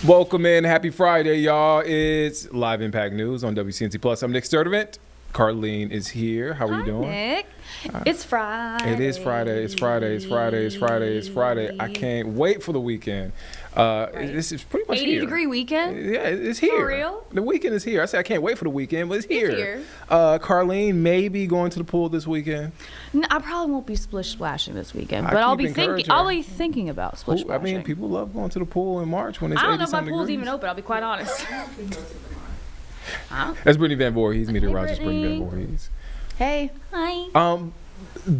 Welcome in. Happy Friday, y'all. It's Live Impact News on WCNC Plus. I'm Nick Sturdivant. Carlene is here. How are you doing? Nick. It's Friday. It is Friday. It's Friday. It's Friday. It's Friday. It's Friday. I can't wait for the weekend. This is pretty much 80-degree weekend? Yeah, it's here. For real? The weekend is here. I said I can't wait for the weekend, but it's here. It's here. Carlene may be going to the pool this weekend. No, I probably won't be splish splashing this weekend, I but I'll keep be thinking. encouraging I'll her. be thinking about splish I splashing. mean, people love going to the pool in March when it's 80 I don't know if my something pool's degrees. even open. I'll be quite honest. Huh? That's Brittany Van Voorhees, meteorologist Brittany Brittany. Van Voorhees. Hey. Hi.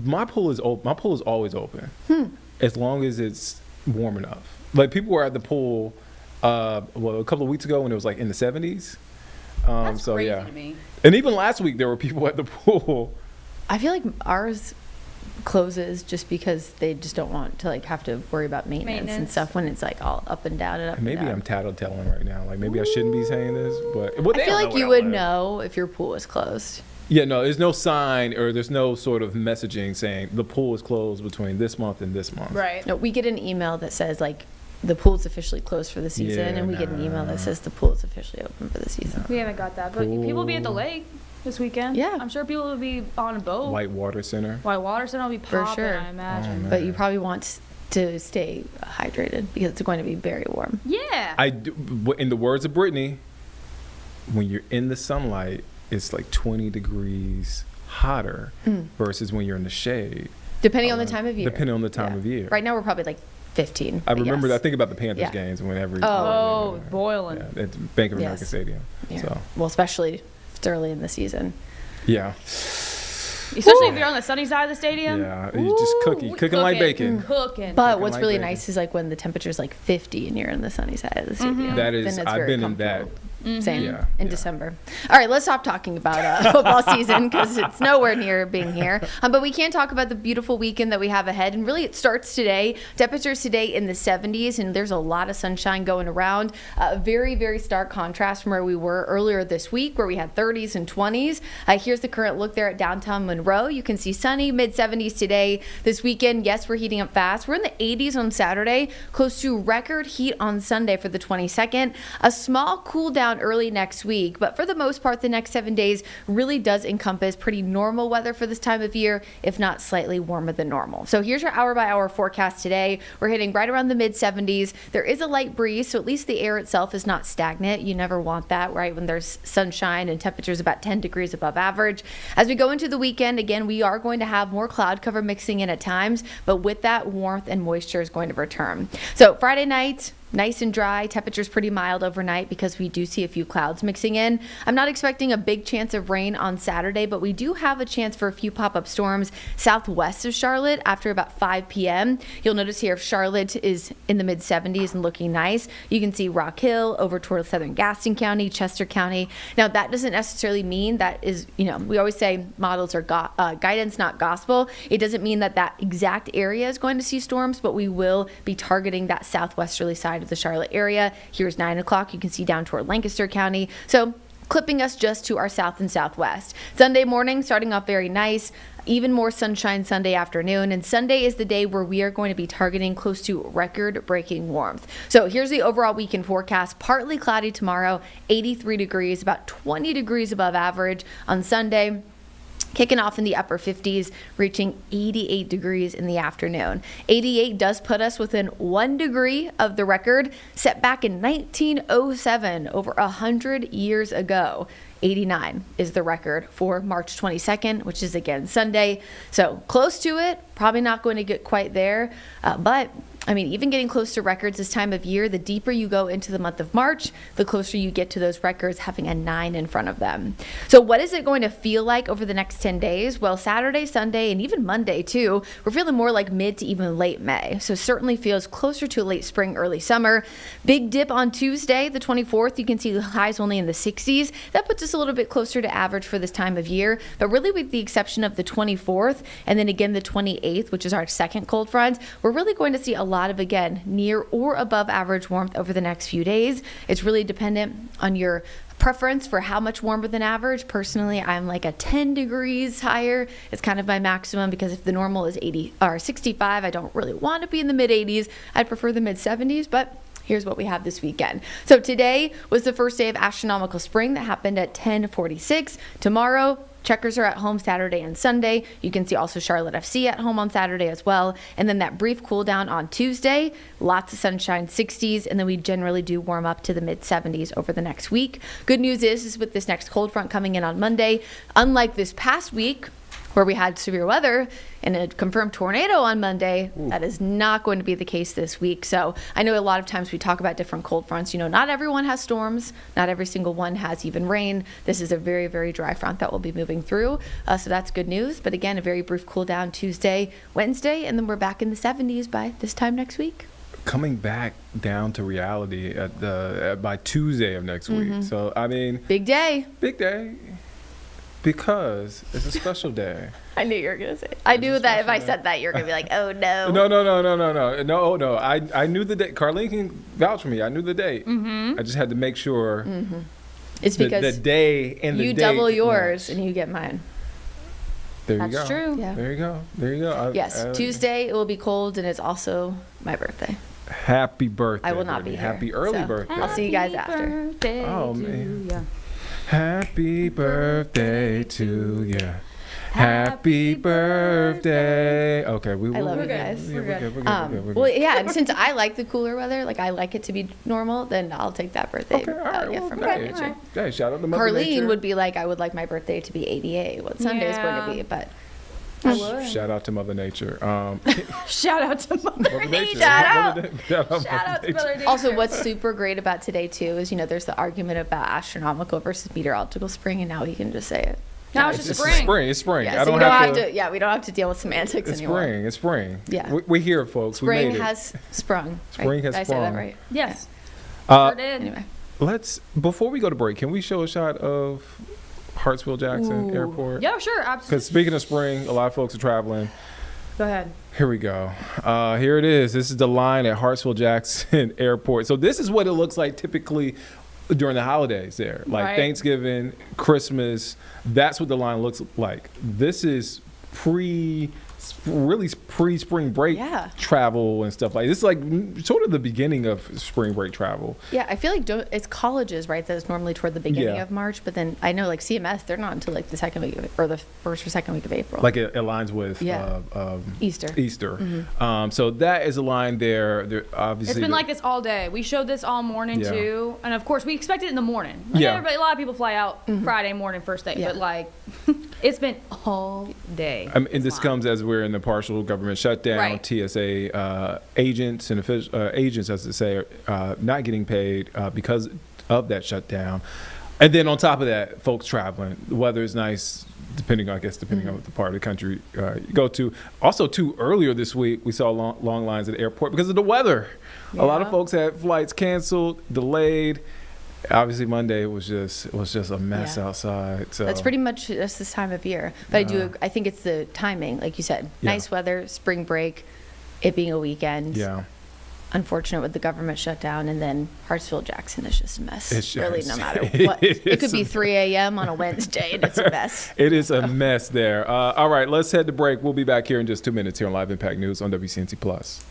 My pool is open. My pool is always open, as long as it's warm enough. Like people were at the pool, a couple of weeks ago when it was like in the 70s. That's so crazy yeah, to me. and even last week there were people at the pool. I feel like ours closes just because they just don't want to like have to worry about maintenance and stuff when it's like all up and down and up And maybe and down. I'm tattletelling right now. Like maybe I shouldn't be saying this, but well, I they feel don't like know you where I would live. know if your pool is closed. Yeah, no, there's no sign or there's no sort of messaging saying the pool is closed between this month and this month. Right. No, we get an email that says like the pool's officially closed for the season, Yeah, and we get an email nah. that says the pool is officially open for the season. We haven't got that, but people will be at the lake this weekend. Yeah. I'm sure people will be on a boat. White Water Center. White Water Center will be For popping, sure. I imagine. Oh, man. But you probably want to stay hydrated because it's going to be very warm. Yeah. I do, in the words of Brittany, when you're in the sunlight, it's like 20 degrees hotter versus when you're in the shade. Depending on the time of year. Depending on the time of year. Right now we're probably like 15. I remember. Yes. I think about the Panthers games whenever. Boiling. Yeah, at Bank of America Stadium. Yeah. So. Well, especially if it's early in the season. Yeah. Especially if you're on the sunny side of the stadium. Yeah, you just cooking like bacon. Cooking. But Cooking what's like really bacon. nice is like when the temperature's like 50 and you're on the sunny side of the stadium. That is, Then it's I've very been in that. comfortable. Same Yeah, in yeah. December. All right, let's stop talking about football season because it's nowhere near being here. But we can talk about the beautiful weekend that we have ahead. And really, it starts today. Temperatures today in the 70s, and there's a lot of sunshine going around. Very, very stark contrast from where we were earlier this week, where we had 30s and 20s. Here's the current look there at downtown Monroe. You can see sunny, mid-70s today. This weekend, yes, we're heating up fast. We're in the 80s on Saturday, close to record heat on Sunday for the 22nd. A small cool down early next week, but for the most part, the next 7 days really does encompass pretty normal weather for this time of year, if not slightly warmer than normal. So here's your hour-by-hour forecast today. We're hitting right around the mid-70s. There is a light breeze, so at least the air itself is not stagnant. You never want that, right, when there's sunshine and temperatures about 10 degrees above average. As we go into the weekend, again, we are going to have more cloud cover mixing in at times, but with that, warmth and moisture is going to return. So Friday night, nice and dry. Temperatures pretty mild overnight because we do see a few clouds mixing in. I'm not expecting a big chance of rain on Saturday, but we do have a chance for a few pop-up storms southwest of Charlotte after about 5 p.m. You'll notice here if Charlotte is in the mid-70s and looking nice, you can see Rock Hill over toward southern Gaston County, Chester County. Now, that doesn't necessarily mean that is, we always say models are guidance, not gospel. It doesn't mean that that exact area is going to see storms, but we will be targeting that southwesterly side of the Charlotte area. Here's 9 o'clock. You can see down toward Lancaster County. So clipping us just to our south and southwest. Sunday morning starting off very nice. Even more sunshine Sunday afternoon. And Sunday is the day where we are going to be targeting close to record-breaking warmth. So here's the overall weekend forecast. Partly cloudy tomorrow, 83 degrees, about 20 degrees above average on Sunday. Kicking off in the upper 50s, reaching 88 degrees in the afternoon. 88 does put us within 1 degree of the record set back in 1907, over 100 years ago. 89 is the record for March 22nd, which is again Sunday. So close to it, probably not going to get quite there, but even getting close to records this time of year, the deeper you go into the month of March, the closer you get to those records having a 9 in front of them. So what is it going to feel like over the next 10 days? Well, Saturday, Sunday, and even Monday too, we're feeling more like mid to even late May. So certainly feels closer to late spring, early summer. Big dip on Tuesday, the 24th. You can see the highs only in the 60s. That puts us a little bit closer to average for this time of year, but really with the exception of the 24th and then again the 28th, which is our second cold front, we're really going to see a lot of, again, near or above average warmth over the next few days. It's really dependent on your preference for how much warmer than average. Personally, I'm like a 10 degrees higher. It's kind of my maximum because if the normal is 80 or 65, I don't really want to be in the mid 80s. I'd prefer the mid 70s, but here's what we have this weekend. So today was the first day of astronomical spring that happened at 10:46. Tomorrow, Checkers are at home Saturday and Sunday. You can see also Charlotte FC at home on Saturday as well. And then that brief cool down on Tuesday, lots of sunshine, 60s, and then we generally do warm up to the mid 70s over the next week. Good news is with this next cold front coming in on Monday, unlike this past week, where we had severe weather and a confirmed tornado on Monday, that is not going to be the case this week. So I know a lot of times we talk about different cold fronts. Not everyone has storms. Not every single one has even rain. This is a very, very dry front that will be moving through. So that's good news. But again, a very brief cool down Tuesday, Wednesday, and then we're back in the 70s by this time next week. Coming back down to reality by Tuesday of next week. So, Big day. Big day. Because it's a special day. I knew you were going to say it. I knew that if I said that, you were going to be like, oh, no. No. I knew the date. Carlene can vouch for me. I knew the date. I just had to make sure it's because the day and the you date double yours match. And you get mine. There you go. That's true. Yeah. There you go. Yes, Tuesday it will be cold and it's also my birthday. Happy birthday. I will not be here. Happy early birthday. I'll see you guys after. Oh, man. Happy birthday to you. Happy birthday. Okay, we will. I love We're you good. guys. We're good. We're Well, good. yeah, and since I like the cooler weather, like I like it to be normal, then I'll take that birthday Okay, all right. gift Well, from hey, Mother Nature. hey, shout out to Mother Carlene Nature. would be like, I would like my birthday to be 88, what Sunday's going to be, but I would. Shout out to Mother Nature. Shout out to Mother Nature. Shout out. Shout out, Shout out to Mother Nature. also what's super great about today too is, there's the argument about astronomical versus meteorological spring, and now we can just say it. Now it's just spring. It's spring. Yeah, I so don't we don't have to. yeah, we don't have to deal with semantics It's anymore. spring. It's spring. Yeah. We're here, folks. we Spring made it. has sprung. Spring has Did I say sprung. that right? Yes. Uh, Sure did. Anyway. Let's before we go to break, can we show a shot of Hartsfield Jackson Ooh. Airport? Yeah, sure. Because Absolutely. speaking of spring, a lot of folks are traveling. Go ahead. Here we go. Here it is. This is the line at Hartsfield Jackson Airport. So this is what it looks like typically during the holidays there, like Right. Thanksgiving, Christmas. That's what the line looks like. This is pre-spring break Yeah. travel and stuff like this. Is like sort of the beginning of spring break travel. Yeah, I feel like it's colleges, right? That's normally toward the beginning Yeah. of March, but then I know like CMS, they're not until like the second week or the first or second week of April. Like it aligns with Yeah. Easter. Easter. So that is a line there. Obviously, It's been like this all day. We showed this all morning Yeah. too, and of course we expect it in the morning. Like Yeah. everybody, a lot of people fly out Friday morning first thing, Yeah. but like it's been all day. And this comes as we're in the partial government shutdown. Right. TSA agents and agents, as to say, are not getting paid because of that shutdown. And then on top of that, folks traveling. The weather is nice, depending on what the part of the country you go to. Also, too, earlier this week, we saw long lines at the airport because of the weather. A lot of Yeah. folks had flights canceled, delayed. Obviously, Monday was just a mess Yeah. outside. So That's pretty much just this time of year. But I think it's the timing, like you said. Yeah. Nice weather, spring break, it being a weekend. yeah. Unfortunate with the government shutdown, and then Hartsfield Jackson is just a mess. It's really, just- no matter what. It could it's be a- 3 a.m. on a Wednesday, and it's a mess. It is a mess there. All right, let's head to break. We'll be back here in just 2 minutes here on Live Impact News on WCNC Plus.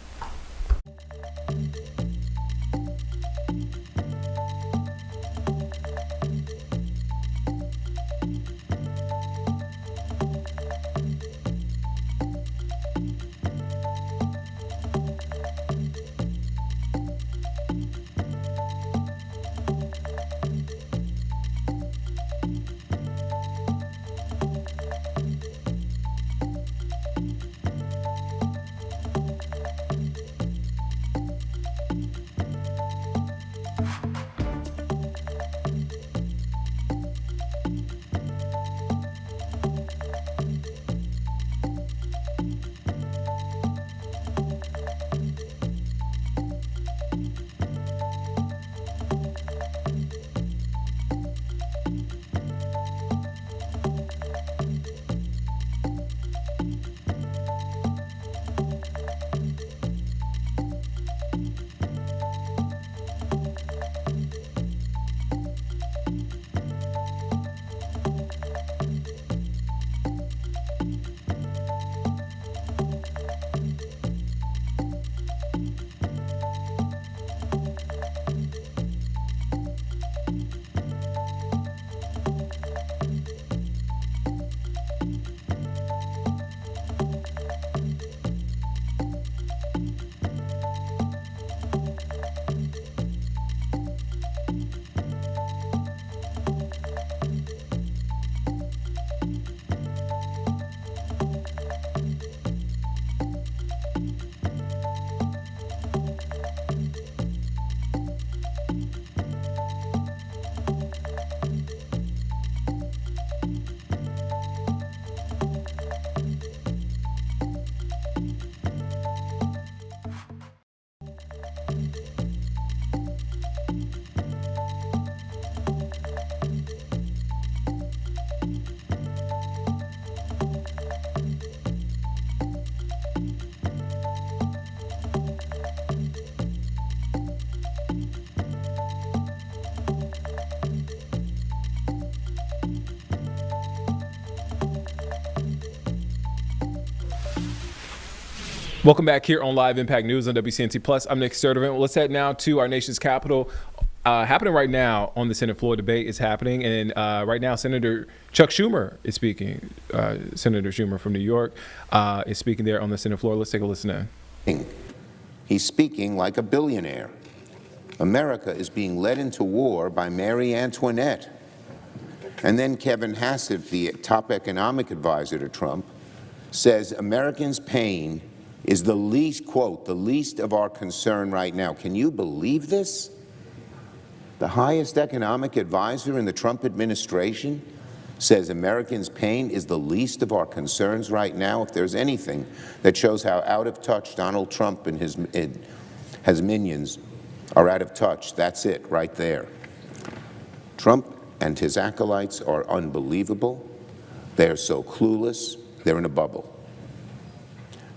Welcome back here on Live Impact News on WCNC Plus. I'm Nick Sturdivant. Let's head now to our nation's capital. happening right now on the Senate floor. Debate is happening, and right now Senator Chuck Schumer is speaking. Senator Schumer from New York is speaking there on the Senate floor. Let's take a listen in. He's speaking like a billionaire. America is being led into war by Marie Antoinette. And then Kevin Hassett, the top economic advisor to Trump, says Americans' pain is the least, quote, the least of our concern right now. Can you believe this? The highest economic advisor in the Trump administration says Americans' pain is the least of our concerns right now. If there's anything that shows how out of touch Donald Trump and his minions are out of touch, that's it right there. Trump and his acolytes are unbelievable. They're so clueless. They're in a bubble.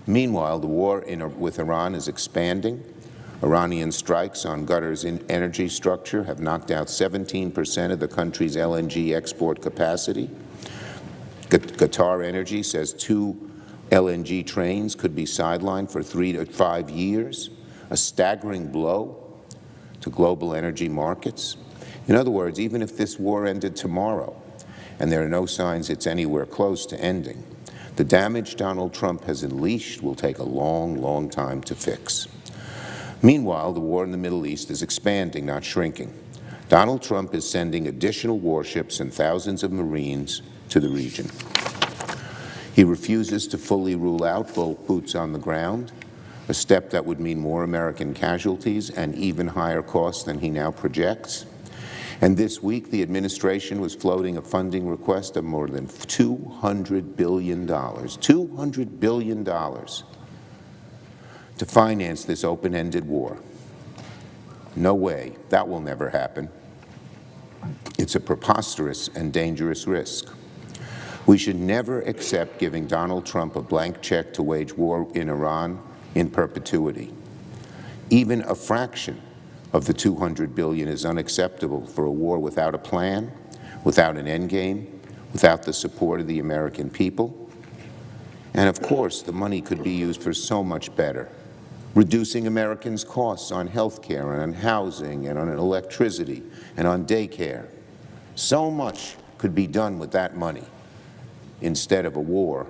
Meanwhile, the war with Iran is expanding. Iranian strikes on Qatar's energy structure have knocked out 17% of the country's LNG export capacity. Qatar Energy says 2 LNG trains could be sidelined for 3 to 5 years, a staggering blow to global energy markets. In other words, even if this war ended tomorrow, and there are no signs it's anywhere close to ending, the damage Donald Trump has unleashed will take a long, long time to fix. Meanwhile, the war in the Middle East is expanding, not shrinking. Donald Trump is sending additional warships and thousands of Marines to the region. He refuses to fully rule out boots on the ground, a step that would mean more American casualties and even higher costs than he now projects. And this week, the administration was floating a funding request of more than $200 billion. $200 billion. To finance this open-ended war. No way. That will never happen. It's a preposterous and dangerous risk. We should never accept giving Donald Trump a blank check to wage war in Iran in perpetuity. Even a fraction of the $200 billion is unacceptable for a war without a plan, without an endgame, without the support of the American people. And of course, the money could be used for so much better. Reducing Americans' costs on health care and on housing and on electricity and on daycare. So much could be done with that money instead of a war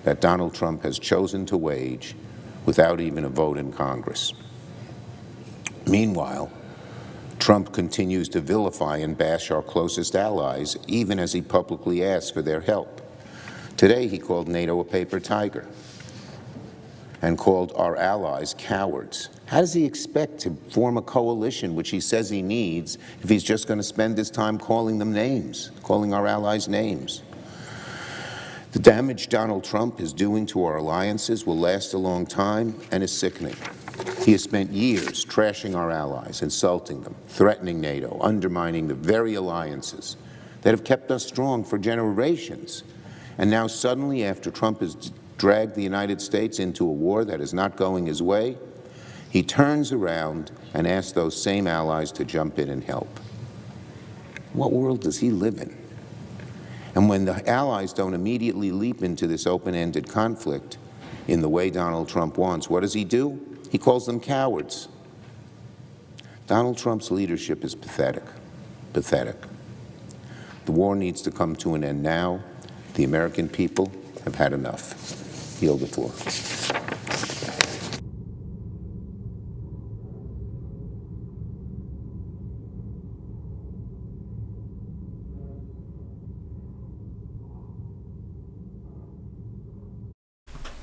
that Donald Trump has chosen to wage without even a vote in Congress. Meanwhile, Trump continues to vilify and bash our closest allies, even as he publicly asks for their help. Today, he called NATO a paper tiger and called our allies cowards. How does he expect to form a coalition, which he says he needs, if he's just going to spend his time calling them names, calling our allies names? The damage Donald Trump is doing to our alliances will last a long time and is sickening. He has spent years trashing our allies, insulting them, threatening NATO, undermining the very alliances that have kept us strong for generations. And now suddenly, after Trump has dragged the United States into a war that is not going his way, he turns around and asks those same allies to jump in and help. What world does he live in? And when the allies don't immediately leap into this open-ended conflict in the way Donald Trump wants, what does he do? He calls them cowards. Donald Trump's leadership is pathetic. Pathetic. The war needs to come to an end now. The American people have had enough. Yield the floor.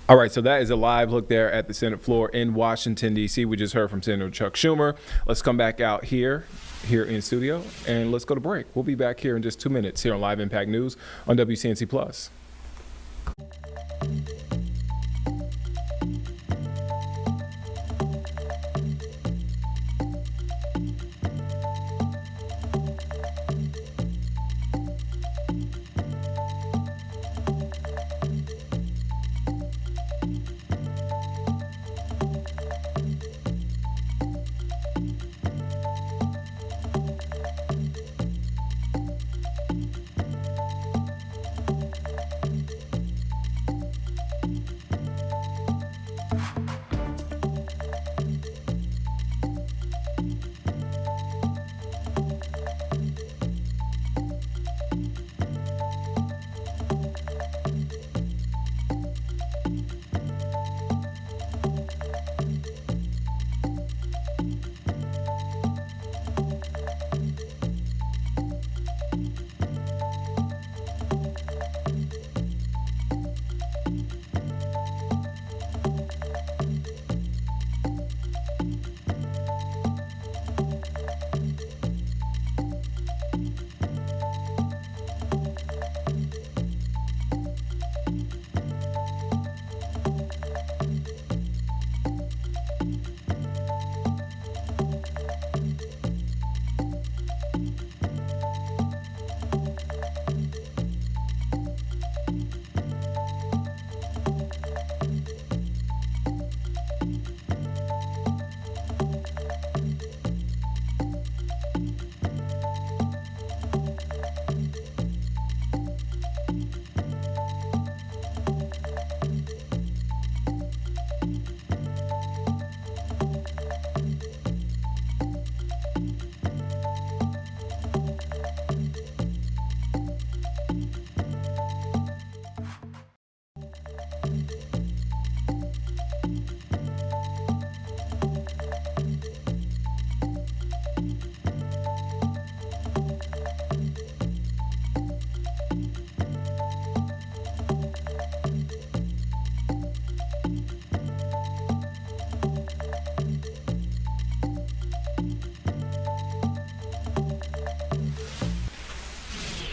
All right, so that is a live look there at the Senate floor in Washington, D.C. We just heard from Senator Chuck Schumer. Let's come back out here in studio, and let's go to break. We'll be back here in just 2 minutes here on Live Impact News on WCNC Plus.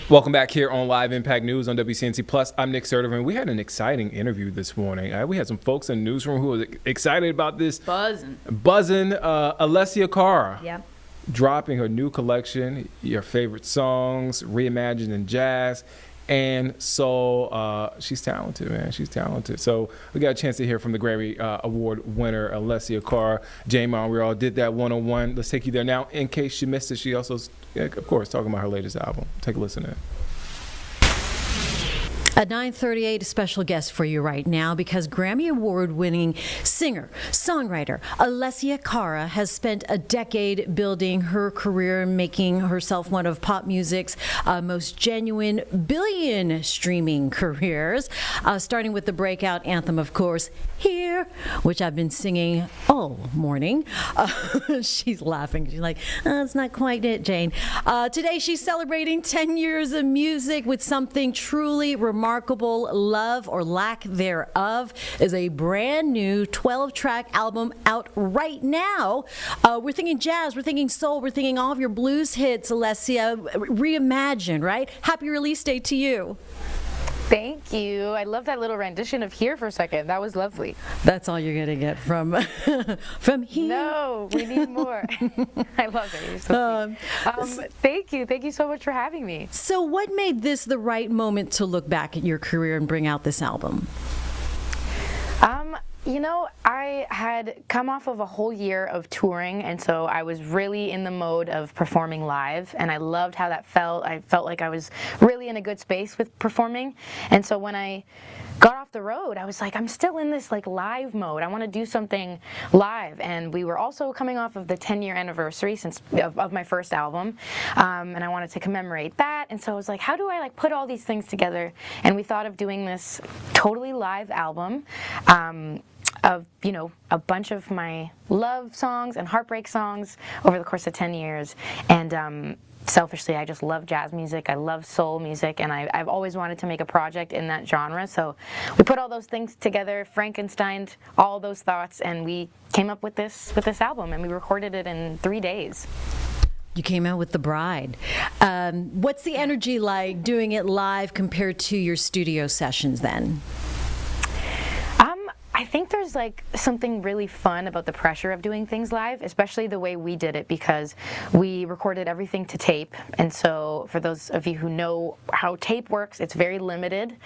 Welcome back here on Live Impact News on WCNC Plus. I'm Nick Sertovan. We had an exciting interview this morning. We had some folks in the newsroom who were excited about this. Buzzing. Alessia Cara. Yeah. Dropping her new collection, your favorite songs, reimagined in jazz and soul. She's talented, man. She's talented. So we got a chance to hear from the Grammy Award winner, Alessia Cara. Jane Monreal did that one-on-one. Let's take you there now. In case you missed it, she also, of course, talking about her latest album. Take a listen to it. At 9:38, a special guest for you right now because Grammy Award-winning singer, songwriter Alessia Cara has spent a decade building her career and making herself one of pop music's most genuine billion streaming careers, starting with the breakout anthem, of course, Here, which I've been singing all morning. She's laughing. She's like, it's not quite it, Jane. Today, she's celebrating 10 years of music with something truly remarkable. Love or Lack Thereof is a brand new 12-track album out right now. We're thinking jazz, we're thinking soul, we're thinking all of your blues hits, Alessia, reimagined, right? Happy release date to you. Thank you. I love that little rendition of Here for a second. That was lovely. That's all you're going to get from Here. No, we need more. I love it. You're so sweet. Thank you. Thank you so much for having me. So what made this the right moment to look back at your career and bring out this album? You know, I had come off of a whole year of touring, and so I was really in the mode of performing live, and I loved how that felt. I felt like I was really in a good space with performing, and so when I got off the road, I was like, I'm still in this like live mode. I want to do something live, and we were also coming off of the 10-year anniversary of my first album, and I wanted to commemorate that, and so I was like, how do I like put all these things together? And we thought of doing this totally live album. Of, you know, a bunch of my love songs and heartbreak songs over the course of 10 years. And selfishly, I just love jazz music. I love soul music, and I've always wanted to make a project in that genre. So we put all those things together, Frankensteined all those thoughts, and we came up with this album, and we recorded it in 3 days. You came out with The Bride. What's the energy like doing it live compared to your studio sessions then? I think there's like something really fun about the pressure of doing things live, especially the way we did it, because we recorded everything to tape. And so for those of you who know how tape works, it's very limited.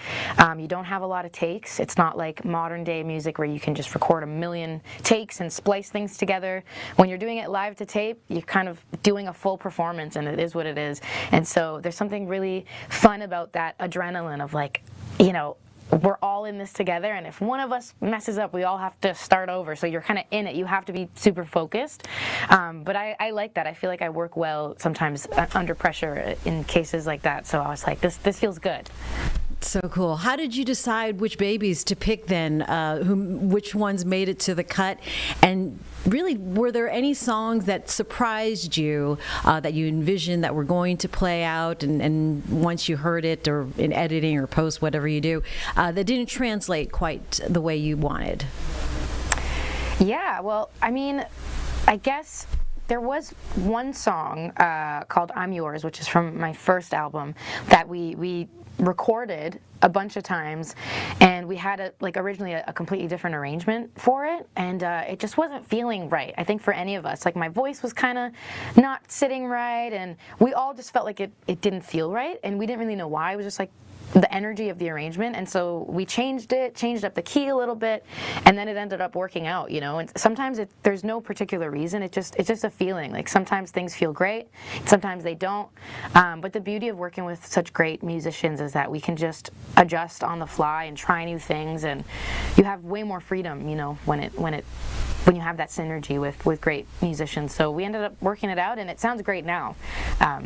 You don't have a lot of takes. It's not like modern day music where you can just record a million takes and splice things together. When you're doing it live to tape, you're kind of doing a full performance, and it is what it is. And so there's something really fun about that adrenaline of like, you know, we're all in this together, and if one of us messes up, we all have to start over. So you're kind of in it. You have to be super focused. But I like that. I feel like I work well sometimes under pressure in cases like that. So I was like, this feels good. So cool. How did you decide which babies to pick then? Which ones made it to the cut? And really, were there any songs that surprised you that you envisioned that were going to play out, and once you heard it or in editing or post, whatever you do, that didn't translate quite the way you wanted? Yeah, well, I mean, I guess there was one song called I'm Yours, which is from my first album, that we recorded a bunch of times, and we had originally a completely different arrangement for it, and it just wasn't feeling right, I think, for any of us. Like, my voice was kind of not sitting right, and we all just felt like it didn't feel right, and we didn't really know why. It was just like the energy of the arrangement, and so we changed up the key a little bit, and then it ended up working out, you know. And sometimes there's no particular reason. It's just a feeling. Like, sometimes things feel great, sometimes they don't. But the beauty of working with such great musicians is that we can just adjust on the fly and try new things, and you have way more freedom, you know, when you have that synergy with great musicians. So we ended up working it out, and it sounds great now.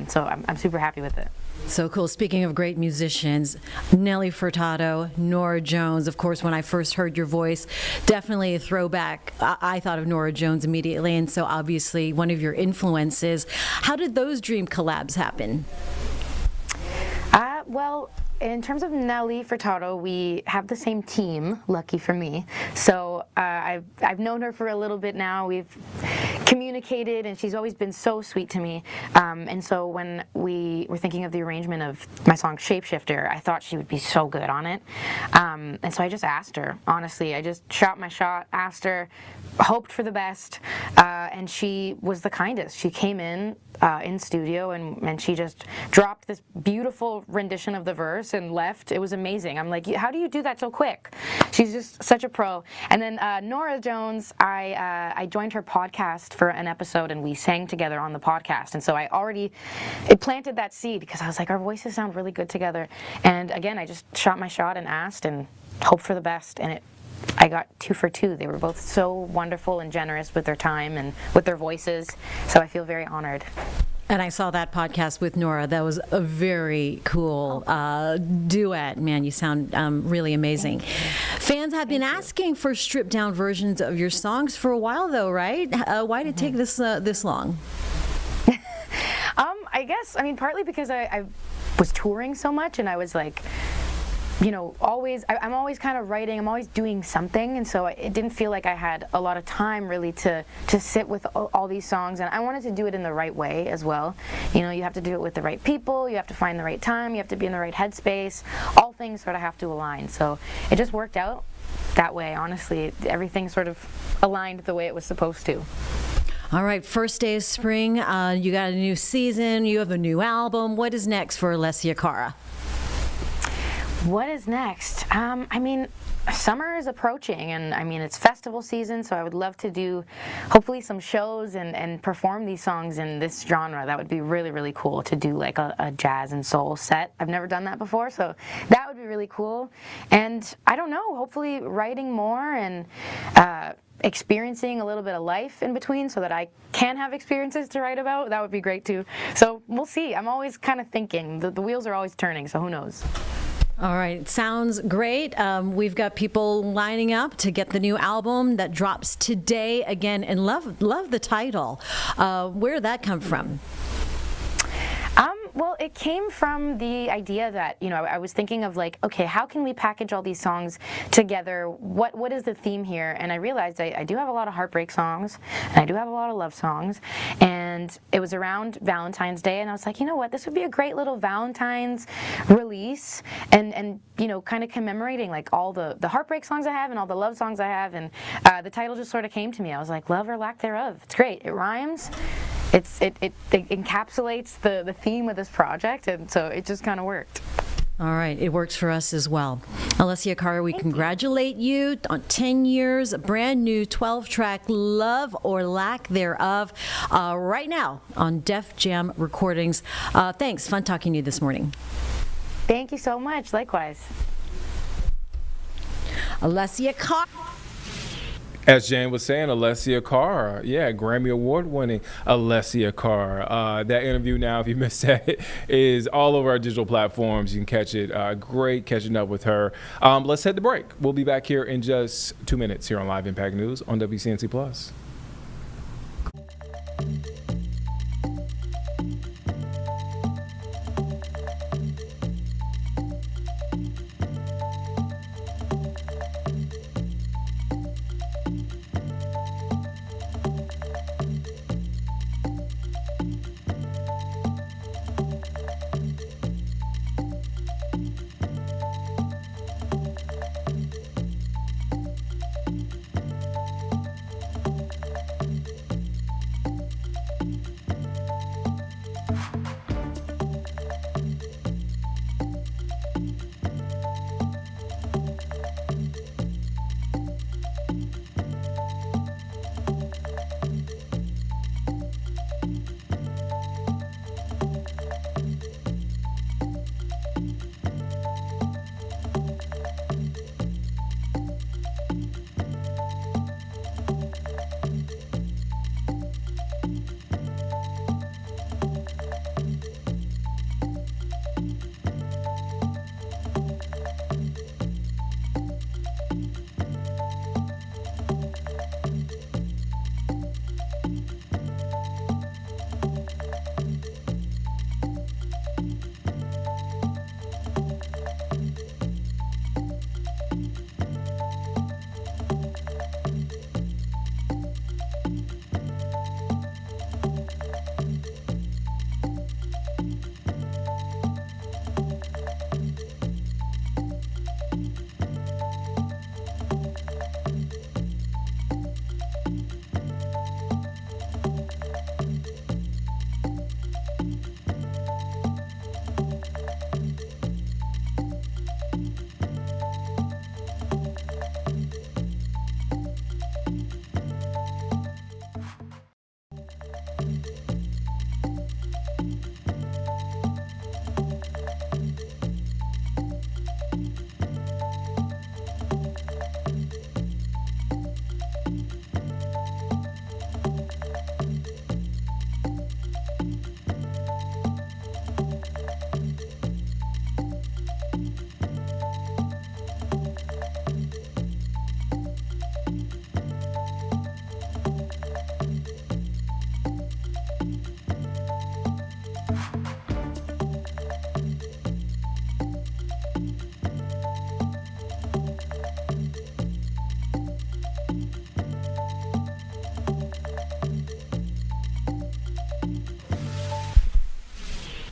So I'm super happy with it. So cool. Speaking of great musicians, Nelly Furtado, Norah Jones. Of course, when I first heard your voice, definitely a throwback. I thought of Norah Jones immediately, and so obviously one of your influences. How did those dream collabs happen? Well, in terms of Nelly Furtado, we have the same team, lucky for me. So I've known her for a little bit now. We've communicated, and she's always been so sweet to me. And so when we were thinking of the arrangement of my song Shapeshifter, I thought she would be so good on it. And so I just asked her, honestly. I just shot my shot, asked her, hoped for the best, and she was the kindest. She came in studio, and she just dropped this beautiful rendition of the verse and left. It was amazing. I'm like, how do you do that so quick? She's just such a pro. And then Nora Jones, I joined her podcast for an episode, and we sang together on the podcast. And so it planted that seed, because I was like, our voices sound really good together. And again, I just shot my shot and asked and hoped for the best, and I got 2 for 2. They were both so wonderful and generous with their time and with their voices, so I feel very honored. And I saw that podcast with Nora. That was a very cool duet. Man, you sound really amazing. Fans have been asking for stripped down versions of your songs for a while, though, right? Why did it take this long? I guess, partly because I was touring so much, and I was like, I'm always kind of writing, I'm always doing something, and so it didn't feel like I had a lot of time really to sit with all these songs, and I wanted to do it in the right way as well. You have to do it with the right people, you have to find the right time, you have to be in the right headspace. All things sort of have to align, so it just worked out that way, honestly. Everything sort of aligned the way it was supposed to. All right, first day of spring, you got a new season, you have a new album. What is next for Alessia Cara? What is next? Summer is approaching, and it's festival season, so I would love to do hopefully some shows and perform these songs in this genre. That would be really, really cool to do, like a jazz and soul set. I've never done that before, so that would be really cool. And I don't know, hopefully writing more and experiencing a little bit of life in between so that I can have experiences to write about. That would be great too. So we'll see. I'm always kind of thinking. The wheels are always turning, so who knows? All right, sounds great. We've got people lining up to get the new album that drops today again, and love the title. Where did that come from? Well, it came from the idea that, I was thinking of like, okay, how can we package all these songs together? What is the theme here? And I realized I do have a lot of heartbreak songs, and I do have a lot of love songs. And it was around Valentine's Day, and I was like, you know what, this would be a great little Valentine's release, and kind of commemorating like all the heartbreak songs I have and all the love songs I have. And the title just sort of came to me. I was like, love or lack thereof. It's great. It rhymes. It encapsulates the theme of this project, and so it just kind of worked. All right, it works for us as well. Alessia Cara, we congratulate you on 10 years, a brand new 12-track Love or Lack Thereof, right now on Def Jam Recordings. Thanks, fun talking to you this morning. Thank you so much, likewise. Alessia Cara. As Jane was saying, Alessia Cara, Grammy Award-winning Alessia Cara. That interview now, if you missed that, is all over our digital platforms. You can catch it. Great catching up with her. Let's head to break. We'll be back here in just 2 minutes here on Live Impact News on WCNC Plus.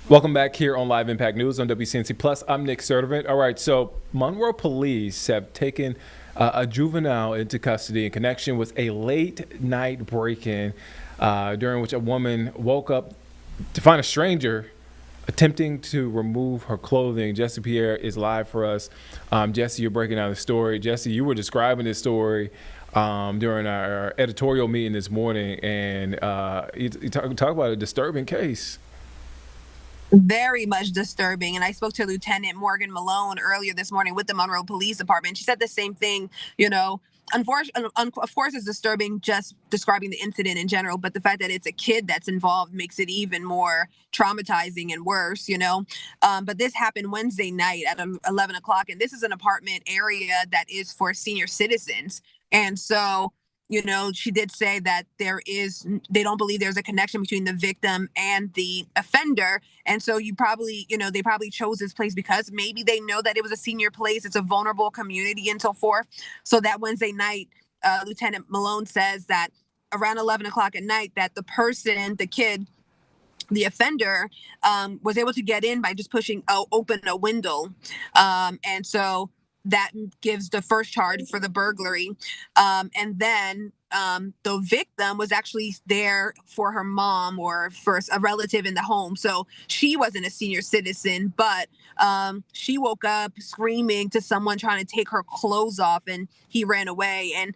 Welcome back here on Live Impact News on WCNC Plus. I'm Nick Sertivant. All right, so Monroe police have taken a juvenile into custody in connection with a late night break-in during which a woman woke up to find a stranger attempting to remove her clothing. Jesse Pierre is live for us. Jesse, you're breaking down the story. Jesse, you were describing this story during our editorial meeting this morning, and you talk about a disturbing case. Very much disturbing. And I spoke to Lieutenant Morgan Malone earlier this morning with the Monroe Police Department. She said the same thing. Unfortunately, of course, it's disturbing just describing the incident in general, but the fact that it's a kid that's involved makes it even more traumatizing and worse, But this happened Wednesday night at 11 o'clock, and this is an apartment area that is for senior citizens. And so, she did say that they don't believe there's a connection between the victim and the offender. And so they probably chose this place because maybe they know that it was a senior place. It's a vulnerable community and so forth. So that Wednesday night, Lieutenant Malone says that around 11 o'clock at night that the kid, the offender, was able to get in by just pushing open a window. And so that gives the first charge for the burglary. And then the victim was actually there for her mom or for a relative in the home. So she wasn't a senior citizen, but she woke up screaming to someone trying to take her clothes off, and he ran away. And,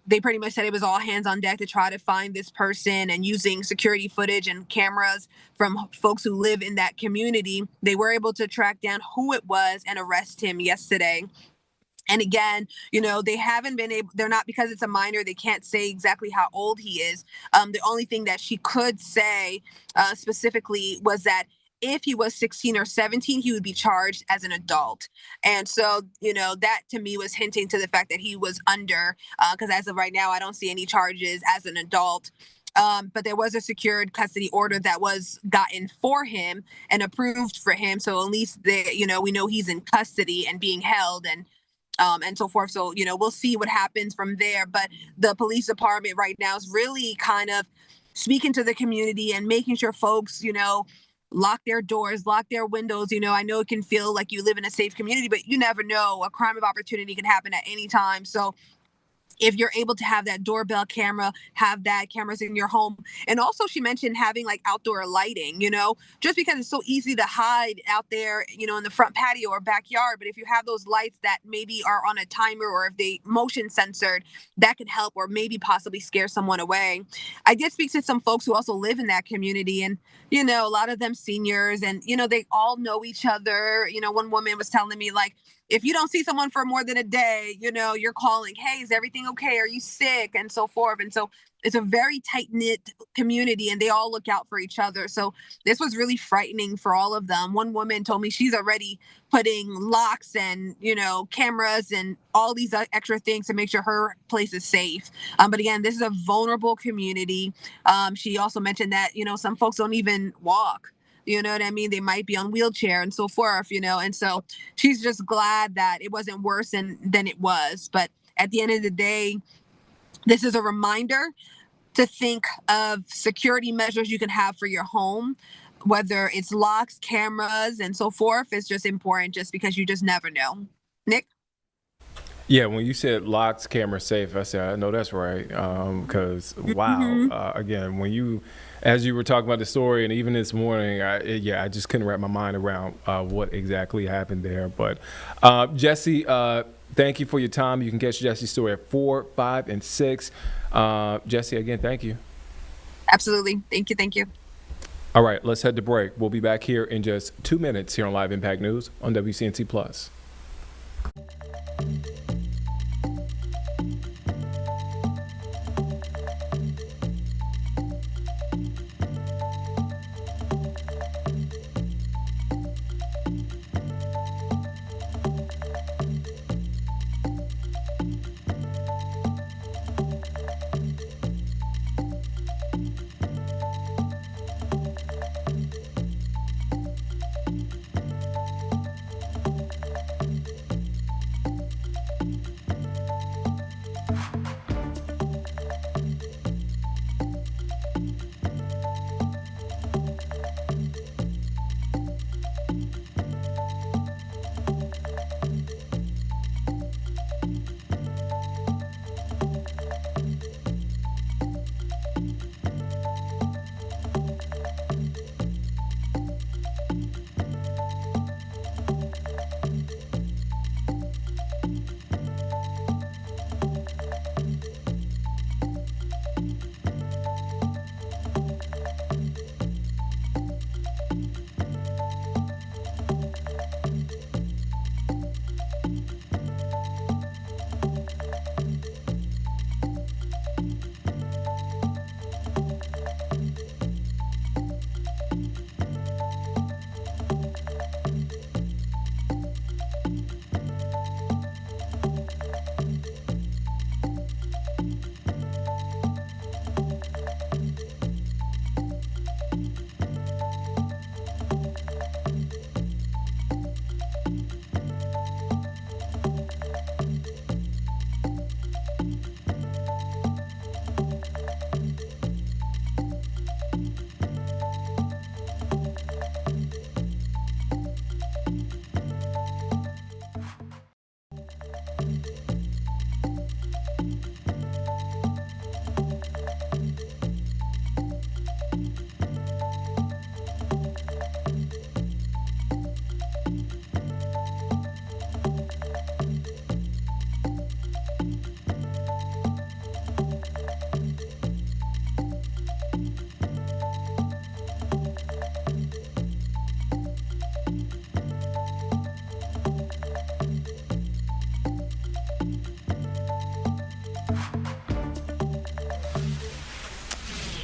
they pretty much said it was all hands on deck to try to find this person, and using security footage and cameras from folks who live in that community, they were able to track down who it was and arrest him yesterday. And again, they haven't been able, they're not, because it's a minor, they can't say exactly how old he is. The only thing that she could say specifically was that if he was 16 or 17, he would be charged as an adult. And so, that to me was hinting to the fact that he was under, because as of right now, I don't see any charges as an adult. But there was a secured custody order that was gotten for him and approved for him. So at least we know he's in custody and being held and so forth. So, we'll see what happens from there. But the police department right now is really kind of speaking to the community and making sure folks, lock their doors, lock their windows. I know it can feel like you live in a safe community, but you never know. A crime of opportunity can happen at any time. So if you're able to have that doorbell camera, have that cameras in your home. And also she mentioned having like outdoor lighting, just because it's so easy to hide out there, in the front patio or backyard. But if you have those lights that maybe are on a timer, or if they motion censored, that could help, or maybe possibly scare someone away. I did speak to some folks who also live in that community, and, a lot of them seniors, and, they all know each other. One woman was telling me, like, if you don't see someone for more than a day, you're calling, hey, is everything okay? Are you sick? And so forth. And so it's a very tight-knit community, and they all look out for each other. So this was really frightening for all of them. One woman told me she's already putting locks and, cameras and all these extra things to make sure her place is safe. But again, this is a vulnerable community. She also mentioned that, some folks don't even walk. You know what I mean? They might be on wheelchair and so forth, and so she's just glad that it wasn't worse than it was. But at the end of the day, this is a reminder to think of security measures you can have for your home, whether it's locks, cameras, and so forth. It's just important just because you just never know. Nick? Yeah, when you said locks, camera, safe, I said, I know that's right. Because, wow, again, as you were talking about the story, and even this morning, I just couldn't wrap my mind around what exactly happened there. But Jesse, thank you for your time. You can catch Jesse's story at 4, 5, and 6. Jesse, again, thank you. Absolutely. Thank you. All right, let's head to break. We'll be back here in just 2 minutes here on Live Impact News on WCNC Plus.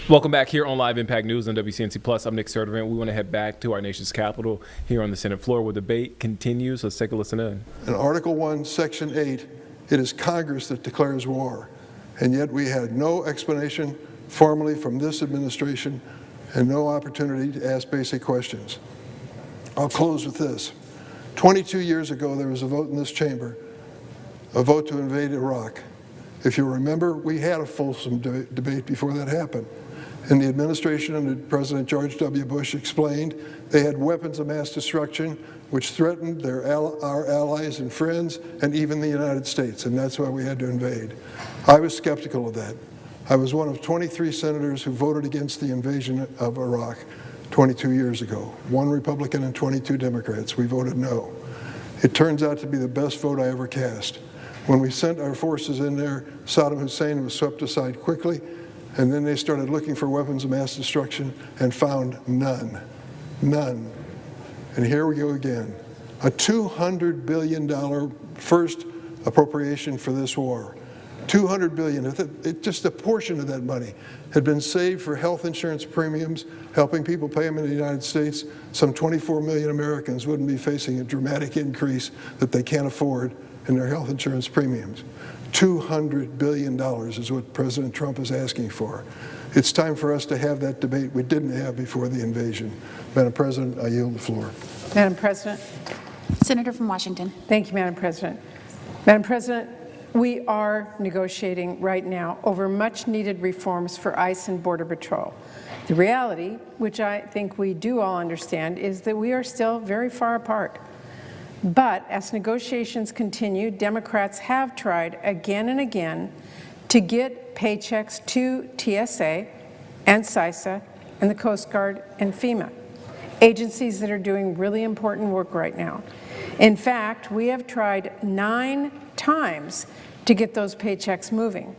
Welcome back here on Live Impact News on WCNC Plus. I'm Nick Sertivant. We want to head back to our nation's capital here on the Senate floor where debate continues. Let's take a listen in. In Article 1, Section 8, it is Congress that declares war. And yet we had no explanation formally from this administration and no opportunity to ask basic questions. I'll close with this. 22 years ago, there was a vote in this chamber, a vote to invade Iraq. If you remember, we had a fulsome debate before that happened. And the administration under President George W. Bush explained they had weapons of mass destruction which threatened our allies and friends and even the United States, and that's why we had to invade. I was skeptical of that. I was one of 23 senators who voted against the invasion of Iraq 22 years ago. 1 Republican and 22 Democrats. We voted no. It turns out to be the best vote I ever cast. When we sent our forces in there, Saddam Hussein was swept aside quickly, and then they started looking for weapons of mass destruction and found none. None. And here we go again. A $200 billion first appropriation for this war. $200 billion, just a portion of that money had been saved for health insurance premiums, helping people pay them in the United States. Some 24 million Americans wouldn't be facing a dramatic increase that they can't afford in their health insurance premiums. $200 billion is what President Trump is asking for. It's time for us to have that debate we didn't have before the invasion. Madam President, I yield the floor. Madam President. Senator from Washington. Thank you, Madam President. Madam President, we are negotiating right now over much-needed reforms for ICE and Border Patrol. The reality, which I think we do all understand, is that we are still very far apart. But as negotiations continue, Democrats have tried again and again to get paychecks to TSA and CISA and the Coast Guard and FEMA, agencies that are doing really important work right now. In fact, we have tried 9 times to get those paychecks moving,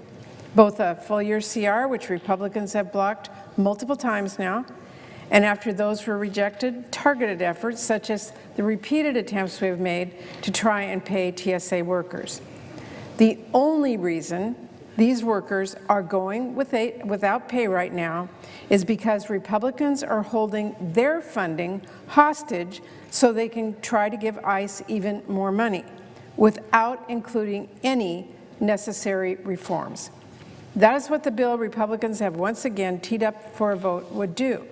both a full-year CR, which Republicans have blocked multiple times now, and after those were rejected, targeted efforts such as the repeated attempts we have made to try and pay TSA workers. The only reason these workers are going without pay right now is because Republicans are holding their funding hostage so they can try to give ICE even more money without including any necessary reforms. That is what the bill Republicans have once again teed up for a vote would do.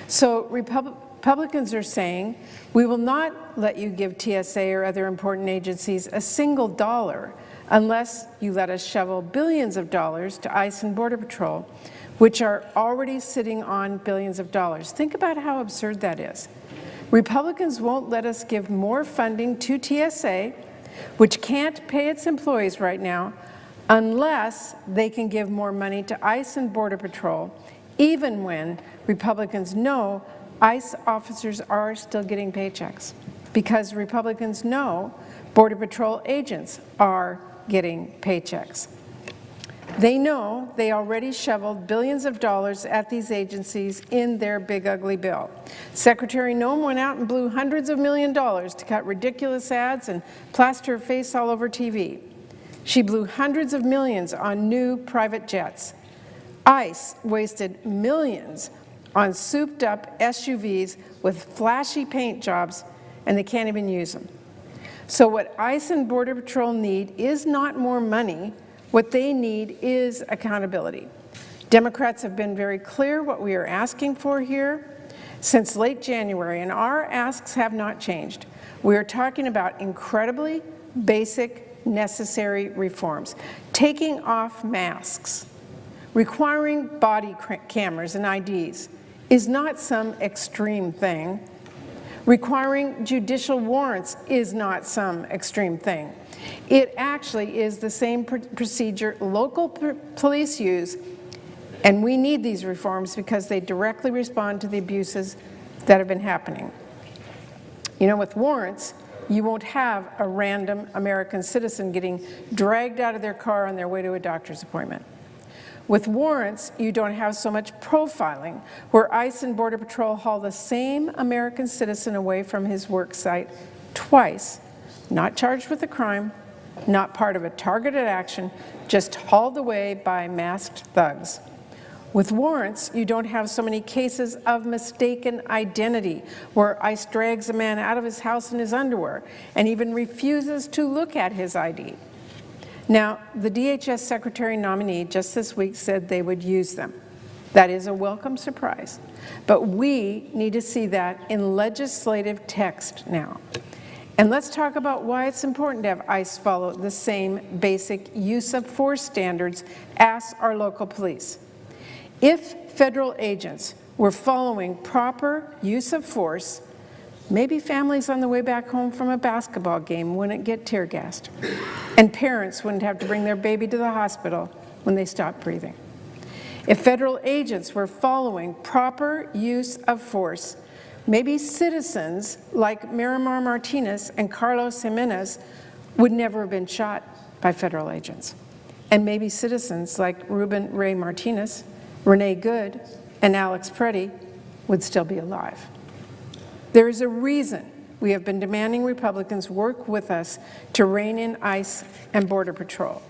So Republicans are saying, we will not let you give TSA or other important agencies a single dollar unless you let us shovel billions of dollars to ICE and Border Patrol, which are already sitting on billions of dollars. Think about how absurd that is. Republicans won't let us give more funding to TSA, which can't pay its employees right now, unless they can give more money to ICE and Border Patrol, even when Republicans know ICE officers are still getting paychecks, because Republicans know Border Patrol agents are getting paychecks. They know they already shoveled billions of dollars at these agencies in their big ugly bill. Secretary Noem went out and blew hundreds of millions of dollars to cut ridiculous ads and plaster her face all over TV. She blew hundreds of millions on new private jets. ICE wasted millions on souped-up SUVs with flashy paint jobs, and they can't even use them. So what ICE and Border Patrol need is not more money. What they need is accountability. Democrats have been very clear what we are asking for here since late January, and our asks have not changed. We are talking about incredibly basic, necessary reforms. Taking off masks, requiring body cameras and IDs is not some extreme thing. Requiring judicial warrants is not some extreme thing. It actually is the same procedure local police use, and we need these reforms because they directly respond to the abuses that have been happening. You know, with warrants, you won't have a random American citizen getting dragged out of their car on their way to a doctor's appointment. With warrants, you don't have so much profiling, where ICE and Border Patrol haul the same American citizen away from his work site twice, not charged with a crime, not part of a targeted action, just hauled away by masked thugs. With warrants, you don't have so many cases of mistaken identity, where ICE drags a man out of his house in his underwear and even refuses to look at his ID. Now, the DHS Secretary nominee just this week said they would use them. That is a welcome surprise. But we need to see that in legislative text now. And let's talk about why it's important to have ICE follow the same basic use of force standards as our local police. If federal agents were following proper use of force, maybe families on the way back home from a basketball game wouldn't get tear gassed, and parents wouldn't have to bring their baby to the hospital when they stopped breathing. If federal agents were following proper use of force, maybe citizens like Miramar Martinez and Carlos Jimenez would never have been shot by federal agents. And maybe citizens like Ruben Ray Martinez, Renee Good, and Alex Preddy would still be alive. There is a reason we have been demanding Republicans work with us to rein in ICE and Border Patrol.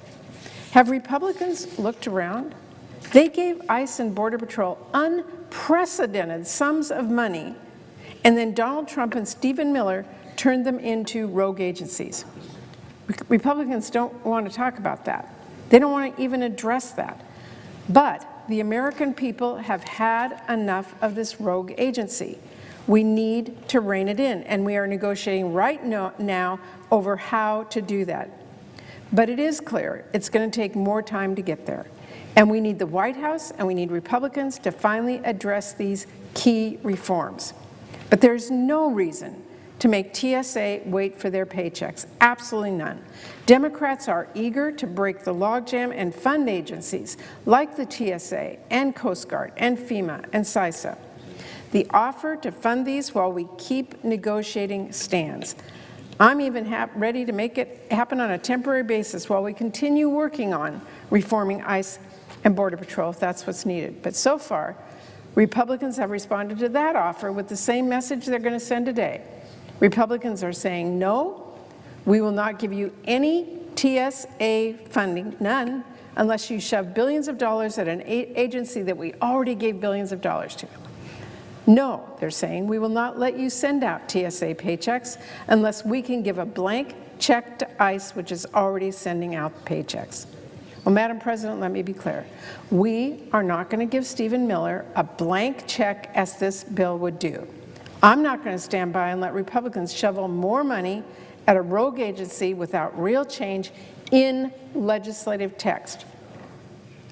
Have Republicans looked around? They gave ICE and Border Patrol unprecedented sums of money, and then Donald Trump and Stephen Miller turned them into rogue agencies. Republicans don't want to talk about that. They don't want to even address that. But the American people have had enough of this rogue agency. We need to rein it in, and we are negotiating right now over how to do that. But it is clear it's going to take more time to get there. And we need the White House and we need Republicans to finally address these key reforms. But there's no reason to make TSA wait for their paychecks. Absolutely none. Democrats are eager to break the logjam and fund agencies like the TSA and Coast Guard and FEMA and CISA. The offer to fund these while we keep negotiating stands. I'm even ready to make it happen on a temporary basis while we continue working on reforming ICE and Border Patrol if that's what's needed. But so far, Republicans have responded to that offer with the same message they're going to send today. Republicans are saying, no, we will not give you any TSA funding, none, unless you shove billions of dollars at an agency that we already gave billions of dollars to. No, they're saying, we will not let you send out TSA paychecks unless we can give a blank check to ICE, which is already sending out paychecks. Well, Madam President, let me be clear. We are not going to give Stephen Miller a blank check as this bill would do. I'm not going to stand by and let Republicans shovel more money at a rogue agency without real change in legislative text.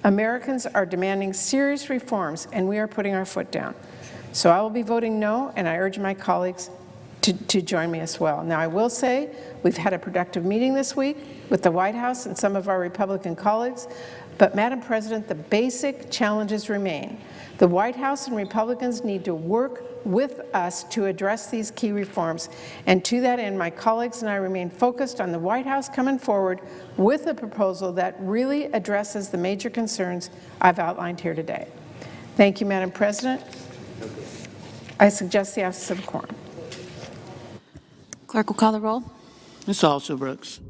Americans are demanding serious reforms, and we are putting our foot down. So I will be voting no, and I urge my colleagues to join me as well. Now, I will say we've had a productive meeting this week with the White House and some of our Republican colleagues, but Madam President, the basic challenges remain. The White House and Republicans need to work with us to address these key reforms, and to that end, my colleagues and I remain focused on the White House coming forward with a proposal that really addresses the major concerns I've outlined here today. Thank you, Madam President. I suggest the absence of quorum. Clerk will call the roll. Ms. Alsobrooks.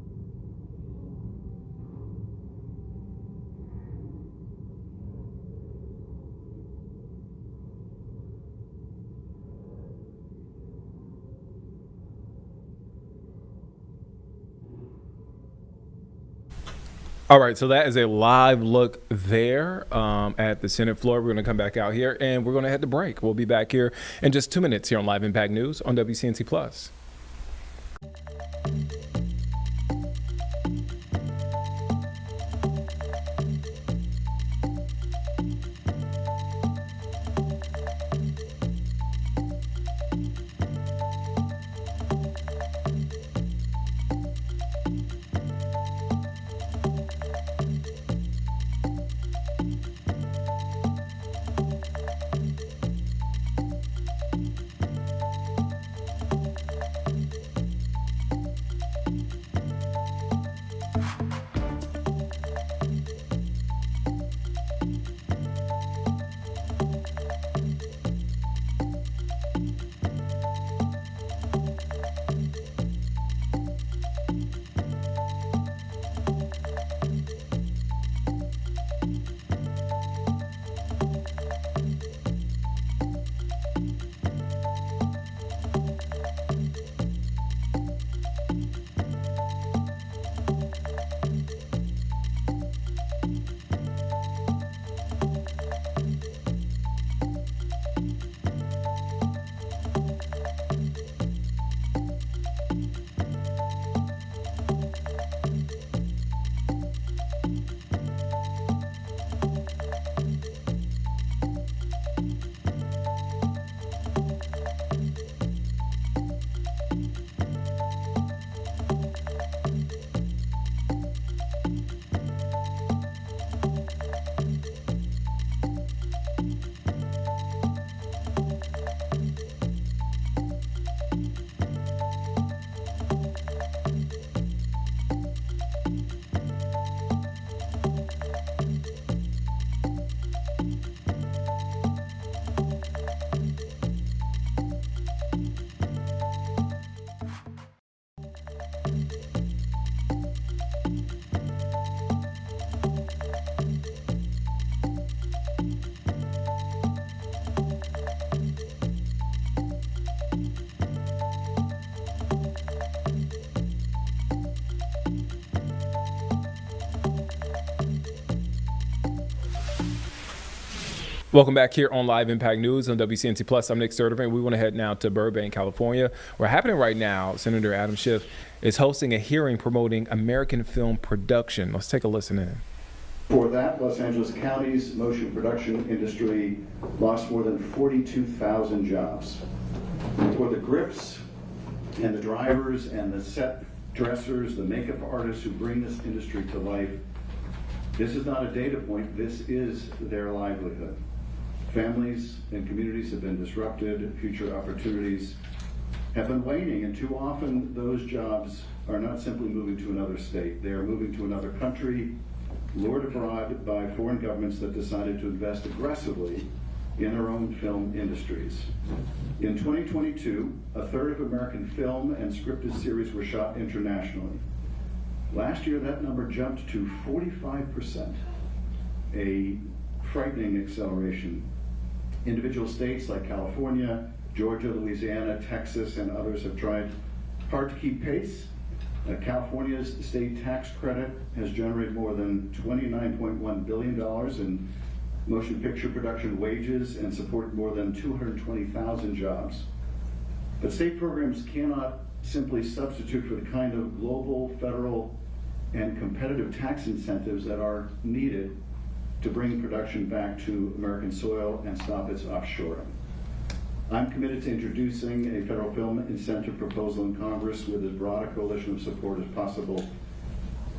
All right, so that is a live look there at the Senate floor. We're going to come back out here, and we're going to head to break. We'll be back here in just 2 minutes here on Live Impact News on WCNC Plus. Welcome back here on Live Impact News on WCNC Plus. I'm Nick Sturtevant. We want to head now to Burbank, California. What's happening right now, Senator Adam Schiff is hosting a hearing promoting American film production. Let's take a listen in. For that, Los Angeles County's motion production industry lost more than 42,000 jobs. For the grips and the drivers and the set dressers, the makeup artists who bring this industry to life, this is not a data point, this is their livelihood. Families and communities have been disrupted, future opportunities have been waning, and too often those jobs are not simply moving to another state. They are moving to another country, lured abroad by foreign governments that decided to invest aggressively in their own film industries. In 2022, a third of American film and scripted series were shot internationally. Last year, that number jumped to 45%, a frightening acceleration. Individual states like California, Georgia, Louisiana, Texas, and others have tried hard to keep pace. California's state tax credit has generated more than $29.1 billion in motion picture production wages and supported more than 220,000 jobs. But state programs cannot simply substitute for the kind of global, federal, and competitive tax incentives that are needed to bring production back to American soil and stop its offshoring. I'm committed to introducing a federal film incentive proposal in Congress with as broad a coalition of support as possible.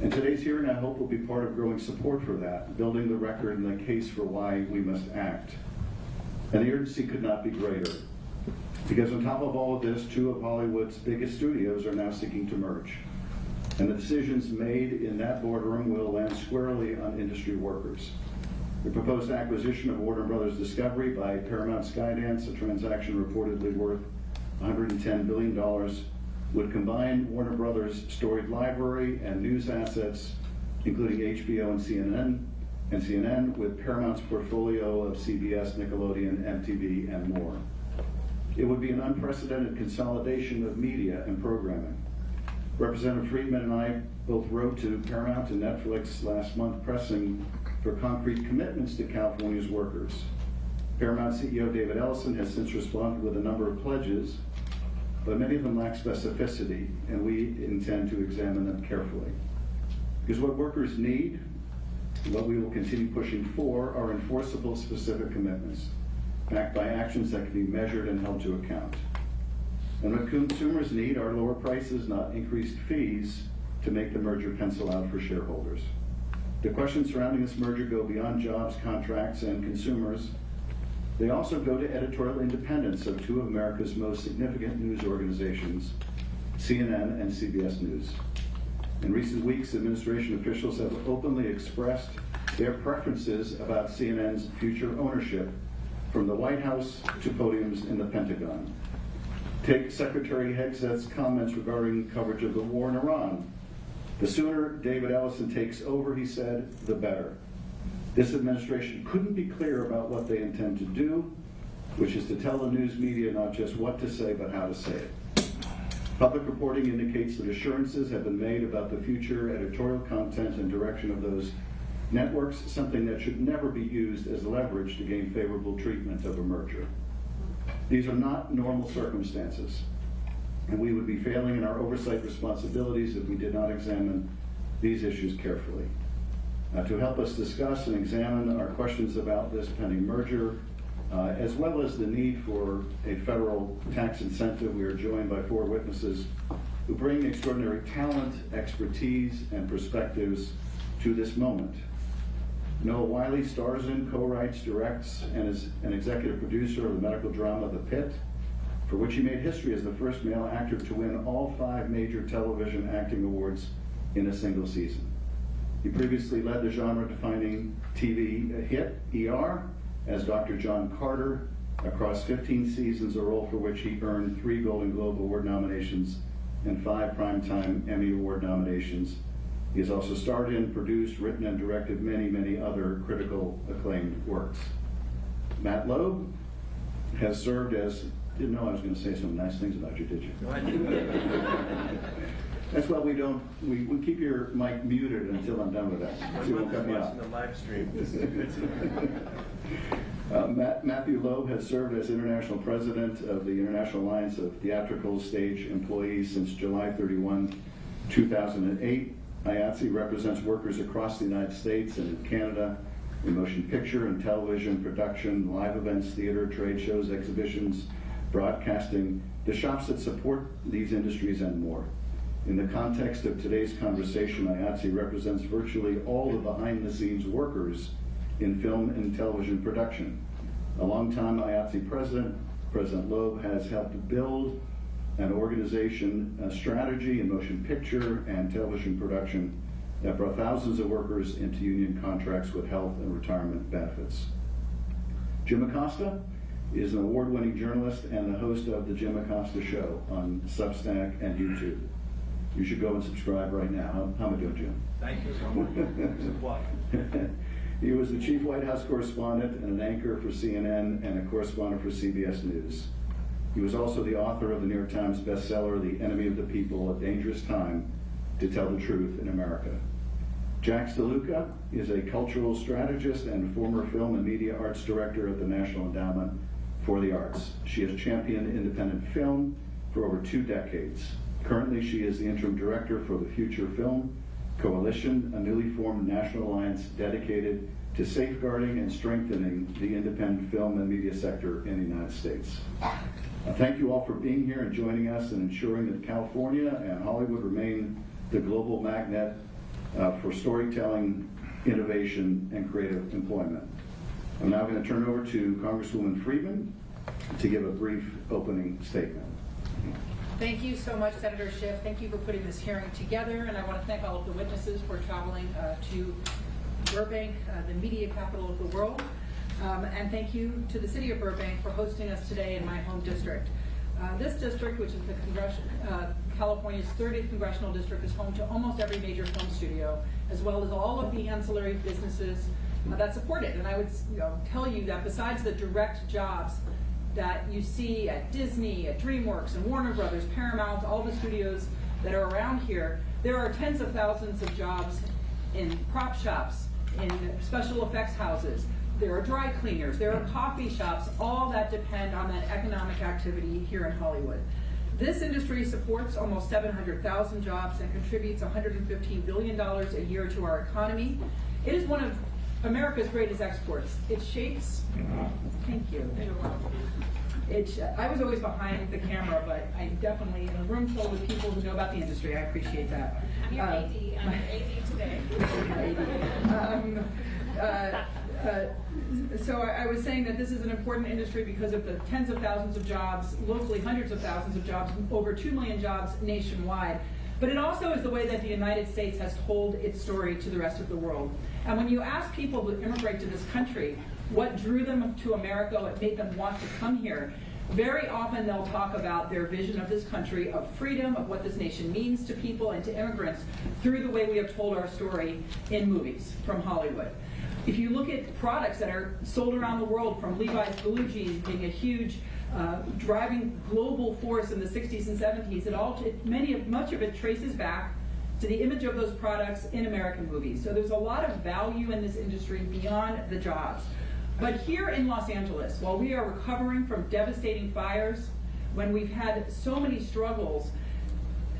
And today's hearing, I hope, will be part of growing support for that, building the record and the case for why we must act. And the urgency could not be greater. Because on top of all of this, two of Hollywood's biggest studios are now seeking to merge. And the decisions made in that boardroom will land squarely on industry workers. The proposed acquisition of Warner Brothers Discovery by Paramount Skydance, a transaction reportedly worth $110 billion, would combine Warner Brothers' storied library and news assets, including HBO and CNN, with Paramount's portfolio of CBS, Nickelodeon, MTV, and more. It would be an unprecedented consolidation of media and programming. Representative Friedman and I both wrote to Paramount and Netflix last month pressing for concrete commitments to California's workers. Paramount CEO David Ellison has since responded with a number of pledges, but many of them lack specificity, and we intend to examine them carefully. Because what workers need, what we will continue pushing for, are enforceable specific commitments, backed by actions that can be measured and held to account. And what consumers need are lower prices, not increased fees, to make the merger pencil out for shareholders. The questions surrounding this merger go beyond jobs, contracts, and consumers. They also go to editorial independence of two of America's most significant news organizations, CNN and CBS News. In recent weeks, administration officials have openly expressed their preferences about CNN's future ownership, from the White House to podiums in the Pentagon. Take Secretary Hegseth's comments regarding coverage of the war in Iran. The sooner David Ellison takes over, he said, the better. This administration couldn't be clearer about what they intend to do, which is to tell the news media not just what to say, but how to say it. Public reporting indicates that assurances have been made about the future editorial content and direction of those networks, something that should never be used as leverage to gain favorable treatment of a merger. These are not normal circumstances, and we would be failing in our oversight responsibilities if we did not examine these issues carefully. To help us discuss and examine our questions about this pending merger, as well as the need for a federal tax incentive, we are joined by four witnesses who bring extraordinary talent, expertise, and perspectives to this moment. Noah Wiley stars in, co-writes, directs, and is an executive producer of the medical drama The Pit, for which he made history as the first male actor to win all 5 major television acting awards in a single season. He previously led the genre-defining TV hit ER as Dr. John Carter across 15 seasons, a role for which he earned 3 Golden Globe Award nominations and 5 Primetime Emmy Award nominations. He has also starred in, produced, written, and directed many, many other critical acclaimed works. Matt Loeb has served as, didn't know I was going to say some nice things about you, did you? That's why we keep your mic muted until I'm done with that. So you won't cut me off. The live stream. Matthew Loeb has served as international president of the International Alliance of Theatrical Stage Employees since July 31, 2008. IATSE represents workers across the United States and in Canada in motion picture and television production, live events, theater, trade shows, exhibitions, broadcasting, the shops that support these industries and more. In the context of today's conversation, IATSE represents virtually all the behind-the-scenes workers in film and television production. A longtime IATSE president, President Loeb, has helped build an organization, a strategy in motion picture and television production that brought thousands of workers into union contracts with health and retirement benefits. Jim Acosta is an award-winning journalist and the host of The Jim Acosta Show on Substack and YouTube. You should go and subscribe right now. How am I doing, Jim? Thank you so much. It's a pleasure. He was the chief White House correspondent and an anchor for CNN and a correspondent for CBS News. He was also the author of the New York Times bestseller, The Enemy of the People, A Dangerous Time to Tell the Truth in America. Jax DeLuca is a cultural strategist and former film and media arts director at the National Endowment for the Arts. She has championed independent film for over 2 decades. Currently, she is the interim director for the Future Film Coalition, a newly formed national alliance dedicated to safeguarding and strengthening the independent film and media sector in the United States. Thank you all for being here and joining us and ensuring that California and Hollywood remain the global magnet for storytelling, innovation, and creative employment. I'm now going to turn it over to Congresswoman Friedman to give a brief opening statement. Thank you so much, Senator Schiff. Thank you for putting this hearing together, and I want to thank all of the witnesses for traveling to Burbank, the media capital of the world. And thank you to the City of Burbank for hosting us today in my home district. This district, which is California's 30th congressional district, is home to almost every major film studio, as well as all of the ancillary businesses that support it. And I would tell you that besides the direct jobs that you see at Disney, at DreamWorks, and Warner Brothers, Paramount, all the studios that are around here, there are tens of thousands of jobs in prop shops, in special effects houses. There are dry cleaners, there are coffee shops, all that depend on that economic activity here in Hollywood. This industry supports almost 700,000 jobs and contributes $115 billion a year to our economy. It is one of America's greatest exports. It shapes, thank you. I was always behind the camera, but I definitely, in a room full with people who know about the industry, I appreciate that. I'm your AD. I'm your AD today. So I was saying that this is an important industry because of the tens of thousands of jobs, locally hundreds of thousands of jobs, over 2 million jobs nationwide. But it also is the way that the United States has told its story to the rest of the world. And when you ask people who immigrate to this country what drew them to America, what made them want to come here, very often they'll talk about their vision of this country, of freedom, of what this nation means to people and to immigrants through the way we have told our story in movies from Hollywood. If you look at products that are sold around the world, from Levi's blue jeans being a huge driving global force in the 60s and 70s, much of it traces back to the image of those products in American movies. So there's a lot of value in this industry beyond the jobs. But here in Los Angeles, while we are recovering from devastating fires, when we've had so many struggles,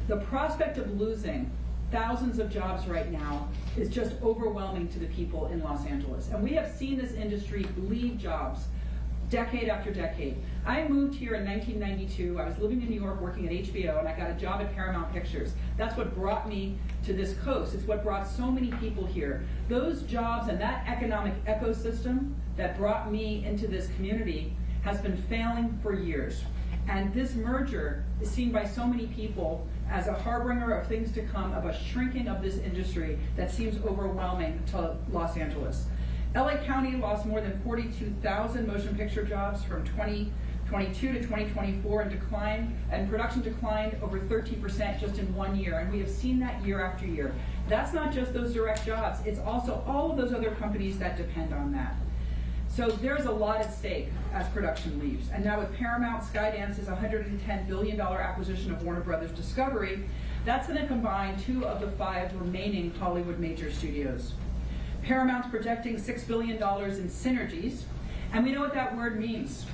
the prospect of losing thousands of jobs right now is just overwhelming to the people in Los Angeles. And we have seen this industry bleed jobs decade after decade. I moved here in 1992. I was living in New York working at HBO, and I got a job at Paramount Pictures. That's what brought me to this coast. It's what brought so many people here. Those jobs and that economic ecosystem that brought me into this community has been failing for years. And this merger is seen by so many people as a harbinger of things to come, of a shrinking of this industry that seems overwhelming to Los Angeles. LA County lost more than 42,000 motion picture jobs from 2022 to 2024 and production declined over 13% just in 1 year. And we have seen that year after year. That's not just those direct jobs, it's also all of those other companies that depend on that. So there's a lot at stake as production leaves. And now with Paramount, Skydance's $110 billion acquisition of Warner Brothers Discovery, that's going to combine 2 of the 5 remaining Hollywood major studios. Paramount's projecting $6 billion in synergies, And we know what that word means.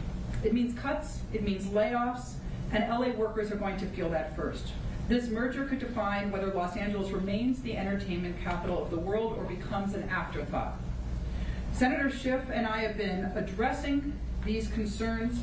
It means cuts, it means layoffs, and LA workers are going to feel that first. This merger could define whether Los Angeles remains the entertainment capital of the world or becomes an afterthought. Senator Schiff and I have been addressing these concerns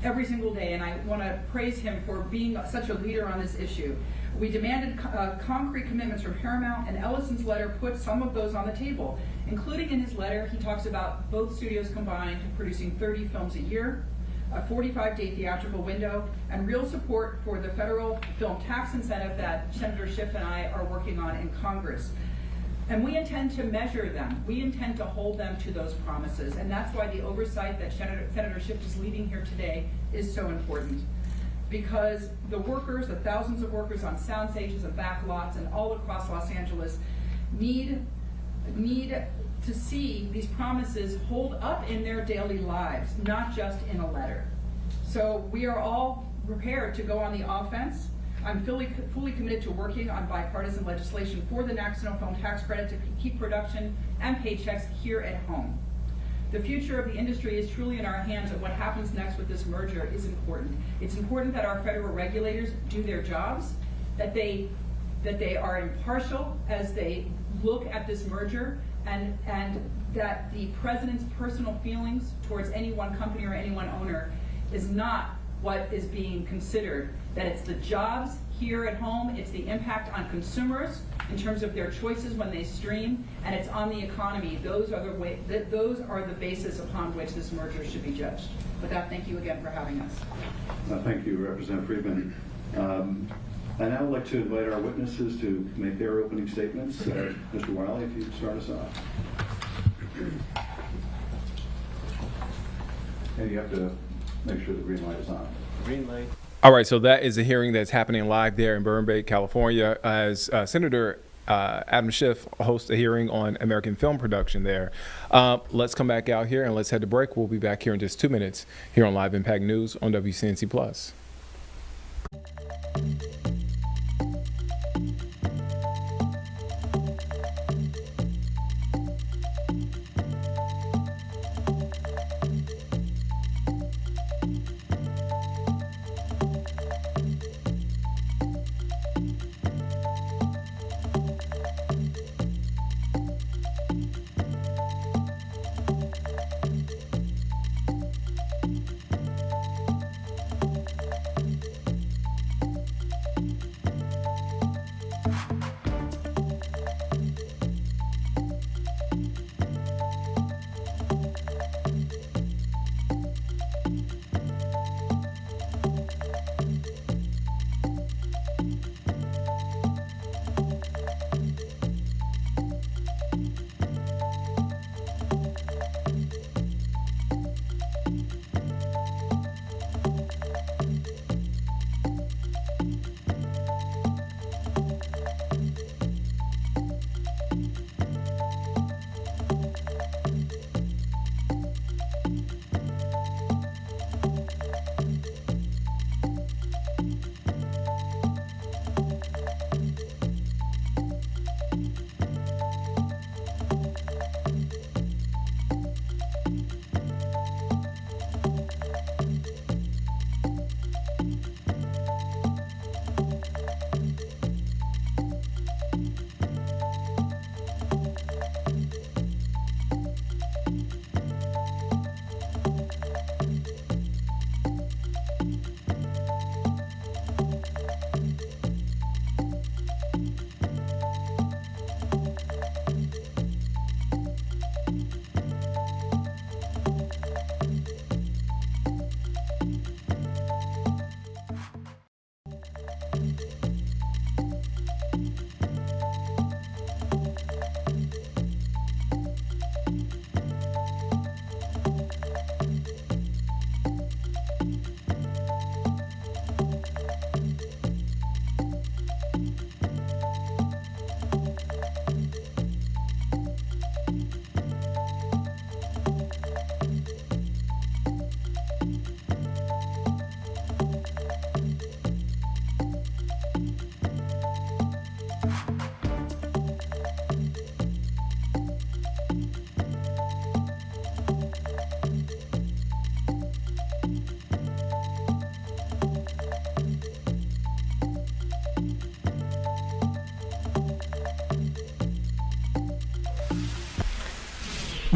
every single day, and I want to praise him for being such a leader on this issue. We demanded concrete commitments from Paramount, and Ellison's letter put some of those on the table, including in his letter, he talks about both studios combined producing 30 films a year, a 45-day theatrical window, and real support for the federal film tax incentive that Senator Schiff and I are working on in Congress. And we intend to measure them. We intend to hold them to those promises. And that's why the oversight that Senator Schiff is leading here today is so important. Because the workers, the thousands of workers on sound stages and back lots and all across Los Angeles need to see these promises hold up in their daily lives, not just in a letter. So we are all prepared to go on the offense. I'm fully committed to working on bipartisan legislation for the National Film Tax Credit to keep production and paychecks here at home. The future of the industry is truly in our hands, and what happens next with this merger is important. It's important that our federal regulators do their jobs, that they are impartial as they look at this merger, and that the president's personal feelings towards any one company or any one owner is not what is being considered, that it's the jobs here at home, it's the impact on consumers in terms of their choices when they stream, and it's on the economy. Those are the basis upon which this merger should be judged. With that, thank you again for having us. Thank you, Representative Friedman. I now would like to invite our witnesses to make their opening statements. Mr. Wiley, if you'd start us off. And you have to make sure the green light is on. Green light. All right, so that is a hearing that's happening live there in Burbank, California, as Senator Adam Schiff hosts a hearing on American film production there. Let's come back out here and let's head to break. We'll be back here in just 2 minutes here on Live Impact News on WCNC Plus.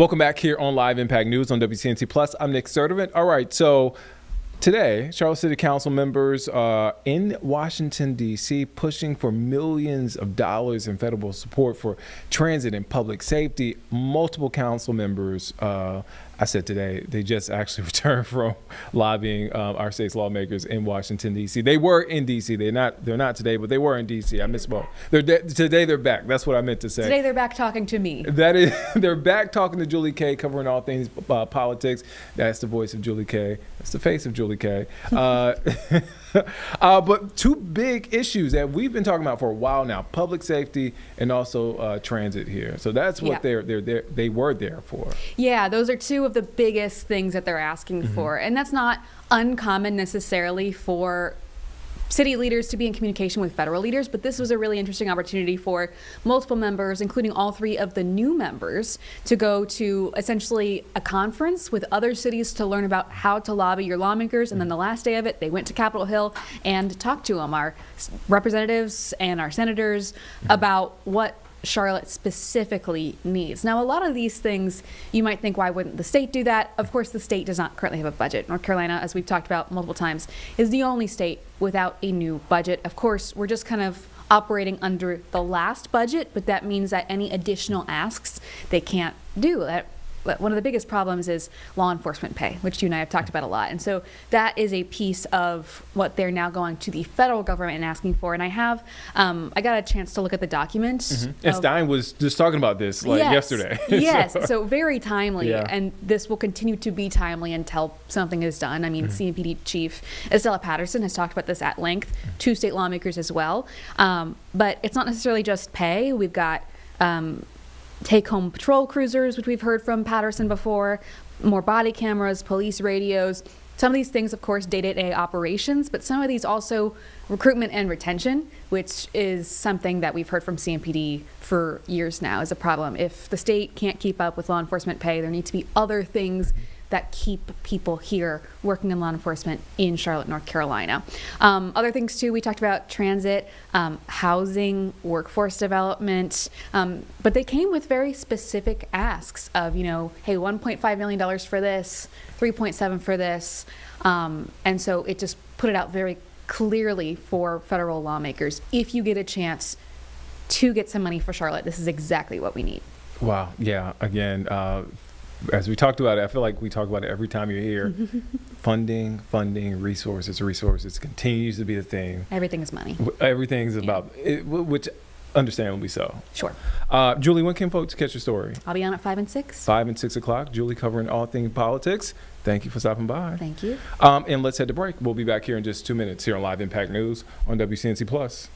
Welcome back here on Live Impact News on WCNC Plus. I'm Nick Sturdivant. All right, so today, Charlotte City Council members in Washington, D.C., pushing for millions of dollars in federal support for transit and public safety. Multiple council members, I said today, they just actually returned from lobbying our state's lawmakers in Washington, D.C. They were in D.C. They're not today, but they were in D.C. I misspoke. Today they're back. That's what I meant to say. Today they're back talking to me. That is, they're back talking to Julie Kay, covering all things politics. That's the voice of Julie Kay. That's the face of Julie Kay. But two big issues that we've been talking about for a while now: public safety and also transit here. So that's what they were there for. Yeah, those are two of the biggest things that they're asking for, and that's not uncommon necessarily for city leaders to be in communication with federal leaders, but this was a really interesting opportunity for multiple members, including all three of the new members, to go to essentially a conference with other cities to learn about how to lobby your lawmakers. And then the last day of it, they went to Capitol Hill and talked to them, our representatives and our senators, about what Charlotte specifically needs. Now, a lot of these things, you might think, why wouldn't the state do that? Of course, the state does not currently have a budget. North Carolina, as we've talked about multiple times, is the only state without a new budget. Of course, we're just kind of operating under the last budget, but that means that any additional asks they can't do. One of the biggest problems is law enforcement pay, which you and I have talked about a lot. And so that is a piece of what they're now going to the federal government and asking for. And I got a chance to look at the documents. And Stein was just talking about this yesterday. Yes, so very timely. Yeah. And this will continue to be timely until something is done. I mean, CMPD Chief Estella Patterson has talked about this at length, to state lawmakers as well. But it's not necessarily just pay. We've got take-home patrol cruisers, which we've heard from Patterson before, more body cameras, police radios. Some of these things, of course, day-to-day operations, but some of these also recruitment and retention, which is something that we've heard from CMPD for years now is a problem. If the state can't keep up with law enforcement pay, there need to be other things that keep people here working in law enforcement in Charlotte, North Carolina. Other things too, we talked about transit, housing, workforce development, but they came with very specific asks of, hey, $1.5 million for this, 3.7 for this. And so it just put it out very clearly for federal lawmakers. If you get a chance to get some money for Charlotte, this is exactly what we need. Wow. Yeah. Again, as we talked about it, I feel like we talk about it every time you're here. Funding, resources continues to be the thing. Everything is money. Everything's about it, which understandably so. Sure. Julie, when can folks catch your story? I'll be on at 5 and 6. 5 and 6 o'clock. Julie covering all things politics. Thank you for stopping by. Thank you. And let's head to break. We'll be back here in just 2 minutes here on Live Impact News on WCNC Plus.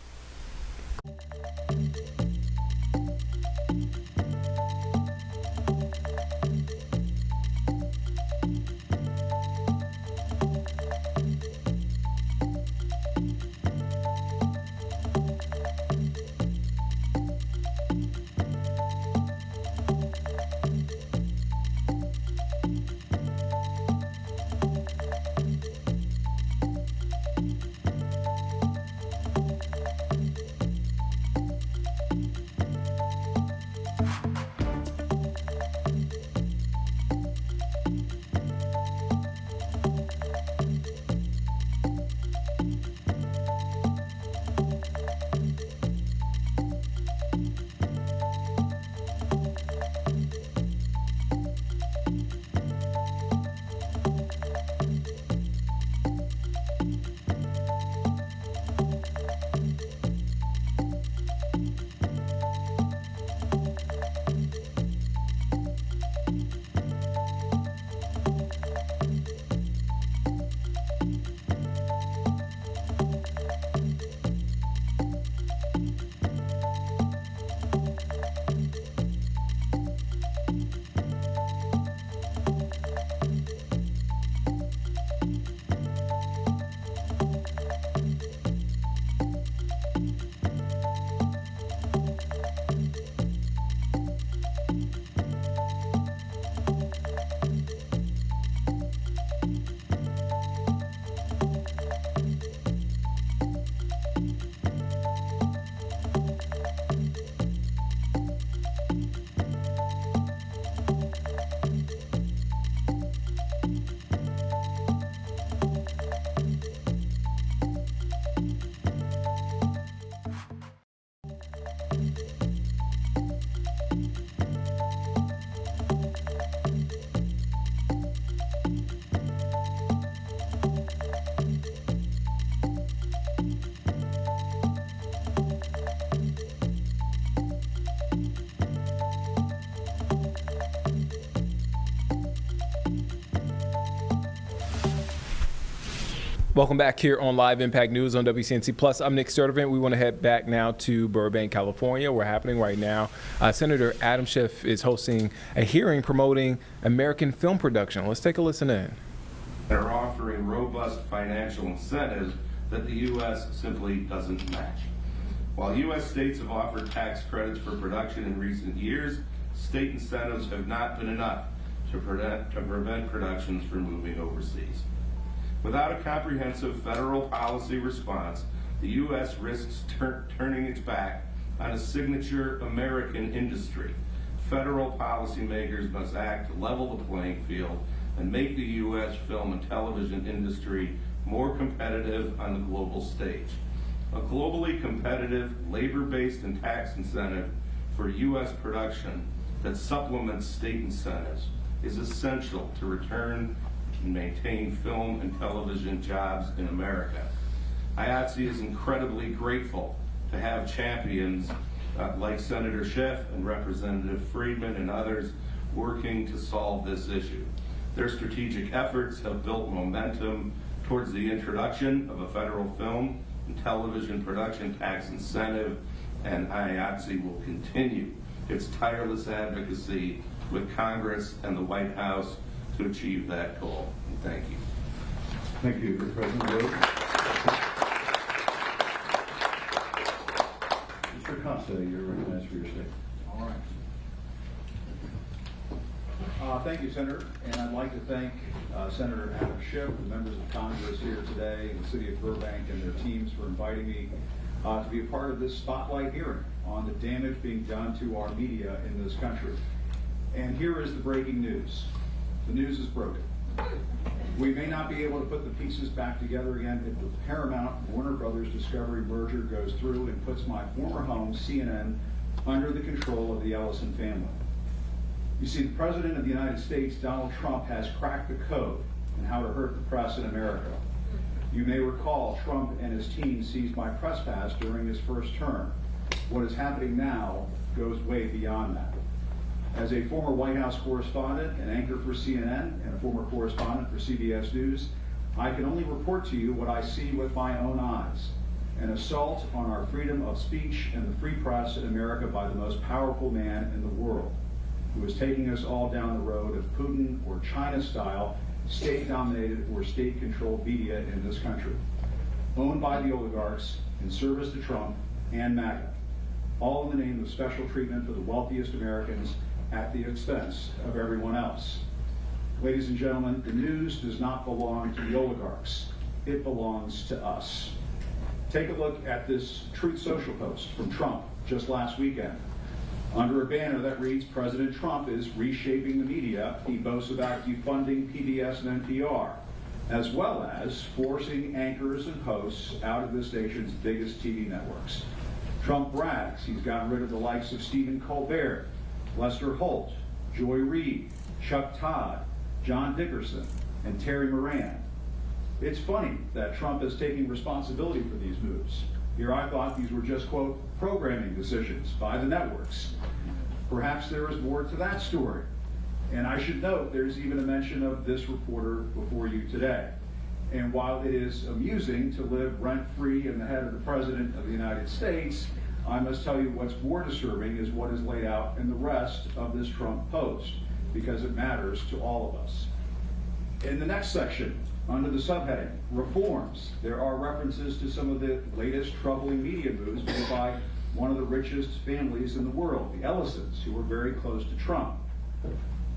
Welcome back here on Live Impact News on WCNC Plus. I'm Nick Sturdivant. We want to head back now to Burbank, California. We're happening right now. Senator Adam Schiff is hosting a hearing promoting American film production. Let's take a listen in. They're offering robust financial incentives that the U.S. simply doesn't match. While U.S. states have offered tax credits for production in recent years, state incentives have not been enough to prevent productions from moving overseas. Without a comprehensive federal policy response, the U.S. risks turning its back on a signature American industry. Federal policymakers must act to level the playing field and make the U.S. film and television industry more competitive on the global stage. A globally competitive, labor-based and tax incentive for U.S. production that supplements state incentives is essential to return and maintain film and television jobs in America. IATSE is incredibly grateful to have champions like Senator Schiff and Representative Friedman and others working to solve this issue. Their strategic efforts have built momentum towards the introduction of a federal film and television production tax incentive, and IATSE will continue its tireless advocacy with Congress and the White House to achieve that goal. And thank you. Thank you, President Rhodes. Mr. Acosta, you're recognized for your statement. All right. Thank you, Senator. And I'd like to thank Senator Adam Schiff, the members of Congress here today, and the City of Burbank and their teams for inviting me to be a part of this spotlight hearing on the damage being done to our media in this country. And here is the breaking news. The news is broken. We may not be able to put the pieces back together again if the Paramount Warner Brothers Discovery merger goes through and puts my former home, CNN, under the control of the Ellison family. You see, the President of the United States, Donald Trump, has cracked the code on how to hurt the press in America. You may recall Trump and his team seized my press pass during his first term. What is happening now goes way beyond that. As a former White House correspondent, an anchor for CNN, and a former correspondent for CBS News, I can only report to you what I see with my own eyes. An assault on our freedom of speech and the free press in America by the most powerful man in the world, who is taking us all down the road of Putin or China-style, state-dominated or state-controlled media in this country, owned by the oligarchs in service to Trump and MAGA, all in the name of special treatment for the wealthiest Americans at the expense of everyone else. Ladies and gentlemen, the news does not belong to the oligarchs. It belongs to us. Take a look at this Truth Social post from Trump just last weekend. Under a banner that reads, President Trump is reshaping the media, he boasts about defunding PBS and NPR, as well as forcing anchors and hosts out of the station's biggest TV networks. Trump brags he's gotten rid of the likes of Stephen Colbert, Lester Holt, Joy Reid, Chuck Todd, John Dickerson, and Terry Moran. It's funny that Trump is taking responsibility for these moves. Here I thought these were just, quote, programming decisions by the networks. Perhaps there is more to that story. And I should note there's even a mention of this reporter before you today. And while it is amusing to live rent-free in the head of the President of the United States, I must tell you what's more disturbing is what is laid out in the rest of this Trump post, because it matters to all of us. In the next section, under the subheading, Reforms, there are references to some of the latest troubling media moves made by one of the richest families in the world, the Ellisons, who were very close to Trump.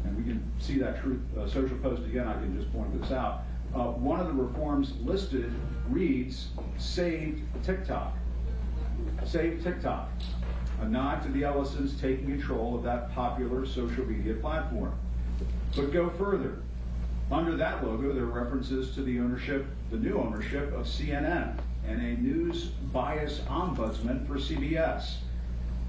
And we can see that Truth Social post again. I can just point this out. One of the reforms listed reads, Save TikTok. Save TikTok. A nod to the Ellisons taking control of that popular social media platform. But go further. Under that logo, there are references to the new ownership of CNN and a news bias ombudsman for CBS.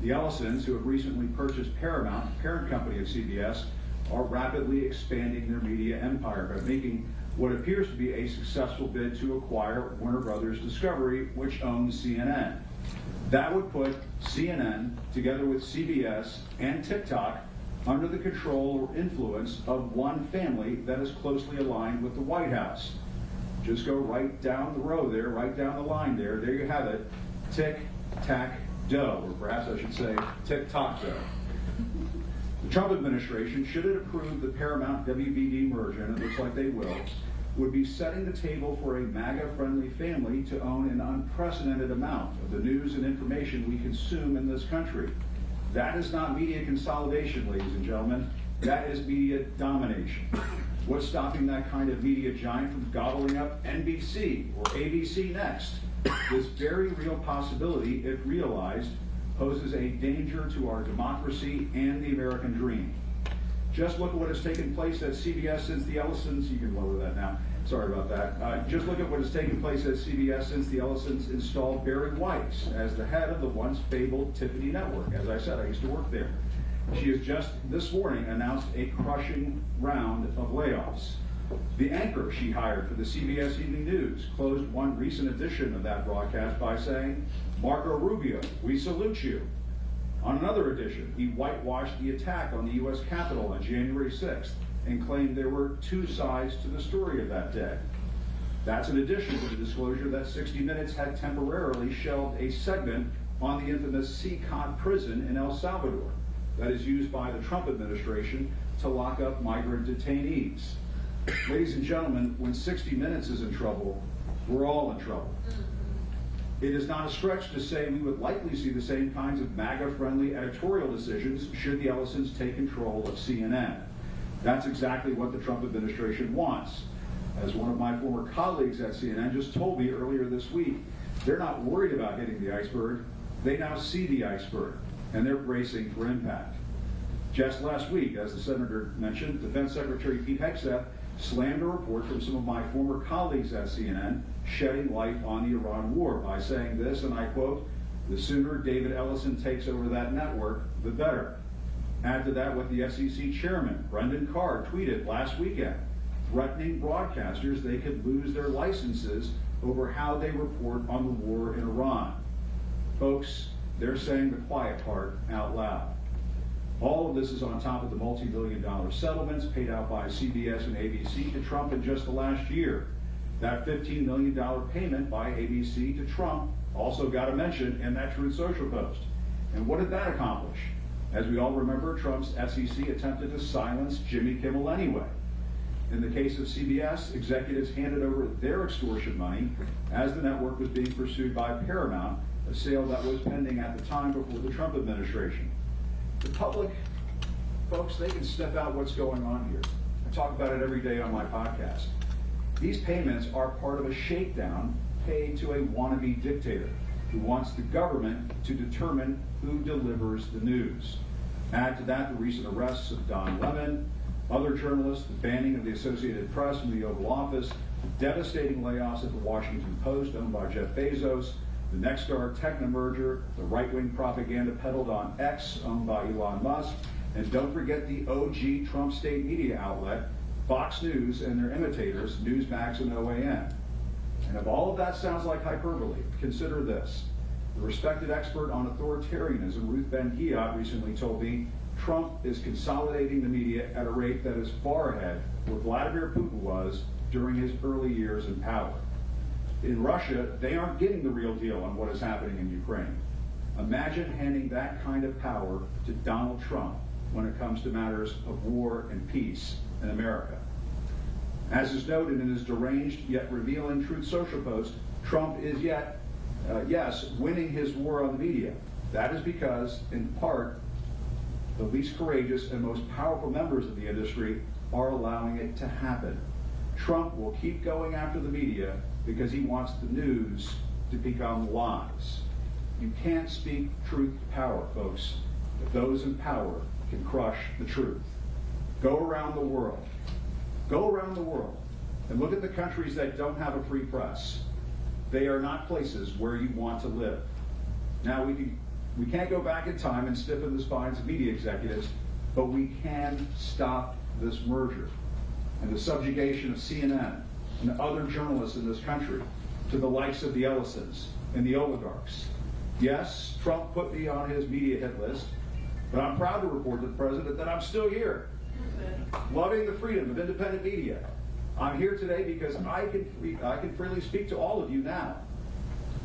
The Ellisons, who have recently purchased Paramount, the parent company of CBS, are rapidly expanding their media empire by making what appears to be a successful bid to acquire Warner Brothers Discovery, which owns CNN. That would put CNN, together with CBS and TikTok, under the control or influence of one family that is closely aligned with the White House. Just go right down the row there, right down the line there. There you have it. Tic-tac-dough, or perhaps I should say tic-toc-dough. The Trump administration, should it approve the Paramount WBD merger, and it looks like they will, would be setting the table for a MAGA-friendly family to own an unprecedented amount of the news and information we consume in this country. That is not media consolidation, ladies and gentlemen. That is media domination. What's stopping that kind of media giant from gobbling up NBC or ABC next? This very real possibility, if realized, poses a danger to our democracy and the American dream. Just look at what has taken place at CBS since the Ellisons, you can lower that now, sorry about that. Just look at what has taken place at CBS since the Ellisons installed Barry White as the head of the once fabled Tiffany Network. As I said, I used to work there. She has just this morning announced a crushing round of layoffs. The anchor she hired for the CBS Evening News closed one recent edition of that broadcast by saying, "Marco Rubio, we salute you." On another edition, he whitewashed the attack on the U.S. Capitol on January 6th and claimed there were two sides to the story of that day. That's in addition to the disclosure that 60 Minutes had temporarily shelved a segment on the infamous CCOT prison in El Salvador that is used by the Trump administration to lock up migrant detainees. Ladies and gentlemen, when 60 Minutes is in trouble, we're all in trouble. It is not a stretch to say we would likely see the same kinds of MAGA-friendly editorial decisions should the Ellisons take control of CNN. That's exactly what the Trump administration wants. As one of my former colleagues at CNN just told me earlier this week, they're not worried about hitting the iceberg. They now see the iceberg, and they're bracing for impact. Just last week, as the senator mentioned, Defense Secretary Pete Hegseth slammed a report from some of my former colleagues at CNN shedding light on the Iran war by saying this, and I quote, "The sooner David Ellison takes over that network, the better." Add to that what the SEC chairman, Brendan Carr, tweeted last weekend, threatening broadcasters they could lose their licenses over how they report on the war in Iran. Folks, they're saying the quiet part out loud. All of this is on top of the multi-million-dollar settlements paid out by CBS and ABC to Trump in just the last year. That $15 million payment by ABC to Trump also got a mention in that Truth Social post. And what did that accomplish? As we all remember, Trump's SEC attempted to silence Jimmy Kimmel anyway. In the case of CBS, executives handed over their extortion money as the network was being pursued by Paramount, a sale that was pending at the time before the Trump administration. The public, folks, they can sniff out what's going on here. I talk about it every day on my podcast. These payments are part of a shakedown paid to a wannabe dictator who wants the government to determine who delivers the news. Add to that the recent arrests of Don Lemon, other journalists, the banning of the Associated Press from the Oval Office, the devastating layoffs at the Washington Post owned by Jeff Bezos, the Nexstar-Techna merger, the right-wing propaganda peddled on X owned by Elon Musk, and don't forget the OG Trump state media outlet, Fox News and their imitators, Newsmax and OAN. And if all of that sounds like hyperbole, consider this. The respected expert on authoritarianism, Ruth Ben-Ghiat, recently told me Trump is consolidating the media at a rate that is far ahead where Vladimir Putin was during his early years in power. In Russia, they aren't getting the real deal on what is happening in Ukraine. Imagine handing that kind of power to Donald Trump when it comes to matters of war and peace in America. As is noted in his deranged yet revealing Truth Social post, Trump is winning his war on the media. That is because, in part, the least courageous and most powerful members of the industry are allowing it to happen. Trump will keep going after the media because he wants the news to become lies. You can't speak truth to power, folks, but those in power can crush the truth. Go around the world. Go around the world and look at the countries that don't have a free press. They are not places where you want to live. Now, we can't go back in time and stiffen the spines of media executives, but we can stop this merger and the subjugation of CNN and other journalists in this country to the likes of the Ellisons and the oligarchs. Yes, Trump put me on his media hit list, but I'm proud to report to the president that I'm still here, loving the freedom of independent media. I'm here today because I can freely speak to all of you now.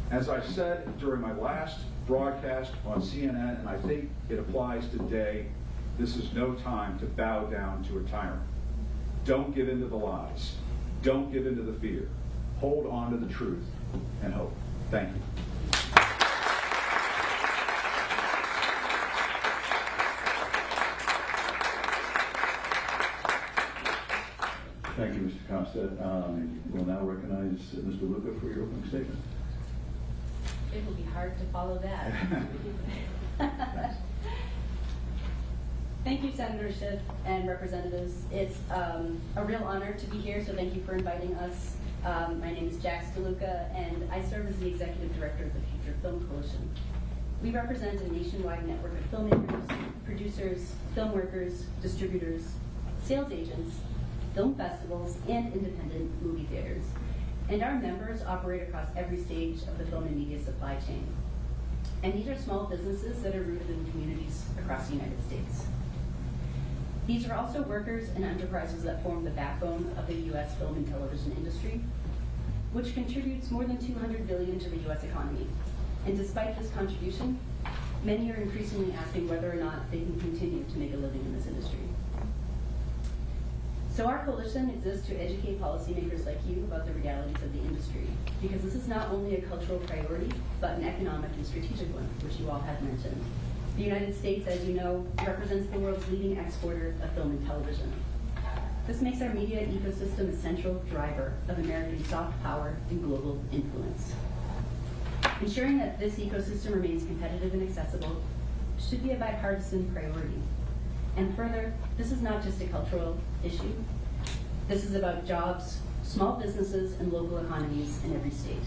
As I said during my last broadcast on CNN, and I think it applies today, this is no time to bow down to a tyrant. Don't give in to the lies. Don't give in to the fear. Hold on to the truth and hope. Thank you. Thank you, Mr. Costa. We'll now recognize Mr. Luca for your opening statement. It will be hard to follow that. Thank you, Senator Schiff and representatives. It's a real honor to be here, so thank you for inviting us. My name is Jax DeLuca, and I serve as the Executive Director of the Future Film Coalition. We represent a nationwide network of filmmakers, producers, film workers, distributors, sales agents, film festivals, and independent movie theaters. And our members operate across every stage of the film and media supply chain. And these are small businesses that are rooted in communities across the United States. These are also workers and enterprises that form the backbone of the U.S. film and television industry, which contributes more than $200 billion to the U.S. economy. And despite this contribution, many are increasingly asking whether or not they can continue to make a living in this industry. So our coalition exists to educate policymakers like you about the realities of the industry, because this is not only a cultural priority, but an economic and strategic one, which you all have mentioned. The United States, as you know, represents the world's leading exporter of film and television. This makes our media ecosystem a central driver of American soft power and global influence. Ensuring that this ecosystem remains competitive and accessible should be a bipartisan priority. And further, this is not just a cultural issue. This is about jobs, small businesses, and local economies in every state.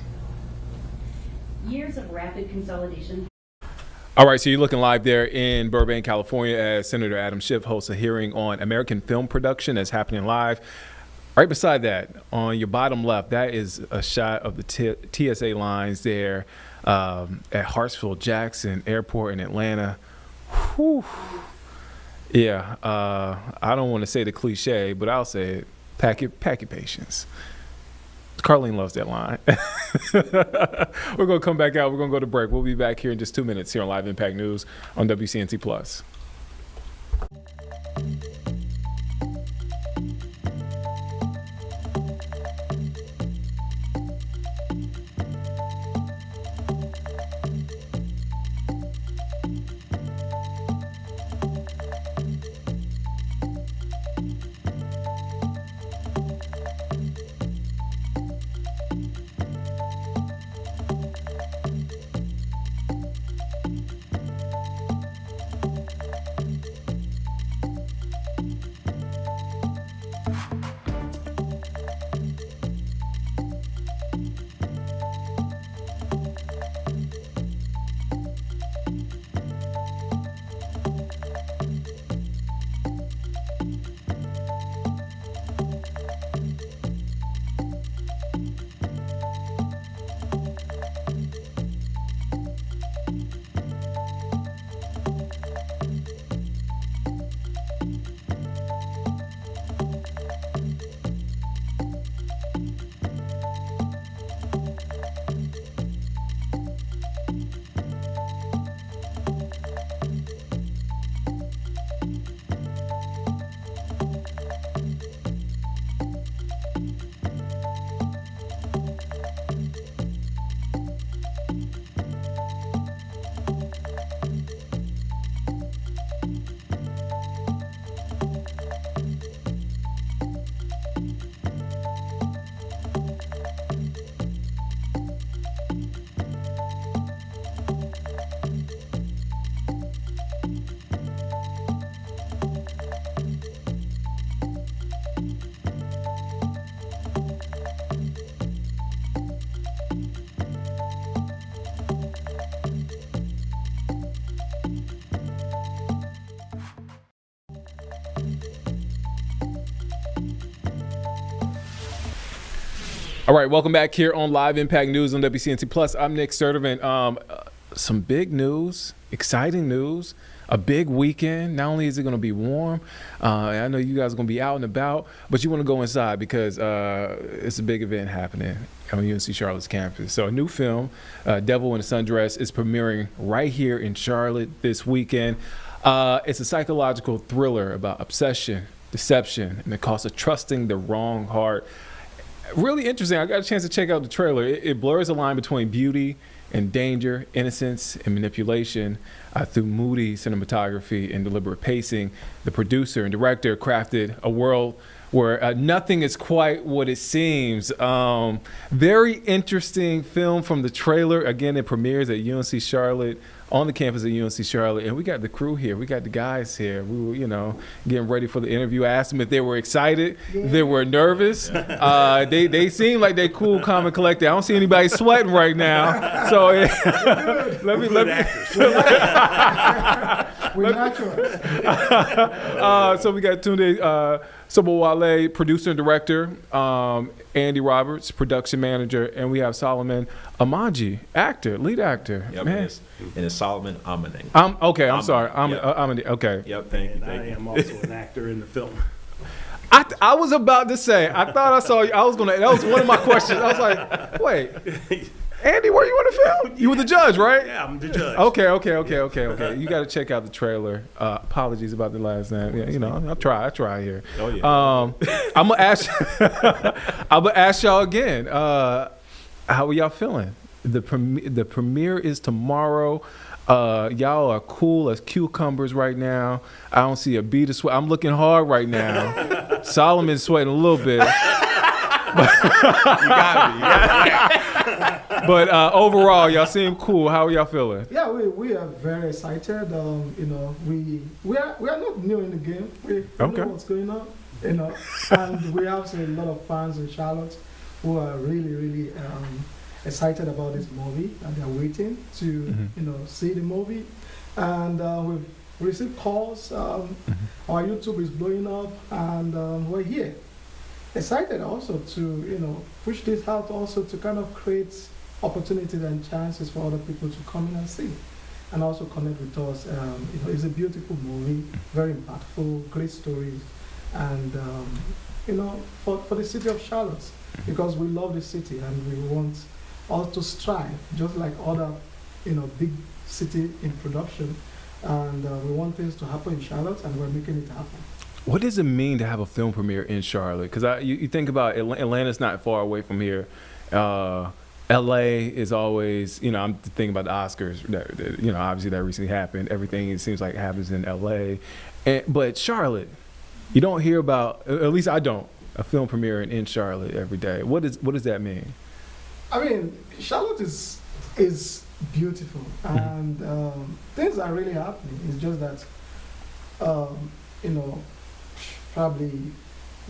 Years of rapid consolidation. All right, so you're looking live there in Burbank, California, as Senator Adam Schiff hosts a hearing on American film production that's happening live. Right beside that, on your bottom left, that is a shot of the TSA lines there at Hartsfield-Jackson Airport in Atlanta. Whew. Yeah, I don't want to say the cliche, but I'll say it. Pack your patience. Carlene loves that line. We're going to come back out. We're going to go to break. We'll be back here in just 2 minutes here on Live Impact News on WCNC Plus. All right, welcome back here on Live Impact News on WCNC Plus. I'm Nick Sturdivant. Some big news, exciting news. a big weekend. Not only is it going to be warm, I know you guys are going to be out and about, but you want to go inside because it's a big event happening on UNC Charlotte's campus. So a new film, Devil in a Sundress, is premiering right here in Charlotte this weekend. It's a psychological thriller about obsession, deception, and the cost of trusting the wrong heart. Really interesting. I got a chance to check out the trailer. It blurs the line between beauty and danger, innocence and manipulation through moody cinematography and deliberate pacing. The producer and director crafted a world where nothing is quite what it seems. Very interesting film from the trailer. Again, it premieres at UNC Charlotte, on the campus at UNC Charlotte, and we got the crew here. We got the guys here. We were, getting ready for the interview. I asked them if they were excited, if they were nervous. They seem like they cool, calm, and collected. I don't see anybody sweating right now. So let me. We're natural. So we got Tunde Sobowale, producer and director, Andy Roberts, production manager, and we have Solomon Amanji, lead actor. Yep, Man. And it's Solomon Amaning. I'm sorry. Okay. Yep, thank you. I am also an actor in the film. I was about to say, I thought I saw you. That was one of my questions. I was like, wait, Andy, were you on the film? You were the judge, right? Yeah, I'm the judge. Okay. You got to check out the trailer. Apologies about the last name. Yeah, I try here. Oh yeah. I'm gonna ask y'all again. How are y'all feeling? The premiere is tomorrow. Y'all are cool as cucumbers right now. I don't see a bead of sweat. I'm looking hard right now. Solomon's sweating a little bit. You got me. But overall, y'all seem cool. How are y'all feeling? Yeah, we are very excited. We are not new in the game. We know what's going on. And we have a lot of fans in Charlotte who are really excited about this movie, and they're waiting to see the movie. And we've received calls. Our YouTube is blowing up, and we're here. Excited also to push this out, also to kind of create opportunities and chances for other people to come in and see, and also connect with us. It's a beautiful movie, very impactful, great stories, and for the city of Charlotte, because we love the city and we want us to strive just like other big city in production, and we want things to happen in Charlotte, and we're making it happen. What does it mean to have a film premiere in Charlotte? Because you think about Atlanta's not far away from here. LA is always, I'm thinking about the Oscars. Obviously that recently happened. Everything it seems like happens in LA, but Charlotte, you don't hear about. At least I don't. A film premiere in Charlotte every day. What does that mean? I mean, Charlotte is beautiful, and things are really happening. It's just that, probably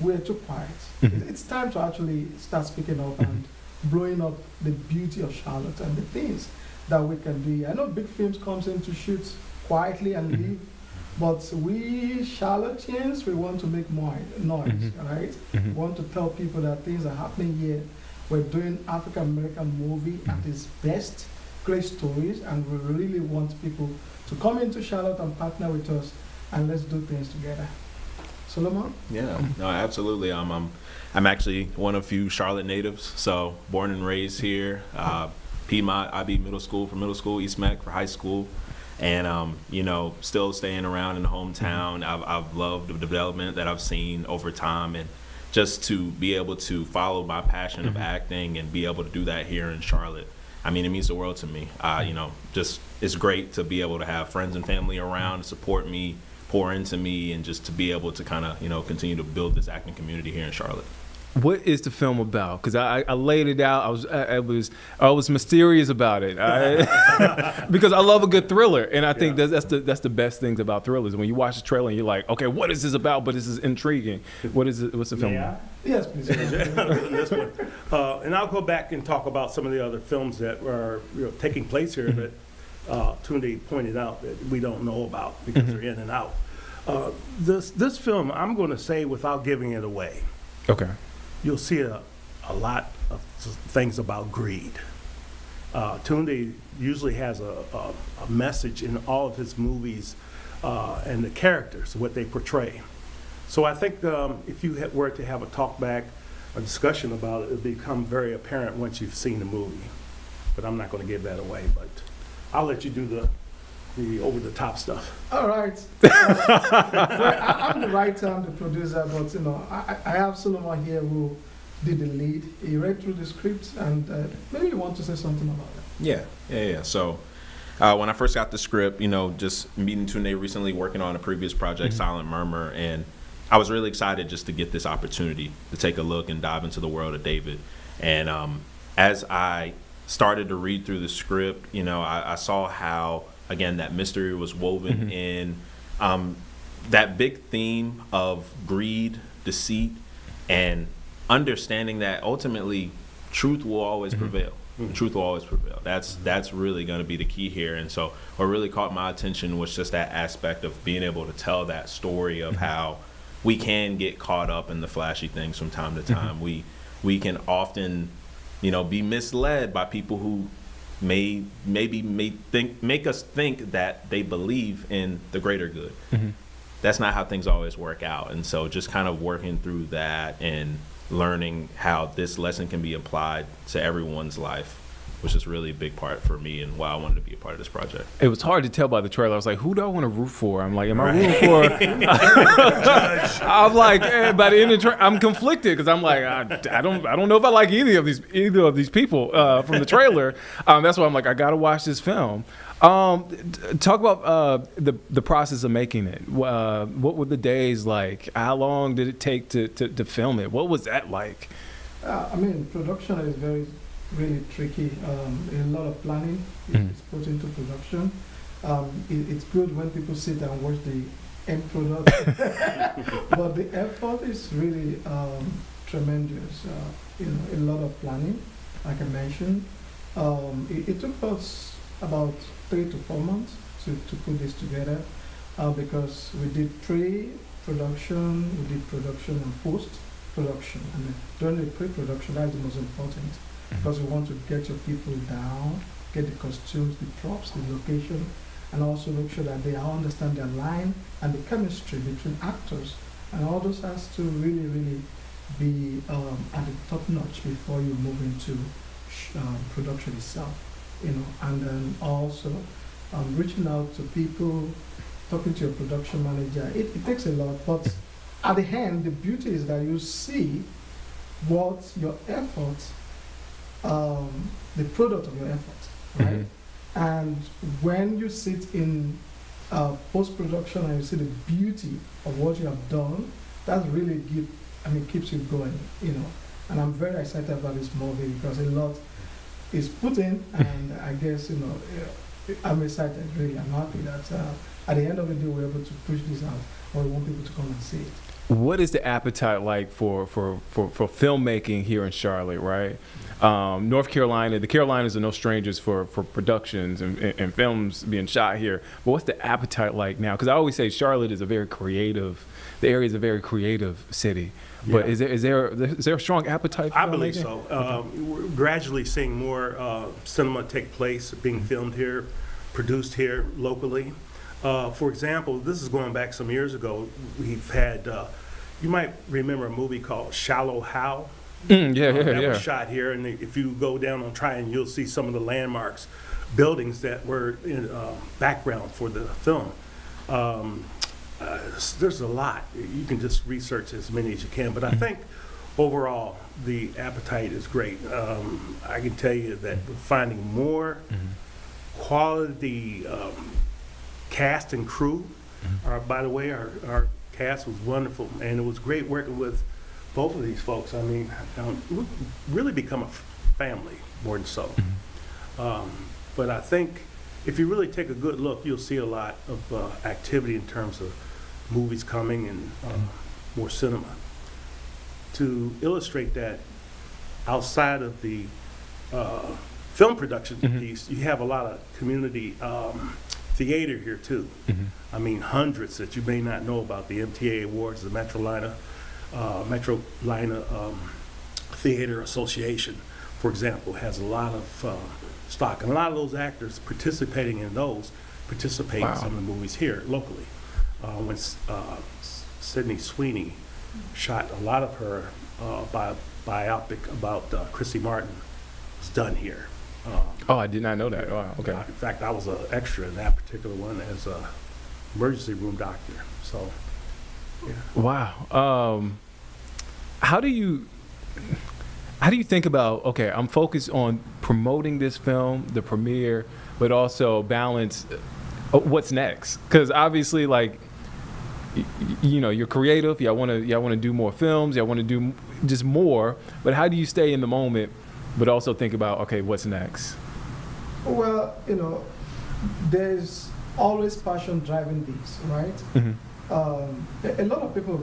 we're too quiet. It's time to actually start speaking up and blowing up the beauty of Charlotte and the things that we can do. I know big films comes in to shoot quietly and leave, but we Charlotteans, we want to make more noise, right? We want to tell people that things are happening here. We're doing African American movie at its best, great stories, and we really want people to come into Charlotte and partner with us, and let's do things together. Solomon? Yeah, no, absolutely. I'm actually one of few Charlotte natives, so born and raised here. Piedmont IB Middle School for middle school, East Mac for high school, and still staying around in the hometown. I've loved the development that I've seen over time, and just to be able to follow my passion of acting and be able to do that here in Charlotte. I mean, it means the world to me. Just it's great to be able to have friends and family around to support me, pour into me, and just to be able to kind of, continue to build this acting community here in Charlotte. What is the film about? Because I laid it out. I was mysterious about it because I love a good thriller, and I think that's the best things about thrillers. When you watch the trailer and you're like, okay, what is this about? But this is intriguing. What's the film about? Yes, please. This one. And I'll go back and talk about some of the other films that are taking place here that Tunde pointed out that we don't know about because they're in and out. This film, I'm going to say without giving it away. Okay. You'll see a lot of things about greed. Tunde usually has a message in all of his movies and the characters, what they portray. So I think if you were to have a talk back, a discussion about it, it'll become very apparent once you've seen the movie. But I'm not going to give that away. But I'll let you do the over-the-top stuff. All right. I'm the writer, I'm the producer, but I have Solomon here who did the lead. He read through the script, and maybe you want to say something about that. Yeah. So when I first got the script, just meeting Tunde recently, working on a previous project, Silent Murmur, and I was really excited just to get this opportunity to take a look and dive into the world of David. And as I started to read through the script, I saw how, again, that mystery was woven in, that big theme of greed, deceit, and understanding that ultimately truth will always prevail. Truth will always prevail. That's really going to be the key here. And so what really caught my attention was just that aspect of being able to tell that story of how we can get caught up in the flashy things from time to time. We can often, be misled by people who may make us think that they believe in the greater good. That's not how things always work out. And so just kind of working through that and learning how this lesson can be applied to everyone's life, which is really a big part for me and why I wanted to be a part of this project. It was hard to tell by the trailer. I was like, who do I want to root for? I'm like, am I rooting for? I'm like, by the end of the trailer, I'm conflicted because I'm like, I don't know if I like either of these people from the trailer. That's why I'm like, I got to watch this film. Talk about the process of making it. What were the days like? How long did it take to film it? What was that like? Production is really tricky. A lot of planning is put into production. It's good when people sit and watch the end product, but the effort is really tremendous. A lot of planning, like I mentioned. It took us about 3 to 4 months to put this together because we did pre-production, we did production and post-production. And during the pre-production, that's the most important because we want to get your people down, get the costumes, the props, the location, and also make sure that they all understand their line and the chemistry between actors. And all those has to really, really be at the top notch before you move into production itself. And then also reaching out to people, talking to your production manager. It takes a lot, but at the end, the beauty is that you see what your effort, the product of your effort, right? And when you sit in post-production and you see the beauty of what you have done, that really keeps you going, And I'm very excited about this movie because a lot is put in, and I guess I'm excited. Really, I'm happy that at the end of the day we're able to push this out, or we want people to come and see it. What is the appetite like for filmmaking here in Charlotte? Right, North Carolina. The Carolinas are no strangers for productions and films being shot here. But what's the appetite like now? Because I always say Charlotte is a very creative. The area is a very creative city. But is there a strong appetite for I believe so. We're gradually seeing more cinema take place, being filmed here, produced here locally. For example, this is going back some years ago. We've had, you might remember a movie called Shallow Hal. That was shot here, and if you go down on Tryon, you'll see some of the landmarks, buildings that were in background for the film. There's a lot. You can just research as many as you can, but I think overall the appetite is great. I can tell you that we're finding more quality cast and crew. By the way, our cast was wonderful, and it was great working with both of these folks. We've really become a family more than so. But I think if you really take a good look, you'll see a lot of activity in terms of movies coming and more cinema. To illustrate that, outside of the film production piece, you have a lot of community theater here too. Hundreds that you may not know about. The MTA Awards, the Metrolina Theater Association, for example, has a lot of stock, and a lot of those actors participating in those participate in some of the movies here locally. When Sydney Sweeney shot a lot of her biopic about Chrissy Martin, was done here. I did not know that. Wow, okay. In fact, I was an extra in that particular one as a emergency room doctor. So, yeah. Wow. How do you think about, okay, I'm focused on promoting this film, the premiere, but also balance what's next? Because obviously, like, you know, you're creative. Y'all want to do more films. Y'all want to do just more. But how do you stay in the moment, but also think about, okay, what's next? Well, you know, there's always passion driving this, right? Mm-hmm. A lot of people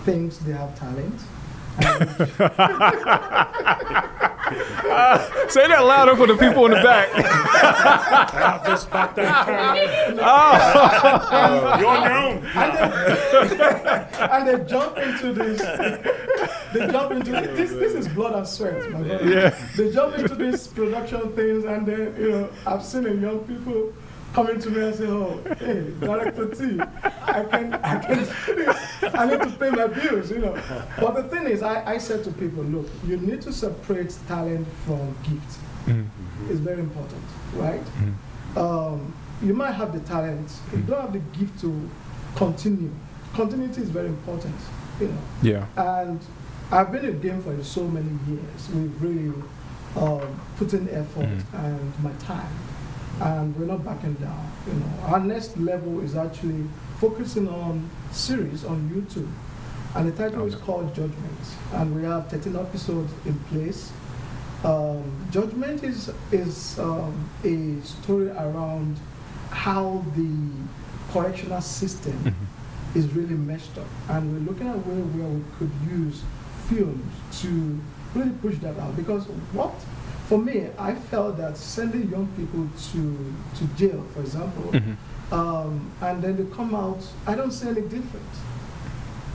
think they have talent. Say that louder for the people in the back. I'll just about that time. You're on your own. And they jump into this. They jump into this. This is blood and sweat, my brother. Yeah. They jump into these production things, and then, you know, I've seen young people coming to me and say, "Oh, hey, Director T, I can do this. I need to pay my bills," you know. But the thing is, I said to people, look, you need to separate talent from gift. Mm-hmm. It's very important, right? Mm-hmm. You might have the talent, you don't have the gift to continue. Continuity is very important, you know. Yeah. And I've been in the game for so many years. We've really put in effort and my time. And we're not backing down. You know, our next level is actually focusing on series on YouTube, and the title is called Judgment, and we have 13 episodes in place. Judgment is a story around how the correctional system is really messed up, and we're looking at where we could use films to really push that out. Because for me, I felt that sending young people to jail, for example, and then they come out, I don't see any difference,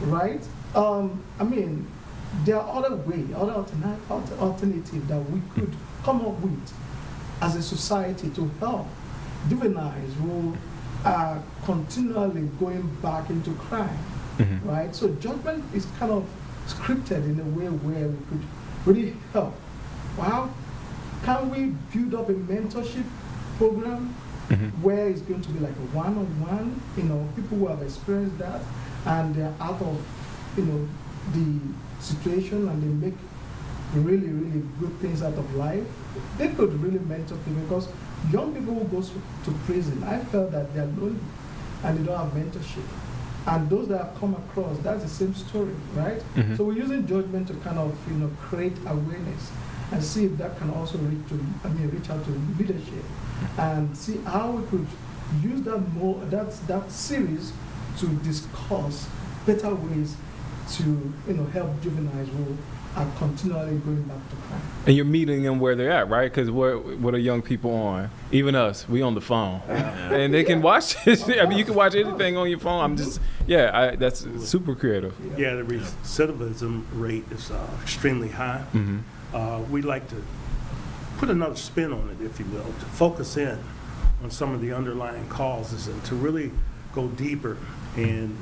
right? I mean, there are other alternatives that we could come up with as a society to help juveniles who are continually going back into crime, right? So Judgment is kind of scripted in a way where we could really help. Wow. Can we build up a mentorship program where it's going to be like a one-on-one, you know, people who have experienced that and they're out of, you know, the situation and they make really, really good things out of life? They could really mentor people, because young people who go to prison, I felt that they're lonely and they don't have mentorship. And those that have come across, that's the same story, right? So we're using Judgment to kind of, you know, create awareness and see if that can also reach out to leadership and see how we could use that series to discuss better ways to, you know, help juveniles who are continually going back to crime. And you're meeting them where they're at, right? Because what are young people on? Even us, we on the phone, and they can watch it. I mean, you can watch anything on your phone. I'm just, that's super creative. Yeah, the recidivism rate is extremely high. We like to put another spin on it, if you will, to focus in on some of the underlying causes and to really go deeper, and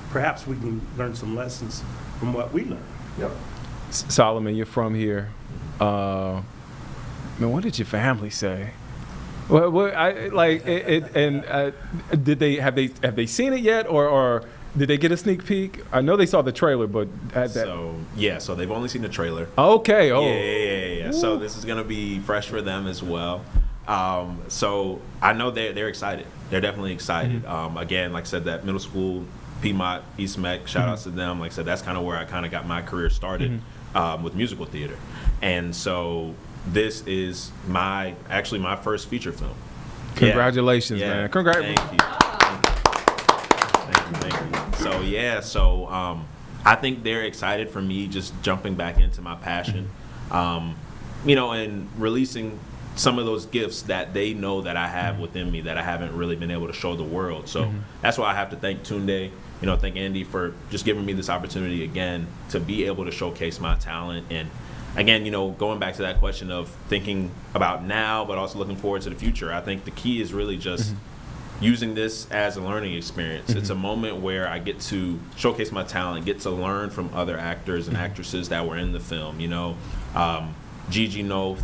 perhaps we can learn some lessons from what we learned. Yep. Solomon, you're from here. Man, what did your family say? Did they have they seen it yet, or did they get a sneak peek? I know they saw the trailer, but So they've only seen the trailer. Okay. Oh. Yeah. So this is gonna be fresh for them as well. So I know they're excited. They're definitely excited. Again, like I said, that middle school, Piedmont, East Mech, shout outs to them. Like I said, that's kind of where I kind of got my career started with musical theater. And so this is my first feature film. Congratulations, man. Congratulations. Thank you. So I think they're excited for me just jumping back into my passion, you know, and releasing some of those gifts that they know that I have within me that I haven't really been able to show the world. So that's why I have to thank Tunde, you know, thank Andy for just giving me this opportunity again to be able to showcase my talent. And again, you know, going back to that question of thinking about now, but also looking forward to the future, I think the key is really just using this as a learning experience. It's a moment where I get to showcase my talent, get to learn from other actors and actresses that were in the film. Gigi Noth,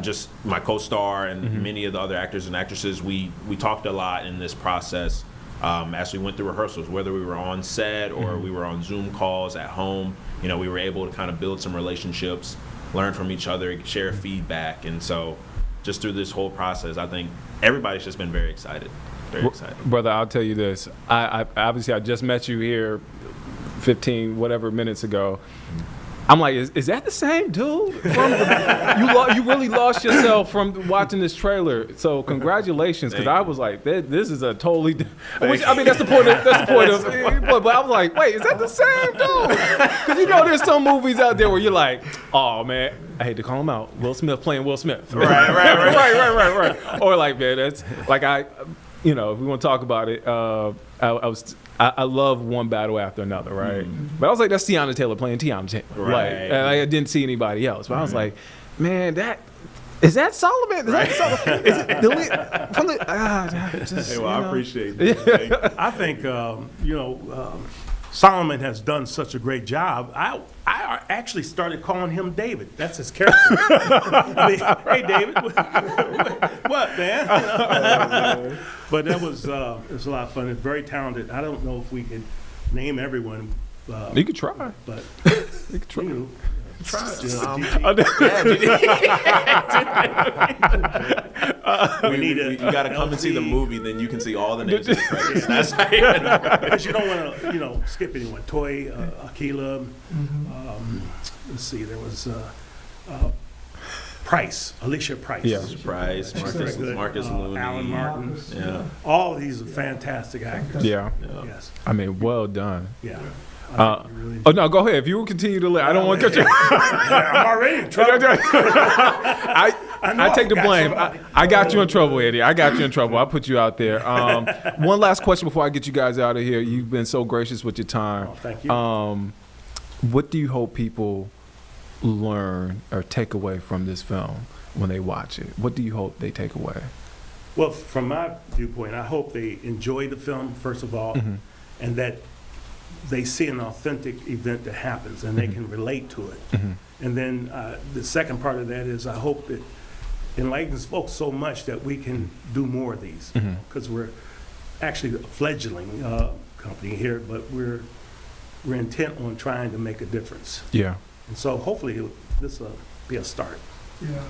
just my co-star, and many of the other actors and actresses. We talked a lot in this process as we went through rehearsals, whether we were on set or we were on Zoom calls at home. We were able to kind of build some relationships, learn from each other, share feedback. And so just through this whole process, I think everybody's just been very excited. Very excited. Brother, I'll tell you this. I obviously, I just met you here 15 whatever minutes ago. I'm like, is that the same dude? You really lost yourself from watching this trailer. So congratulations, because I was like, this is a totally. That's the point. But I was like, wait, is that the same dude? Because there's some movies out there where you're like, oh man, I hate to call him out. Will Smith playing Will Smith. Right. Or like, man, that's like if we want to talk about it, I love one battle after another, right? But I was like, that's Tiana Taylor playing Tiana Taylor. Right. And I didn't see anybody else. But I was like, man, is that Solomon? Is that Solomon? Is it I appreciate that. I think, Solomon has done such a great job. I actually started calling him David. That's his character. Hey, David. What, man? But that was it was a lot of fun. It's very talented. I don't know if we can name everyone. You could try. But you could try. You got to come and see the movie, then you can see all the names. That's because you don't want to, skip anyone. Toy, Akila. Let's see, there was Price, Alicia Price. Yeah, Price, Marcus Looney, Alan Martin. Yeah, all of these are fantastic actors. Yeah. Yes. I mean, well done. Yeah. No, go ahead. If you will continue to I don't want to cut you. I'm already in trouble. I take the blame. I got you in trouble, Eddie. I got you in trouble. I put you out there. One last question before I get you guys out of here. You've been so gracious with your time. Oh, thank you. What do you hope people learn or take away from this film when they watch it? What do you hope they take away? Well, from my viewpoint, I hope they enjoy the film, first of all, and that they see an authentic event that happens and they can relate to it. And then the second part of that is I hope it enlightens folks so much that we can do more of these, because we're actually a fledgling company here, but we're intent on trying to make a difference. Yeah. And so hopefully this will be a start. Yeah.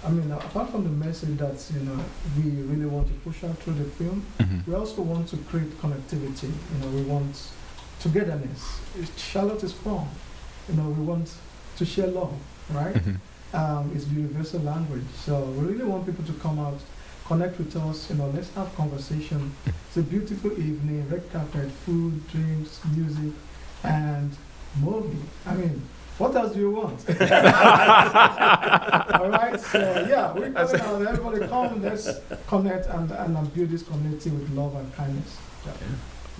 I mean, apart from the message that we really want to push out through the film, we also want to create connectivity. We want togetherness. Charlotte is fun. We want to share love, right? It's the universal language. So we really want people to come out, connect with us. Let's have conversation. It's a beautiful evening, red carpet, food, drinks, music, and movie. I mean, what else do you want? All right, so yeah, we're coming out. Everybody come, let's connect and build this community with love and kindness. Yeah.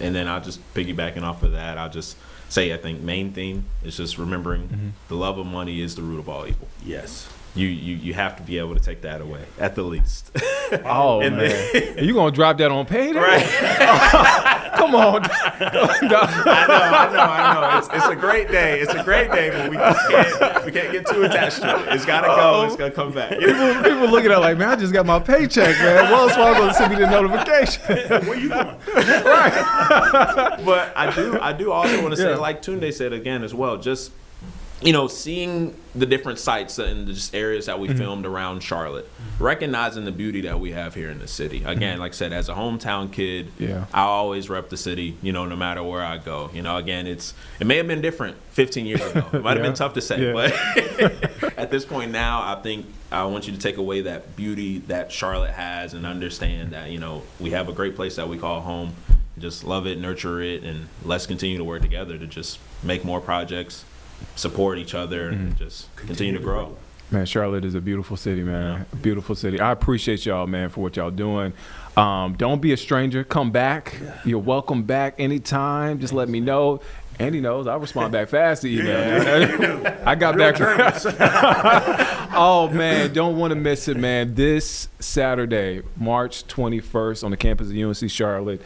And then I'll just piggybacking off of that, I'll just say I think main theme is just remembering the love of money is the root of all evil. Yes. You have to be able to take that away at the least. Oh and man, you gonna drop that on payday? Right. Come on. I know. It's a great day. It's a great day, but we can't get too attached to it. It's gotta go. It's gonna come back. People looking at it like, man, I just got my paycheck, man. Wells Fargo sent me the notification. Where you going? Right. But I do also want to say, like Tunde said again as well, just seeing the different sites and just areas that we filmed around Charlotte, recognizing the beauty that we have here in the city. Again, like I said, as a hometown kid, I always rep the city, no matter where I go. Again, it may have been different 15 years ago. It might have been tough to say, but at this point now, I think I want you to take away that beauty that Charlotte has and understand that, we have a great place that we call home. Just love it, nurture it, and let's continue to work together to just make more projects, support each other, and just continue to grow. Man, Charlotte is a beautiful city, man. A beautiful city. I appreciate y'all, man, for what y'all doing. Don't be a stranger. Come back. You're welcome back anytime. Just let me know. Andy knows. I'll respond back fast to email. I got back. Oh, man. Don't want to miss it, man. This Saturday, March 21st, on the campus of UNC Charlotte,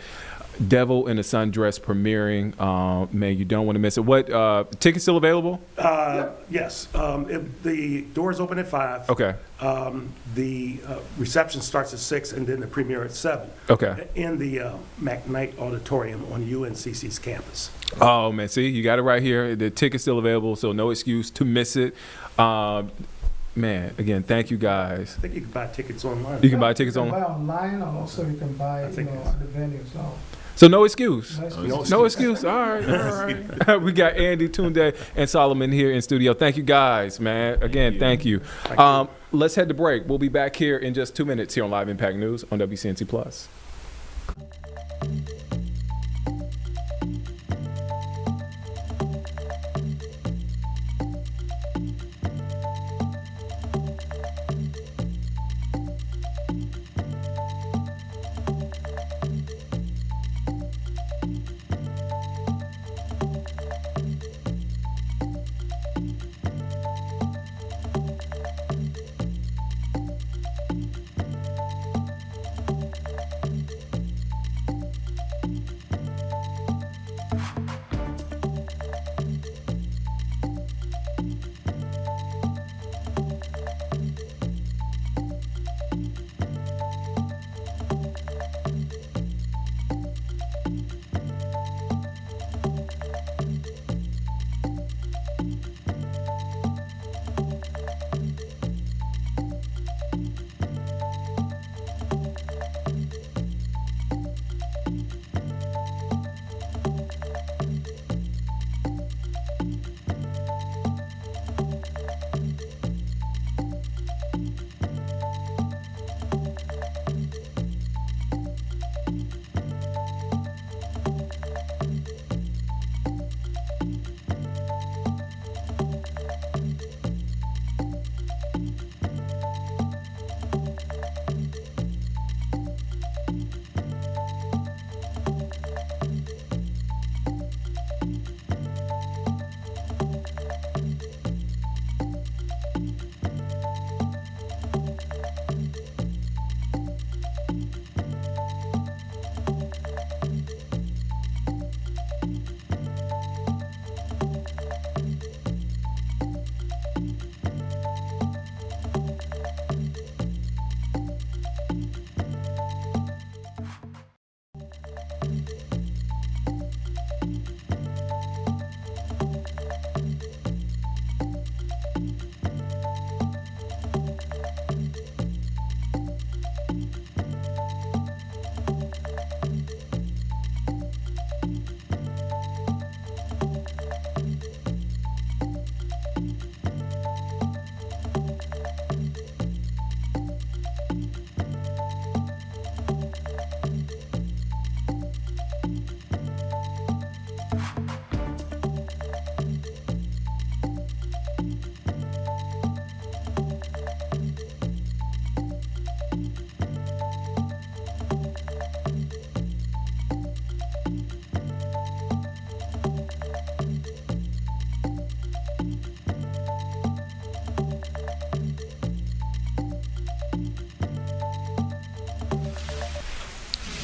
Devil in a Sundress premiering. Man, you don't want to miss it. What, tickets still available? Yes. The doors open at 5. Okay. The reception starts at 6, and then the premiere at 7. Okay. In the McKnight Auditorium on UNCC's campus. Oh, man. See, you got it right here. The ticket's still available, so no excuse to miss it. Man, again, thank you guys. I think you can buy tickets online. You can buy tickets You can online? buy online, and also you can buy, at the venue. So no excuse. No excuse. All right. We got Andy, Tunde, and Solomon here in studio. Thank you guys, man. Again, thank you. Let's head to break. We'll be back here in just 2 minutes here on Live Impact News on WCNC Plus.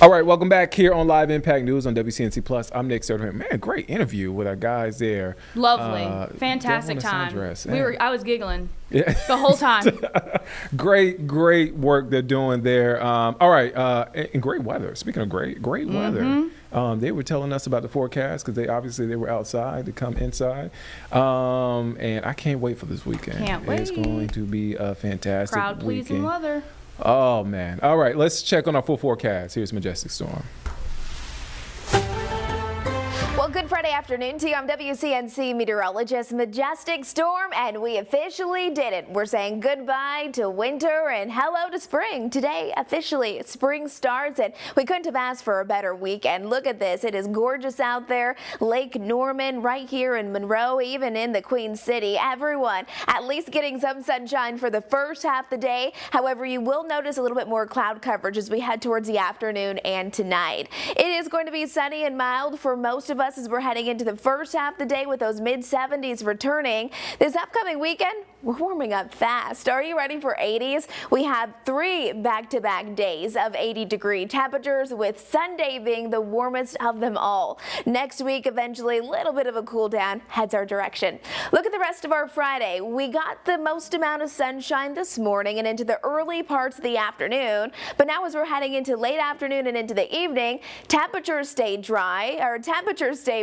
All right, welcome back here on Live Impact News on WCNC Plus. I'm Nick Soderman. Man, great interview with our guys there. Lovely, fantastic time. I was giggling the whole time. Great work they're doing there. All right, and great weather. Speaking of great weather, they were telling us about the forecast because they were outside to come inside, and I can't wait for this weekend. Can't wait. It's going to be a fantastic Crowd pleasing weather. Oh, man. All right, let's check on our full forecast. Here's Majestic Storm. Well, good Friday afternoon to you. I'm WCNC meteorologist Majestic Storm, and we officially did it. We're saying goodbye to winter and hello to spring. Today, officially, spring starts, and we couldn't have asked for a better weekend. Look at this. It is gorgeous out there. Lake Norman right here in Monroe, even in the Queen City. Everyone at least getting some sunshine for the first half of the day. However, you will notice a little bit more cloud coverage as we head towards the afternoon and tonight. It is going to be sunny and mild for most of us as we're heading into the first half of the day with those mid-70s returning. This upcoming weekend, we're warming up fast. Are you ready for 80s? We have 3 back-to-back days of 80-degree temperatures, with Sunday being the warmest of them all. Next week, eventually, a little bit of a cool down heads our direction. Look at the rest of our Friday. We got the most amount of sunshine this morning and into the early parts of the afternoon, but now as we're heading into late afternoon and into the evening, temperatures stay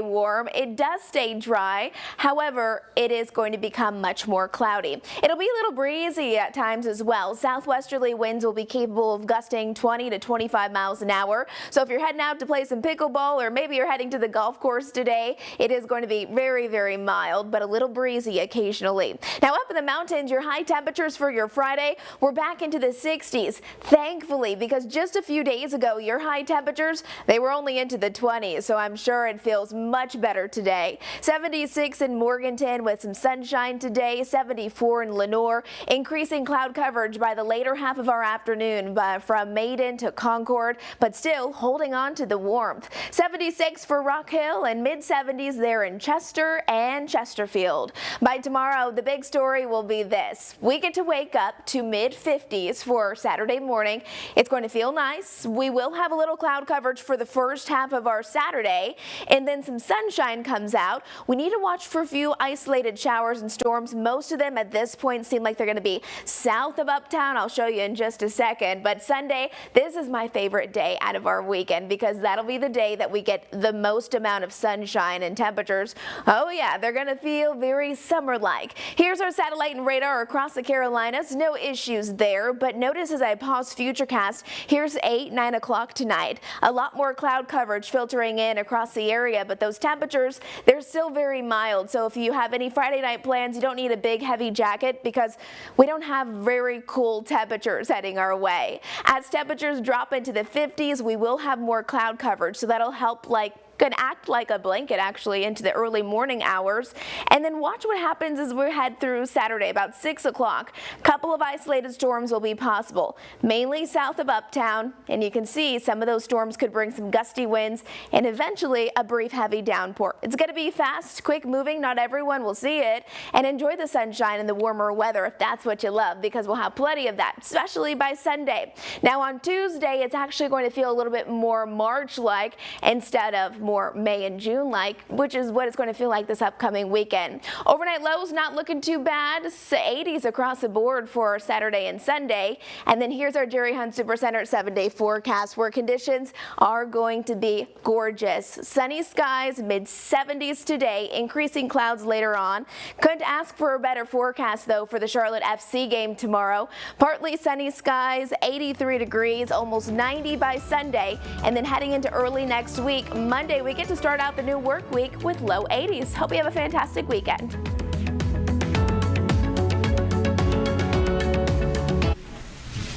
warm. It does stay dry. However, it is going to become much more cloudy. It'll be a little breezy at times as well. Southwesterly winds will be capable of gusting 20 to 25 miles an hour. So if you're heading out to play some pickleball, or maybe you're heading to the golf course today, it is going to be very, very mild, but a little breezy occasionally. Now up in the mountains, your high temperatures for your Friday, we're back into the 60s. Thankfully, because just a few days ago, your high temperatures, they were only into the 20s. So I'm sure it feels much better today. 76 in Morganton with some sunshine today, 74 in Lenore, increasing cloud coverage by the later half of our afternoon from Maiden to Concord, but still holding on to the warmth. 76 for Rock Hill and mid-70s there in Chester and Chesterfield. By tomorrow, the big story will be this. We get to wake up to mid-50s for Saturday morning. It's going to feel nice. We will have a little cloud coverage for the first half of our Saturday, and then some sunshine comes out. We need to watch for a few isolated showers and storms. Most of them at this point seem like they're going to be south of Uptown. I'll show you in just a second. But Sunday, this is my favorite day out of our weekend, because that'll be the day that we get the most amount of sunshine, and temperatures, oh yeah, they're going to feel very summer-like. Here's our satellite and radar across the Carolinas. No issues there, but notice as I pause Futurecast, here's 9 o'clock tonight. A lot more cloud coverage filtering in across the area, but those temperatures, they're still very mild. So if you have any Friday night plans, you don't need a big heavy jacket, because we don't have very cool temperatures heading our way. As temperatures drop into the 50s, we will have more cloud coverage, so that'll help could act like a blanket actually into the early morning hours. And then watch what happens as we head through Saturday about 6 o'clock. A couple of isolated storms will be possible, mainly south of Uptown, and you can see some of those storms could bring some gusty winds and eventually a brief heavy downpour. It's going to be fast, quick moving. Not everyone will see it, and enjoy the sunshine and the warmer weather if that's what you love, because we'll have plenty of that, especially by Sunday. Now on Tuesday, it's actually going to feel a little bit more March-like instead of more May and June-like, which is what it's going to feel like this upcoming weekend. Overnight lows not looking too bad. 80s across the board for Saturday and Sunday. And then here's our Jerry Hunt Supercenter 7-day forecast, where conditions are going to be gorgeous. Sunny skies, mid-70s today, increasing clouds later on. Couldn't ask for a better forecast though for the Charlotte FC game tomorrow. Partly sunny skies, 83 degrees, almost 90 by Sunday. And then heading into early next week, Monday, we get to start out the new work week with low 80s. Hope you have a fantastic weekend.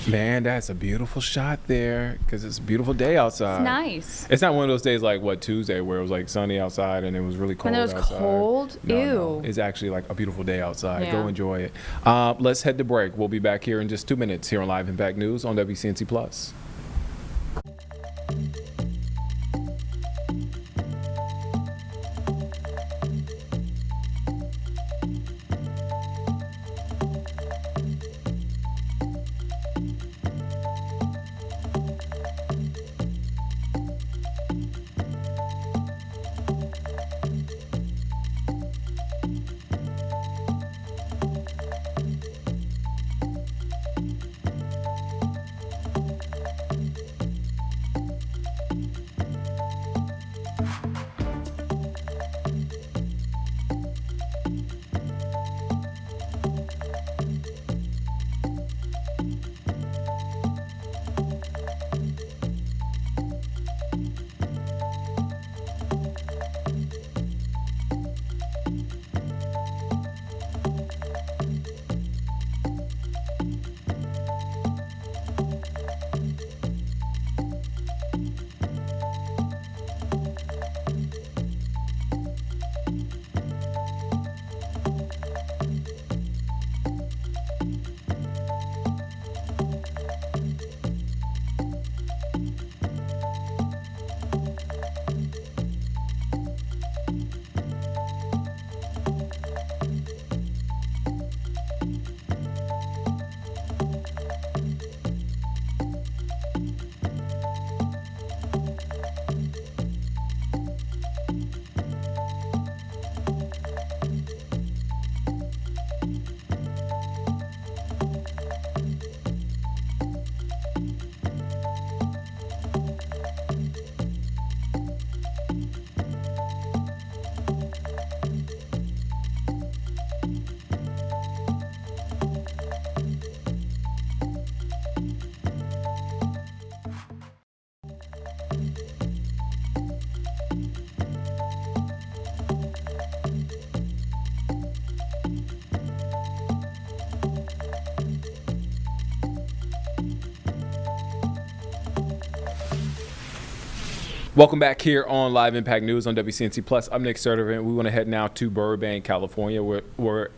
Man, that's a beautiful shot there, because it's a beautiful day outside. It's nice. It's not one of those days like Tuesday where it was sunny outside and it was really cold outside. When it was cold? No. It's actually a beautiful day outside. Yeah. Go enjoy it. Let's head to break. We'll be back here in just 2 minutes here on Live Impact News on WCNC Plus. Welcome back here on Live Impact News on WCNC Plus. I'm Nick Sertivant. We want to head now to Burbank, California, where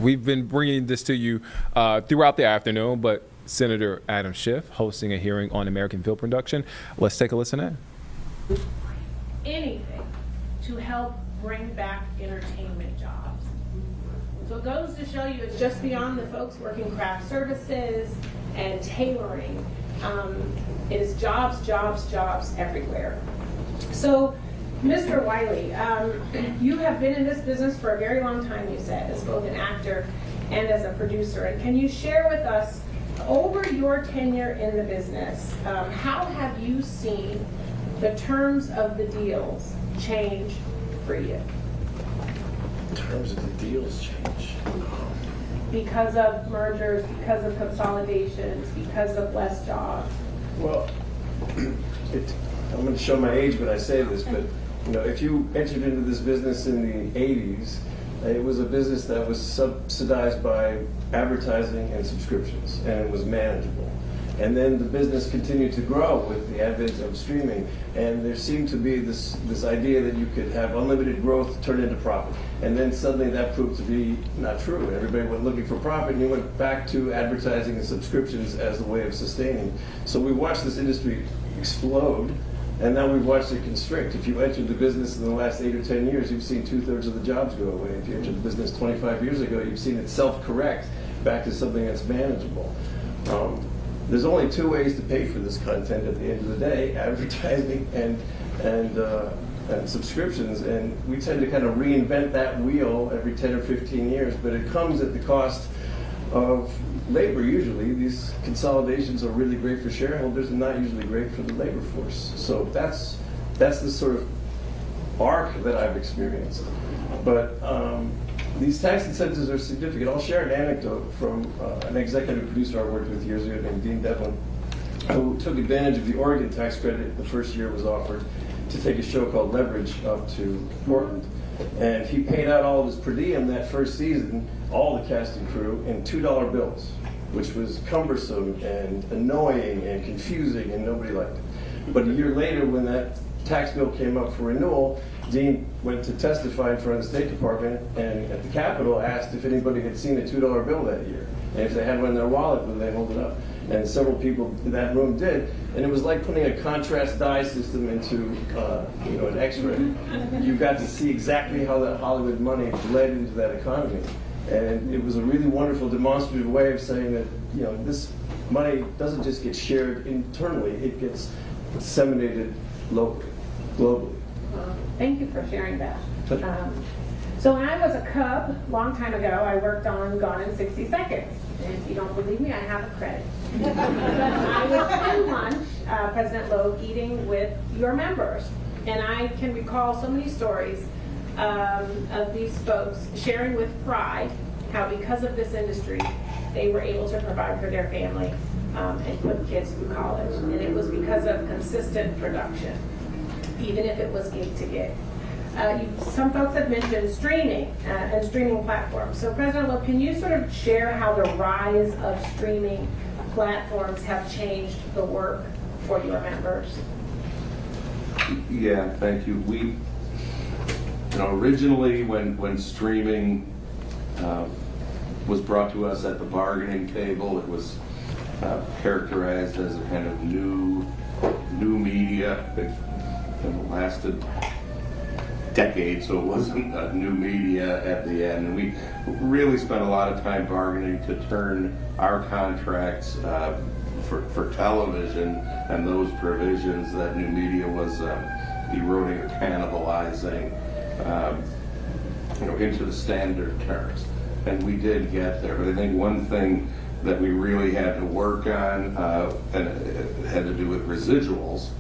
we've been bringing this to you throughout the afternoon, but Senator Adam Schiff hosting a hearing on American film production. Let's take a listen in. Anything to help bring back entertainment jobs. So it goes to show you it's just beyond the folks working craft services and tailoring. It is jobs, jobs, jobs everywhere. So, Mr. Wiley, you have been in this business for a very long time, you said, as both an actor and as a producer. And can you share with us, over your tenure in the business, how have you seen the terms of the deals change for you? Terms of the deals change. Because of mergers, because of consolidations, because of less jobs? Well, I'm going to show my age when I say this, but if you entered into this business in the 80s, it was a business that was subsidized by advertising and subscriptions, and it was manageable. And then the business continued to grow with the advent of streaming, and there seemed to be this idea that you could have unlimited growth turn into profit. And then suddenly that proved to be not true. Everybody went looking for profit, and you went back to advertising and subscriptions as a way of sustaining. So we watched this industry explode, and now we've watched it constrict. If you entered the business in the last 8 or 10 years, you've seen 2/3 of the jobs go away. If you entered the business 25 years ago, you've seen it self-correct back to something that's manageable. There's only 2 ways to pay for this content at the end of the day: advertising and subscriptions. And we tend to kind of reinvent that wheel every 10 or 15 years, but it comes at the cost of labor. Usually these consolidations are really great for shareholders and not usually great for the labor force. So that's the sort of arc that I've experienced. But these tax incentives are significant. I'll share an anecdote from an executive producer I worked with years ago named Dean Devlin, who took advantage of the Oregon tax credit the first year it was offered to take a show called Leverage up to Portland. And he paid out all of his per diem that first season, all the cast and crew, in $2 bills, which was cumbersome and annoying and confusing, and nobody liked it. But a year later, when that tax bill came up for renewal, Dean went to testify in front of the State Department, and at the Capitol asked if anybody had seen a $2 bill that year. And if they had one in their wallet, would they hold it up? And several people in that room did. And it was like putting a contrast dye system into an X-ray. You got to see exactly how that Hollywood money bled into that economy. And it was a really wonderful demonstrative way of saying that this money doesn't just get shared internally, it gets disseminated locally, globally. Thank you for sharing that. So when I was a cub, long time ago, I worked on Gone in 60 Seconds. And if you don't believe me, I have a credit. But I was in lunch, President Loeb, eating with your members. And I can recall so many stories of these folks sharing with pride how because of this industry, they were able to provide for their family and put kids through college. And it was because of consistent production, even if it was gig to gig. Some folks have mentioned streaming and streaming platforms. So President Loeb, can you sort of share how the rise of streaming platforms have changed the work for your members? Yeah, thank you. We, originally when streaming was brought to us at the bargaining table, it was characterized as a kind of new media. It lasted decades, so it wasn't a new media at the end. And we really spent a lot of time bargaining to turn our contracts for television and those provisions that new media was eroding or cannibalizing into the standard terms. And we did get there. But I think one thing that we really had to work on and it had to do with residuals,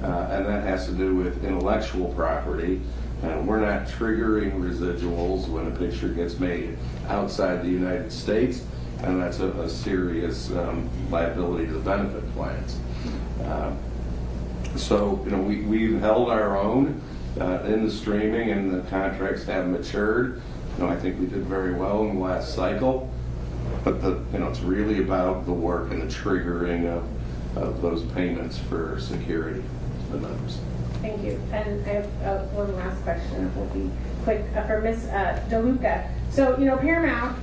and that has to do with intellectual property. We're not triggering residuals when a picture gets made outside the United States, and that's a serious liability to the benefit plans. So we've held our own in the streaming, and the contracts have matured. I think we did very well in the last cycle, but it's really about the work and the triggering of those payments for security to the members. Thank you. And I have one last question. It will be quick for Ms. DeLuca. So, Paramount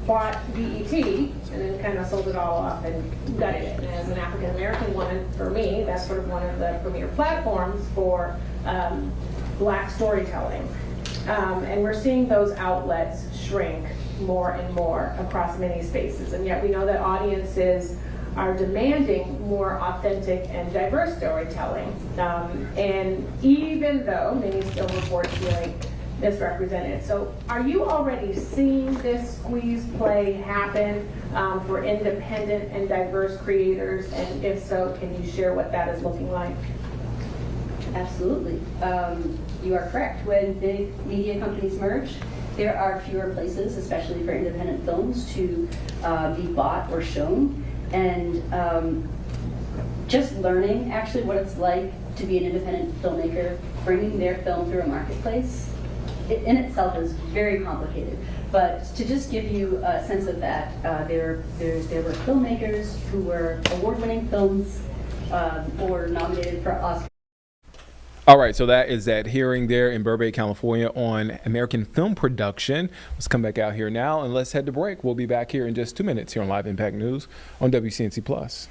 bought BET and then kind of sold it all off and gutted it. And as an African American woman, for me, that's sort of one of the premier platforms for Black storytelling. And we're seeing those outlets shrink more and more across many spaces. And yet we know that audiences are demanding more authentic and diverse storytelling. And even though many still report feeling misrepresented. So are you already seeing this squeeze play happen for independent and diverse creators? And if so, can you share what that is looking like? Absolutely. You are correct. When big media companies merge, there are fewer places, especially for independent films, to be bought or shown. And just learning actually what it's like to be an independent filmmaker, bringing their film through a marketplace, it in itself is very complicated. But to just give you a sense of that, there were filmmakers who were award-winning films or nominated for Oscars. All right, so that is that hearing there in Burbank, California on American film production. Let's come back out here now and let's head to break. We'll be back here in just 2 minutes here on Live Impact News on WCNC Plus.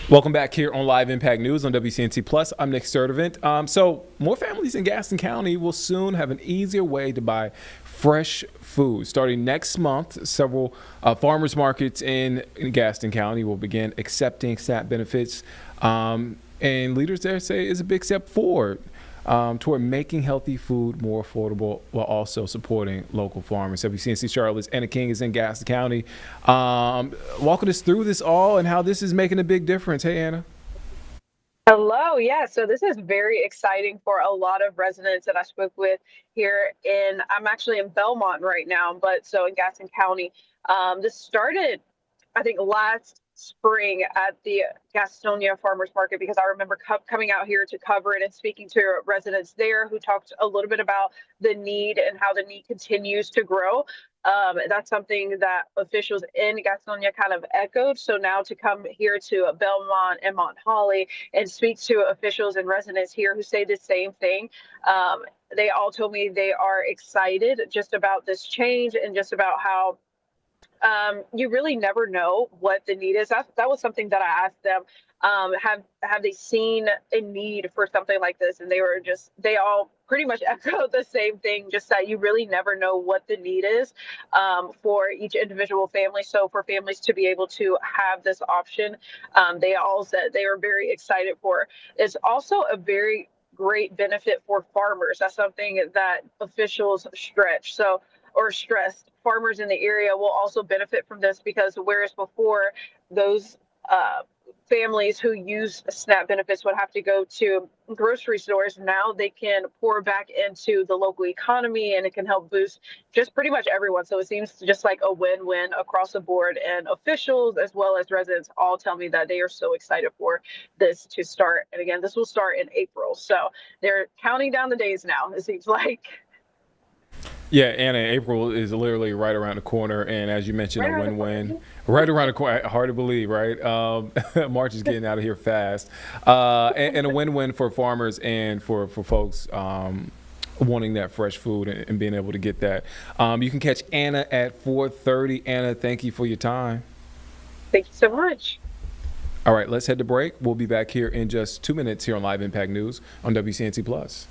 Welcome back here on Live Impact News on WCNC Plus. I'm Nick Sturdivant. So more families in Gaston County will soon have an easier way to buy fresh food. Starting next month, several farmers markets in Gaston County will begin accepting SNAP benefits. And leaders there say it's a big step forward toward making healthy food more affordable while also supporting local farmers. WCNC Charlotte's Anna King is in Gaston County, walking us through this all and how this is making a big difference. Hey, Anna. Hello. Yeah, so this is very exciting for a lot of residents that I spoke with here I'm actually in Belmont right now, but so in Gaston County. This started, I think, last spring at the Gastonia Farmers Market, because I remember coming out here to cover it and speaking to residents there who talked a little bit about the need and how the need continues to grow. That's something that officials in Gastonia kind of echoed. So now to come here to Belmont and Mount Holly and speak to officials and residents here who say the same thing, they all told me they are excited just about this change and just about how you really never know what the need is. That was something that I asked them. Have they seen a need for something like this? And they all pretty much echo the same thing, just that you really never know what the need is for each individual family. So for families to be able to have this option, they all said they were very excited for. It's also a very great benefit for farmers. That's something that officials stressed. Farmers in the area will also benefit from this, because whereas before those families who use SNAP benefits would have to go to grocery stores, now they can pour back into the local economy, and it can help boost just pretty much everyone. So it seems just like a win-win across the board, and officials as well as residents all tell me that they are so excited for this to start. And again, this will start in April. So they're counting down the days now, it seems like. Yeah, Anna, April is literally right around the corner, and as you mentioned, a win-win. Right around the corner, hard to believe, right? March is getting out of here fast. And a win-win for farmers and for folks wanting that fresh food and being able to get that. You can catch Anna at 4:30. Anna, thank you for your time. Thank you so much. All right, let's head to break. We'll be back here in just 2 minutes here on Live Impact News on WCNC Plus.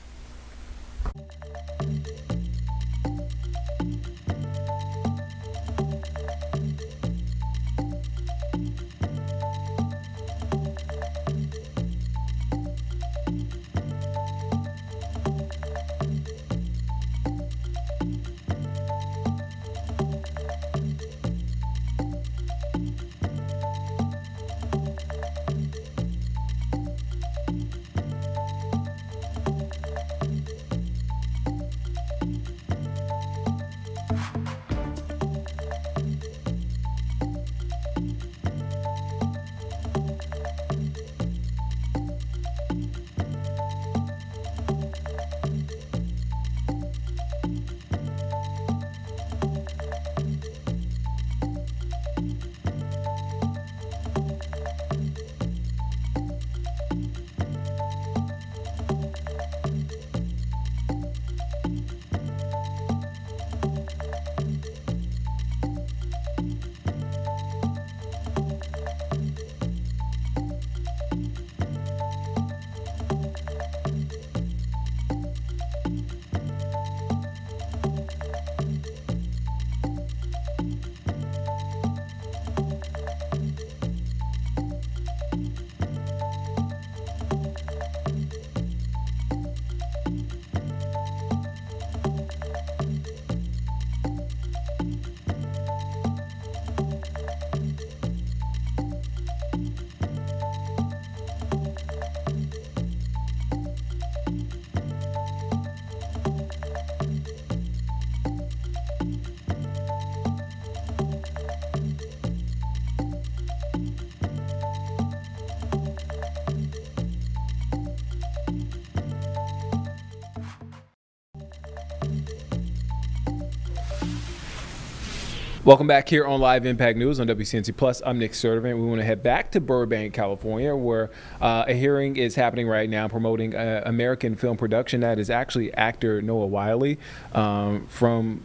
Welcome back here on Live Impact News on WCNC Plus. I'm Nick Sertivant. We want to head back to Burbank, California, where a hearing is happening right now promoting American film production. That is actually actor Noah Wiley from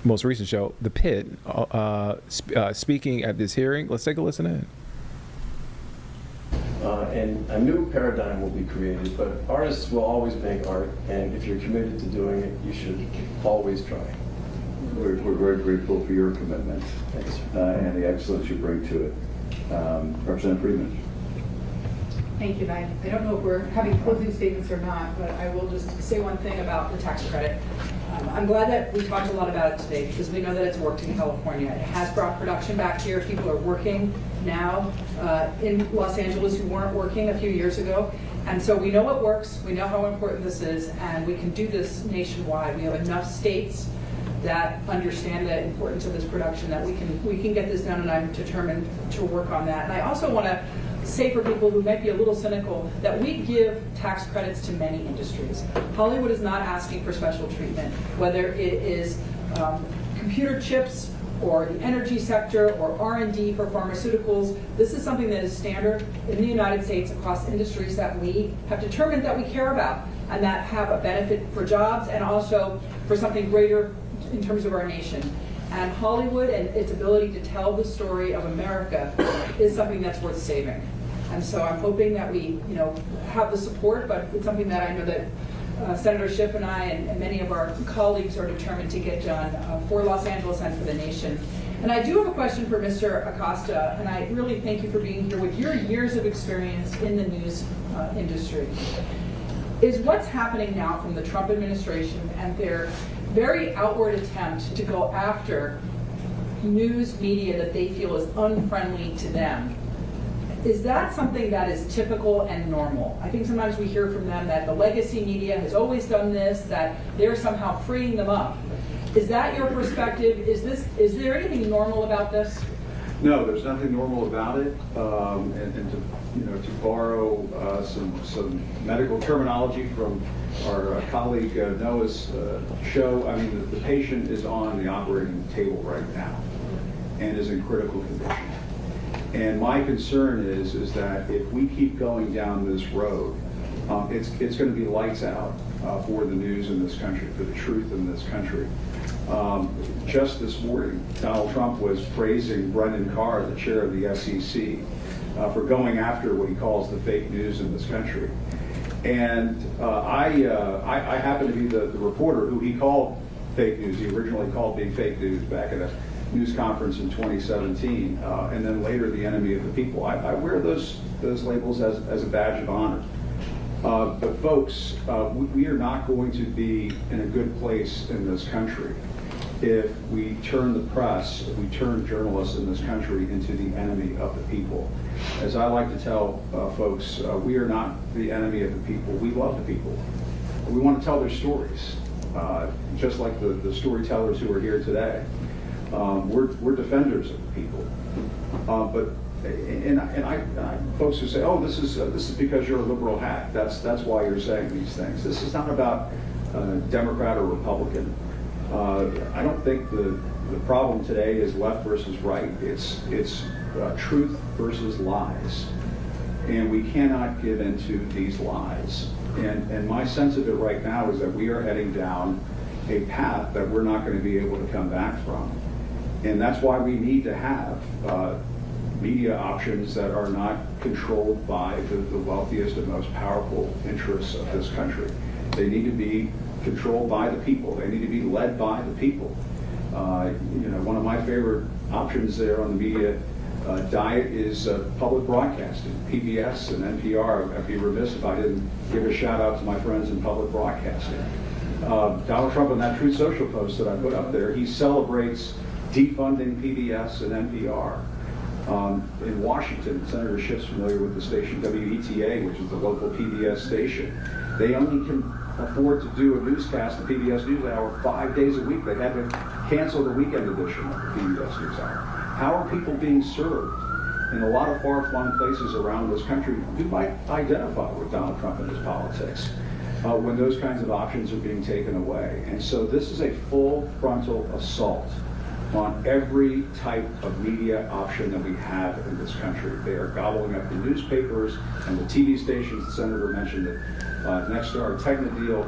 most recent show, The Pit, speaking at this hearing. Let's take a listen in. And a new paradigm will be created, but artists will always make art, and if you're committed to doing it, you should always try. We're very grateful for your commitment and the excellence you bring to it. Representative Friedman. Thank you. I don't know if we're having closing statements or not, but I will just say one thing about the tax credit. I'm glad that we talked a lot about it today, because we know that it's worked in California. It has brought production back here. People are working now in Los Angeles who weren't working a few years ago. And so we know it works. We know how important this is, and we can do this nationwide. We have enough states that understand the importance of this production that we can get this done, and I'm determined to work on that. And I also want to say for people who might be a little cynical that we give tax credits to many industries. Hollywood is not asking for special treatment, whether it is computer chips or the energy sector or R&D for pharmaceuticals. This is something that is standard in the United States across industries that we have determined that we care about and that have a benefit for jobs and also for something greater in terms of our nation. And Hollywood and its ability to tell the story of America is something that's worth saving. And so I'm hoping that we, have the support, but it's something that I know that Senator Schiff and I and many of our colleagues are determined to get done for Los Angeles and for the nation. And I do have a question for Mr. Acosta, and I really thank you for being here with your years of experience in the news industry. Is what's happening now from the Trump administration and their very outward attempt to go after news media that they feel is unfriendly to them, is that something that is typical and normal? I think sometimes we hear from them that the legacy media has always done this, that they're somehow freeing them up. Is that your perspective? Is there anything normal about this? No, there's nothing normal about it. And to borrow some medical terminology from our colleague Noah's show, I mean, the patient is on the operating table right now and is in critical condition. And my concern is that if we keep going down this road, it's going to be lights out for the news in this country, for the truth in this country. Just this morning, Donald Trump was praising Brendan Carr, the chair of the SEC, for going after what he calls the fake news in this country. And I happen to be the reporter who he called fake news. He originally called me fake news back at a news conference in 2017, and then later the enemy of the people. I wear those labels as a badge of honor. But folks, we are not going to be in a good place in this country if we turn the press, if we turn journalists in this country into the enemy of the people. As I like to tell folks, we are not the enemy of the people. We love the people. We want to tell their stories, just like the storytellers who are here today. We're defenders of the people. Folks who say, "Oh, this is because you're a liberal hack." That's why you're saying these things. This is not about Democrat or Republican. I don't think the problem today is left versus right. It's truth versus lies, and we cannot give into these lies. And my sense of it right now is that we are heading down a path that we're not going to be able to come back from, and that's why we need to have media options that are not controlled by the wealthiest and most powerful interests of this country. They need to be controlled by the people. They need to be led by the people. One of my favorite options there on the media diet is public broadcasting, PBS and NPR. I'd be remiss if I didn't give a shout out to my friends in public broadcasting. Donald Trump, on that Truth Social post that I put up there, he celebrates defunding PBS and NPR. In Washington, Senator Schiff's familiar with the station WETA, which is the local PBS station. They only can afford to do a newscast, the PBS NewsHour, 5 days a week. They had to cancel the weekend edition of the PBS NewsHour. How are people being served in a lot of far-flung places around this country who might identify with Donald Trump and his politics when those kinds of options are being taken away? And so this is a full frontal assault on every type of media option that we have in this country. They are gobbling up the newspapers and the TV stations. The senator mentioned that next to our Tegna deal,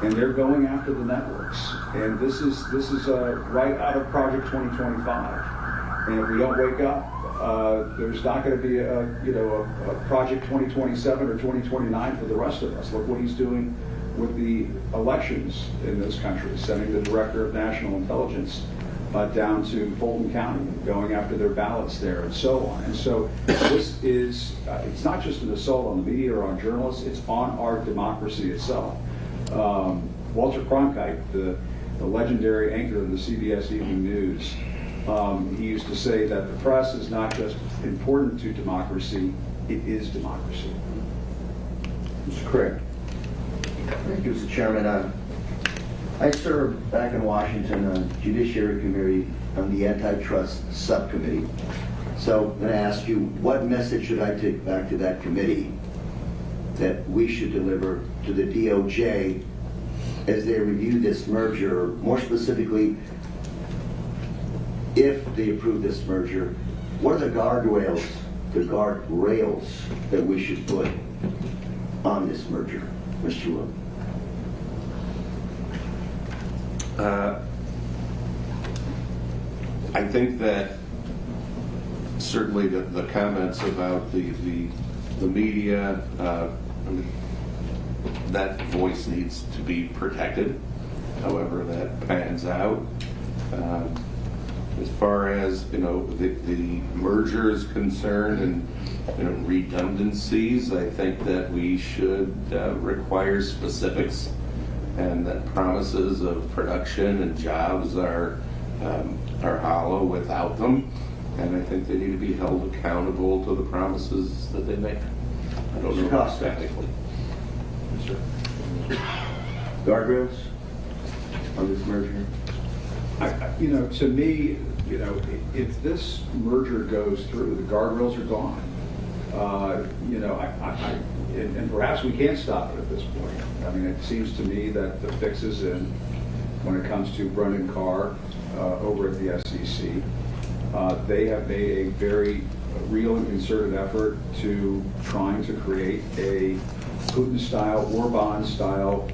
and they're going after the networks. And this is right out of Project 2025. And if we don't wake up, there's not going to be a Project 2027 or 2029 for the rest of us. Look what he's doing with the elections in this country, sending the director of national intelligence down to Fulton County, going after their ballots there, and so on. And so this is, it's not just an assault on the media or on journalists, it's on our democracy itself. Walter Cronkite, the legendary anchor of the CBS Evening News, he used to say that the press is not just important to democracy, it is democracy. Mr. Craig. Thank you, Mr. Chairman. I served back in Washington on Judiciary Committee on the Antitrust Subcommittee. So I'm going to ask you, what message should I take back to that committee that we should deliver to the DOJ as they review this merger? More specifically, if they approve this merger, what are the guardrails that we should put on this merger? Mr. Will. I think that certainly the comments about the media, that voice needs to be protected, however that pans out. As far as the merger is concerned and redundancies, I think that we should require specifics, and that promises of production and jobs are hollow without them, and I think they need to be held accountable to the promises that they make. I don't know how technically. Guardrails on this merger? To me, if this merger goes through, the guardrails are gone. And perhaps we can't stop it at this point. I mean, it seems to me that the fix is in when it comes to Brendan Carr over at the SEC. They have made a very real and concerted effort to trying to create a Putin-style, Orban-style,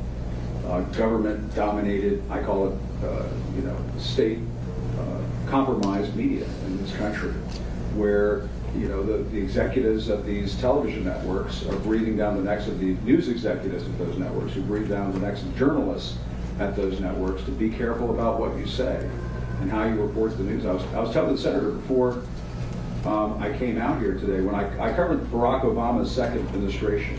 government-dominated, I call it, state compromised media in this country, where the executives of these television networks are breathing down the necks of the news executives of those networks, who breathe down the necks of journalists at those networks to be careful about what you say and how you report the news. I was telling the senator before I came out here today, when I covered Barack Obama's second administration,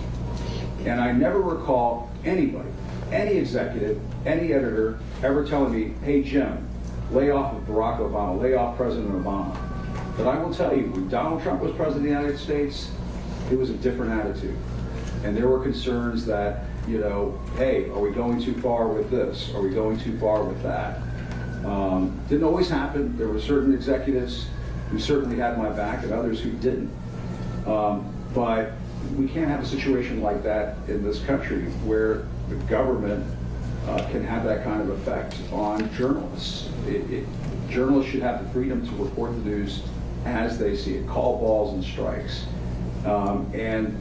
and I never recall anybody, any executive, any editor ever telling me, hey Jim, lay off of Barack Obama, lay off President Obama. But I will tell you, when Donald Trump was president of the United States, it was a different attitude. And there were concerns that, hey, are we going too far with this? Are we going too far with that? Didn't always happen. There were certain executives who certainly had my back and others who didn't. But we can't have a situation like that in this country where the government can have that kind of effect on journalists. Journalists should have the freedom to report the news as they see it, call balls and strikes. And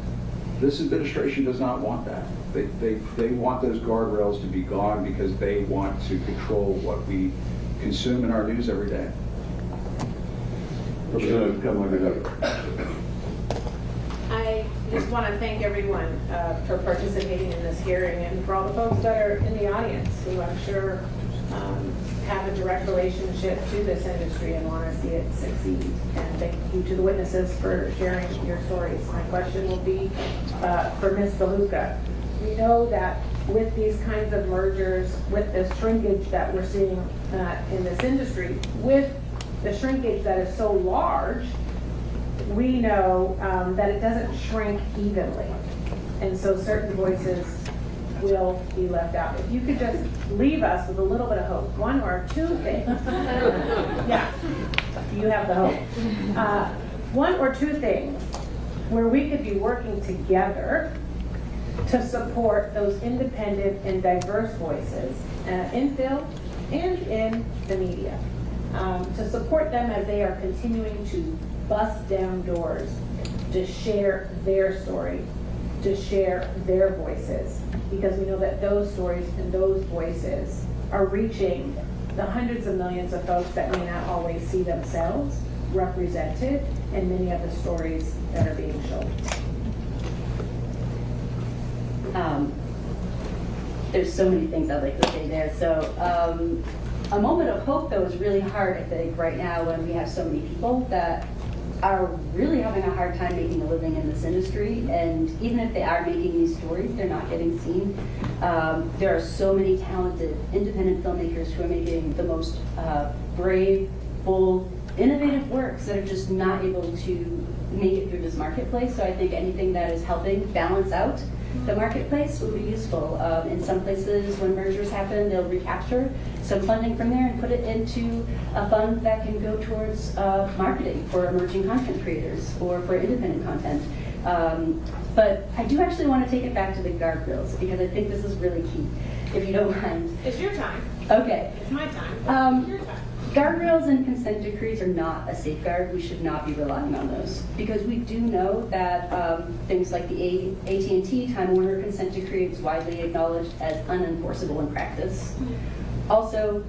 this administration does not want that. They want those guardrails to be gone because they want to control what we consume in our news every day. I just want to thank everyone for participating in this hearing, and for all the folks that are in the audience who I'm sure have a direct relationship to this industry and want to see it succeed. And thank you to the witnesses for sharing your stories. My question will be for Ms. DeLuca. We know that with these kinds of mergers, with this shrinkage that we're seeing in this industry, with the shrinkage that is so large, we know that it doesn't shrink evenly. And so certain voices will be left out. If you could just leave us with a little bit of hope, one or two things. Yeah, you have the hope. One or two things where we could be working together to support those independent and diverse voices in film and in the media. To support them as they are continuing to bust down doors, to share their story, to share their voices, because we know that those stories and those voices are reaching the hundreds of millions of folks that may not always see themselves represented in many of the stories that are being shown. There's so many things I'd like to say there. So a moment of hope, though, is really hard, I think, right now when we have so many people that are really having a hard time making a living in this industry. And even if they are making these stories, they're not getting seen. There are so many talented independent filmmakers who are making the most brave, bold, innovative works that are just not able to make it through this marketplace. So I think anything that is helping balance out the marketplace would be useful. In some places, when mergers happen, they'll recapture some funding from there and put it into a fund that can go towards marketing for emerging content creators or for independent content. But I do actually want to take it back to the guardrails, because I think this is really key, if you don't mind. It's your time. Okay. It's my time. Your time. Guardrails and consent decrees are not a safeguard. We should not be relying on those, because we do know that things like the AT&T Time Warner consent decree is widely acknowledged as unenforceable in practice. Also,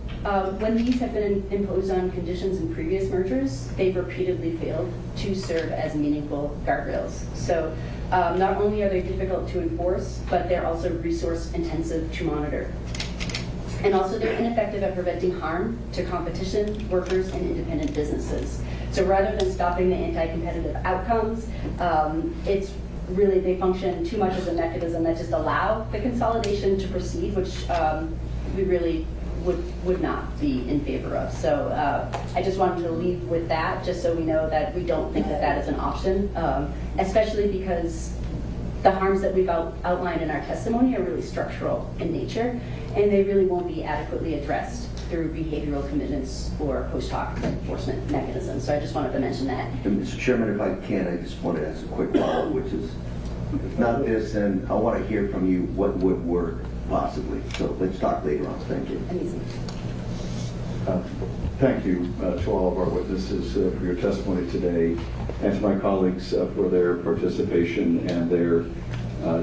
when these have been imposed on conditions in previous mergers, they've repeatedly failed to serve as meaningful guardrails. So not only are they difficult to enforce, but they're also resource intensive to monitor. And also they're ineffective at preventing harm to competition, workers, and independent businesses. So rather than stopping the anti-competitive outcomes, it's really, they function too much as a mechanism that just allow the consolidation to proceed, which we really would not be in favor of. So I just wanted to leave with that, just so we know that we don't think that that is an option, especially because the harms that we've outlined in our testimony are really structural in nature, and they really won't be adequately addressed through behavioral commitments or post hoc enforcement mechanisms. So I just wanted to mention that. And Mr. Chairman, if I can, I just want to ask a quick follow-up, which is, if not this, then I want to hear from you what would work possibly. So let's talk later on. Thank you. Amazing. Thank you to all of our witnesses for your testimony today, and to my colleagues for their participation and their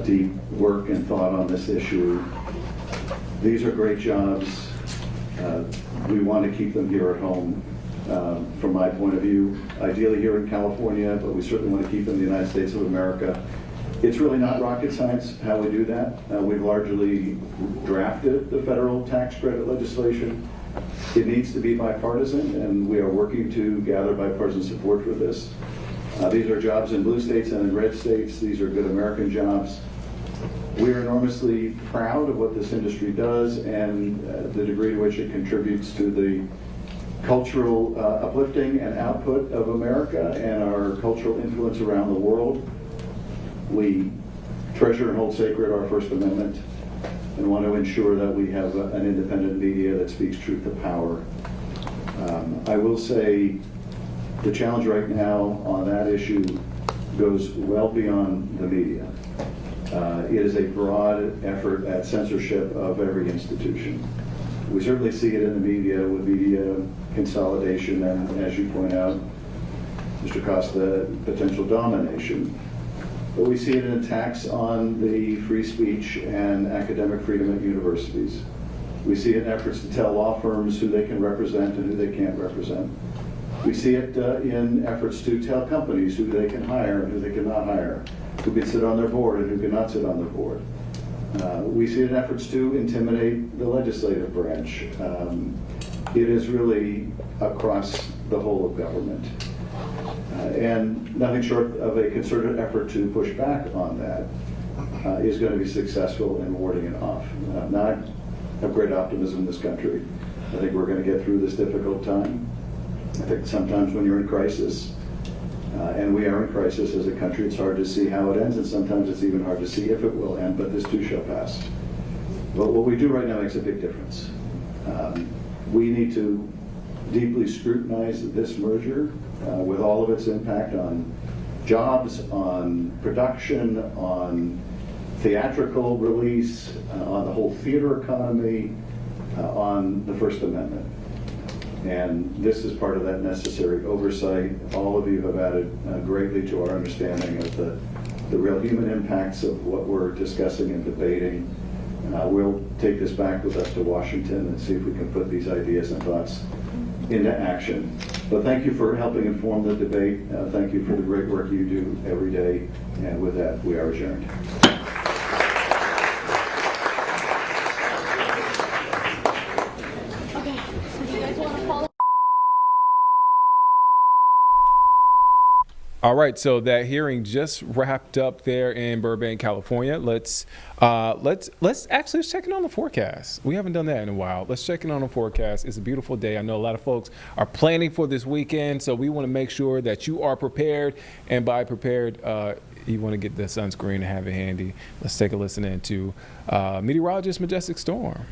deep work and thought on this issue. These are great jobs. We want to keep them here at home. From my point of view, ideally here in California, but we certainly want to keep them in the United States of America. It's really not rocket science how we do that. We've largely drafted the federal tax credit legislation. It needs to be bipartisan, and we are working to gather bipartisan support for this. These are jobs in blue states and in red states. These are good American jobs. We are enormously proud of what this industry does and the degree to which it contributes to the cultural uplifting and output of America and our cultural influence around the world. We treasure and hold sacred our First Amendment and want to ensure that we have an independent media that speaks truth to power. I will say the challenge right now on that issue goes well beyond the media. It is a broad effort at censorship of every institution. We certainly see it in the media with media consolidation and, as you point out, Mr. Costa, potential domination. But we see it in attacks on the free speech and academic freedom at universities. We see it in efforts to tell law firms who they can represent and who they can't represent. We see it in efforts to tell companies who they can hire and who they cannot hire, who can sit on their board and who cannot sit on their board. We see it in efforts to intimidate the legislative branch. It is really across the whole of government. And nothing short of a concerted effort to push back on that is going to be successful in warding it off. Now, I have great optimism in this country. I think we're going to get through this difficult time. I think sometimes when you're in crisis, and we are in crisis as a country, it's hard to see how it ends, and sometimes it's even hard to see if it will end, but this too shall pass. But what we do right now makes a big difference. We need to deeply scrutinize this merger with all of its impact on jobs, on production, on theatrical release, on the whole theater economy, on the First Amendment. And this is part of that necessary oversight. All of you have added greatly to our understanding of the real human impacts of what we're discussing and debating. We'll take this back with us to Washington and see if we can put these ideas and thoughts into action. But thank you for helping inform the debate. Thank you for the great work you do every day. And with that, we are adjourned. All right, so that hearing just wrapped up there in Burbank, California. Let's check in on the forecast. We haven't done that in a while. Let's check in on the forecast. It's a beautiful day. I know a lot of folks are planning for this weekend, so we want to make sure that you are prepared. And by prepared, you want to get the sunscreen and have it handy. Let's take a listen into meteorologist Majestic Storm.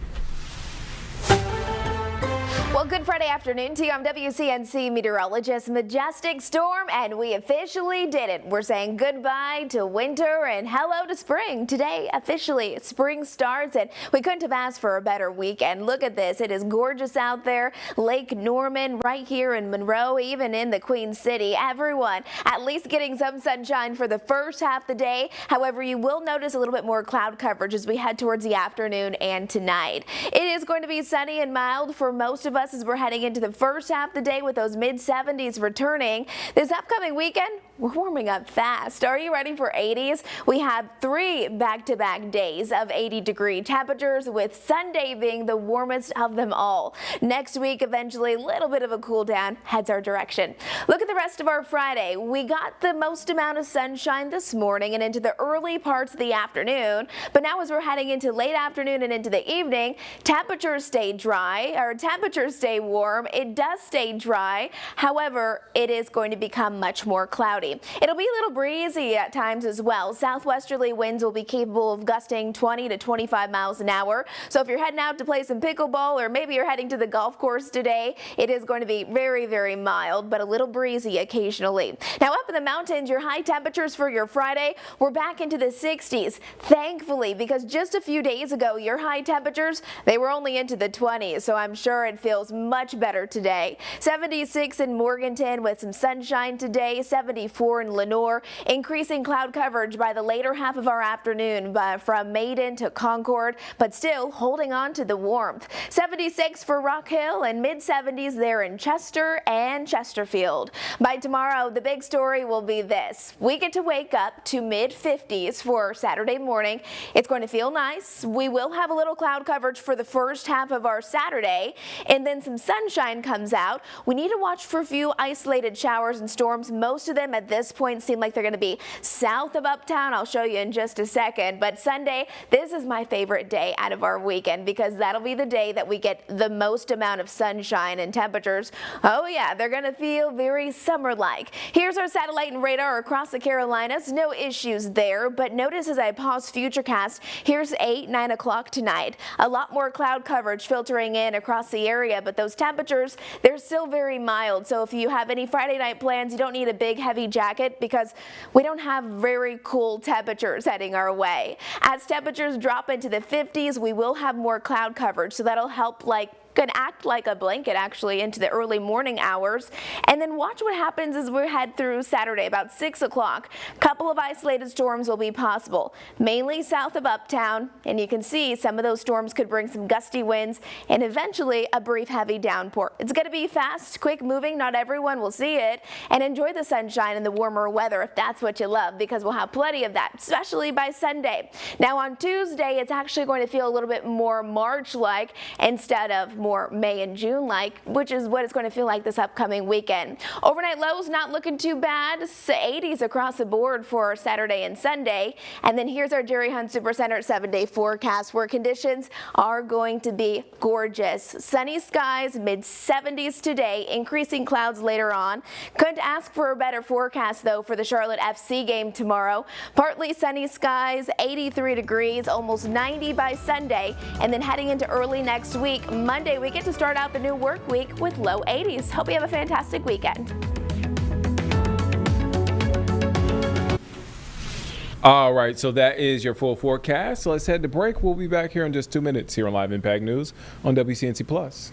Well, Good Friday Friday afternoon to you. I'm WCNC meteorologist Majestic Storm, and we officially did it. We're saying goodbye to winter and hello to spring. Today, officially, spring starts, and we couldn't have asked for a better weekend. Look at this. It is gorgeous out there. Lake Norman right here in Monroe, even in the Queen City. Everyone at least getting some sunshine for the first half of the day. However, you will notice a little bit more cloud coverage as we head towards the afternoon and tonight. It is going to be sunny and mild for most of us as we're heading into the first half of the day with those mid-70s returning. This upcoming weekend, we're warming up fast. Are you ready for 80s? We have 3 back-to-back days of 80-degree temperatures, with Sunday being the warmest of them all. Next week, eventually, a little bit of a cool down heads our direction. Look at the rest of our Friday. We got the most amount of sunshine this morning and into the early parts of the afternoon, but now as we're heading into late afternoon and into the evening, temperatures stay dry, or temperatures stay warm. It does stay dry. However, it is going to become much more cloudy. It'll be a little breezy at times as well. Southwesterly winds will be capable of gusting 20 to 25 miles an hour. So if you're heading out to play some pickleball, or maybe you're heading to the golf course today, it is going to be very, very mild, but a little breezy occasionally. Now up in the mountains, your high temperatures for your Friday, we're back into the 60s. Thankfully, because just a few days ago, your high temperatures, they were only into the 20s. So I'm sure it feels much better today. 76 in Morganton with some sunshine today, 74 in Lenoir, increasing cloud coverage by the later half of our afternoon from Maiden to Concord, but still holding on to the warmth. 76 for Rock Hill and mid-70s there in Chester and Chesterfield. By tomorrow, the big story will be this. We get to wake up to mid-50s for Saturday morning. It's going to feel nice. We will have a little cloud coverage for the first half of our Saturday, and then some sunshine comes out. We need to watch for a few isolated showers and storms. Most of them at this point seem like they're going to be south of Uptown. I'll show you in just a second. But Sunday, this is my favorite day out of our weekend because that'll be the day that we get the most amount of sunshine, and temperatures, oh yeah, they're going to feel very summer-like. Here's our satellite and radar across the Carolinas. No issues there, but notice as I pause Futurecast, here's 9 o'clock tonight. A lot more cloud coverage filtering in across the area, but those temperatures, they're still very mild. So if you have any Friday night plans, you don't need a big heavy jacket because we don't have very cool temperatures heading our way. As temperatures drop into the 50s, we will have more cloud coverage, so that'll help could act like a blanket actually into the early morning hours. And then watch what happens as we head through Saturday about 6 o'clock. A couple of isolated storms will be possible, mainly south of Uptown, and you can see some of those storms could bring some gusty winds and eventually a brief heavy downpour. It's going to be fast, quick moving. Not everyone will see it, and enjoy the sunshine and the warmer weather if that's what you love, because we'll have plenty of that, especially by Sunday. Now on Tuesday, it's actually going to feel a little bit more March-like instead of more May and June-like, which is what it's going to feel like this upcoming weekend. Overnight lows not looking too bad. 80s across the board for Saturday and Sunday. And then here's our Jerry Hunt Supercenter 7-day forecast, where conditions are going to be gorgeous. Sunny skies, mid-70s today, increasing clouds later on. Couldn't ask for a better forecast, though, for the Charlotte FC game tomorrow. Partly sunny skies, 83 degrees, almost 90 by Sunday. And then heading into early next week, Monday, we get to start out the new work week with low 80s. Hope you have a fantastic weekend. All right, so that is your full forecast. So let's head to break. We'll be back here in just 2 minutes here on Live Impact News on WCNC Plus.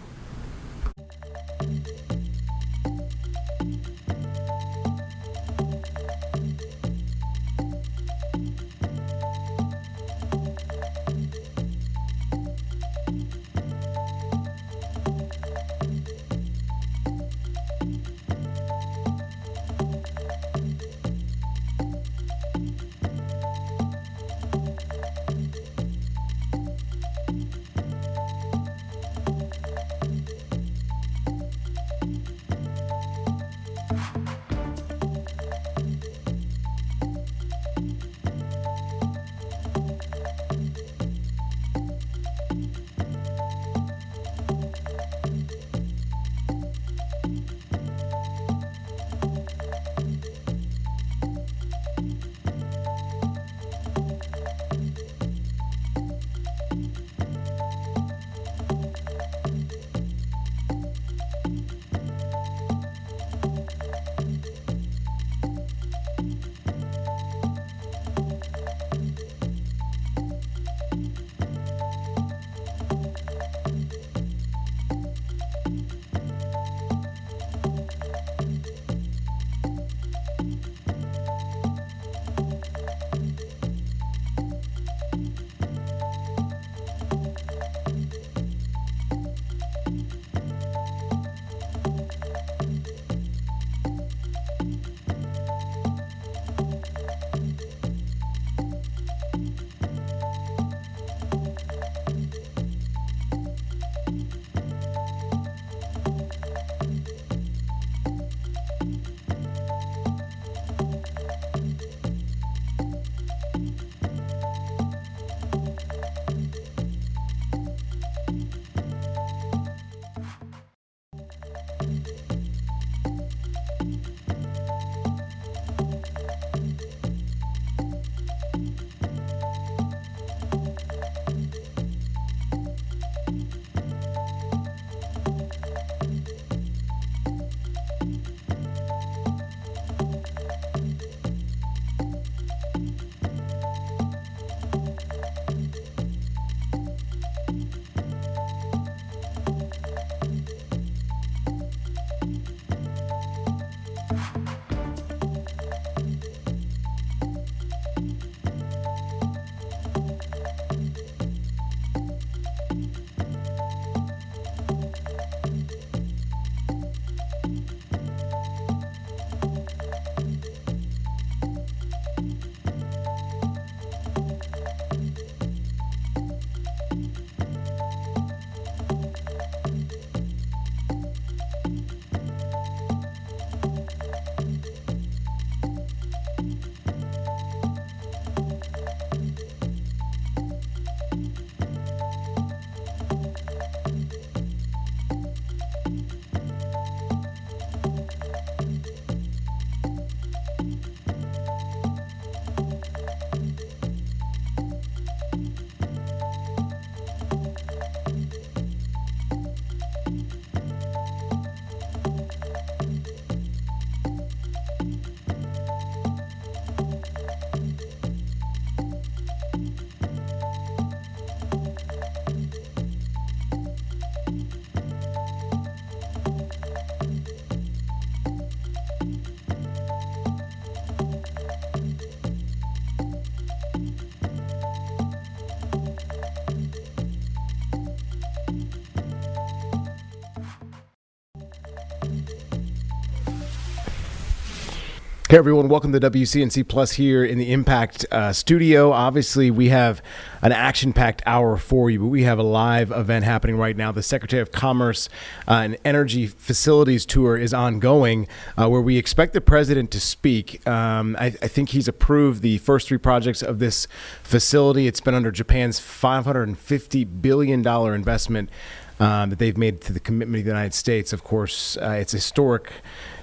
Hey everyone, welcome to WCNC Plus here in the Impact studio. Obviously, we have an action-packed hour for you, but we have a live event happening right now. The Secretary of Commerce and Energy Facilities Tour is ongoing, where we expect the president to speak. I think he's approved the first 3 projects of this facility. It's been under Japan's $550 billion investment that they've made to the commitment of the United States. Of course, it's a historic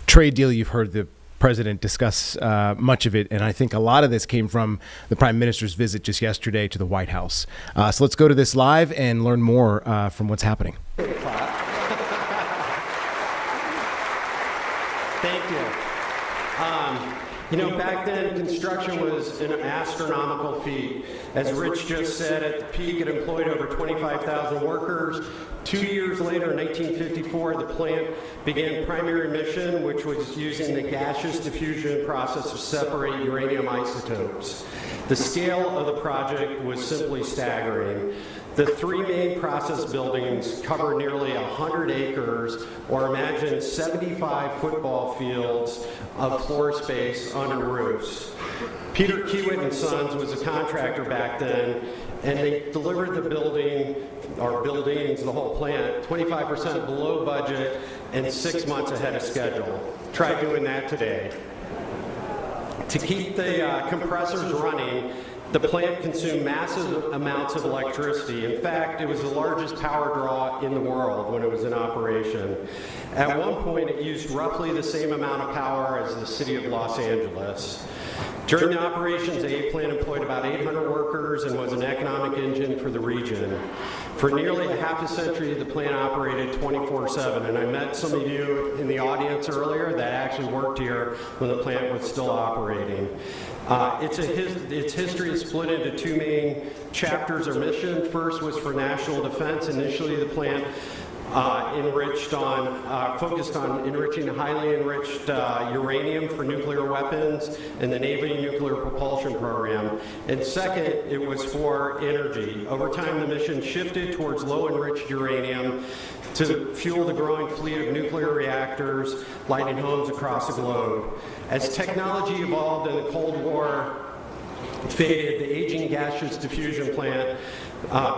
trade deal. You've heard the president discuss much of it, and I think a lot of this came from the Prime Minister's visit just yesterday to the White House. So let's go to this live and learn more from what's happening. Thank you. Back then, construction was an astronomical feat. As Rich just said, at the peak, it employed over 25,000 workers. 2 years later, in 1954, the plant began primary mission, which was using the gaseous diffusion process to separate uranium isotopes. The scale of the project was simply staggering. The 3 main process buildings cover nearly 100 acres, or imagine 75 football fields of floor space under roofs. Peter Kiewit and Sons was a contractor back then, and they delivered the building, or buildings, the whole plant, 25% below budget and 6 months ahead of schedule. Try doing that today. To keep the compressors running, the plant consumed massive amounts of electricity. In fact, it was the largest power draw in the world when it was in operation. At one point, it used roughly the same amount of power as the city of Los Angeles. During the operations, the A plant employed about 800 workers and was an economic engine for the region. For nearly a half a century, the plant operated 24/7, and I met some of you in the audience earlier that actually worked here when the plant was still operating. Its history is split into 2 main chapters or missions. First was for national defense. Initially, the plant focused on enriching highly enriched uranium for nuclear weapons and the Navy nuclear propulsion program. And second, it was for energy. Over time, the mission shifted towards low enriched uranium to fuel the growing fleet of nuclear reactors lighting homes across the globe. As technology evolved and the Cold War faded, the aging gaseous diffusion plant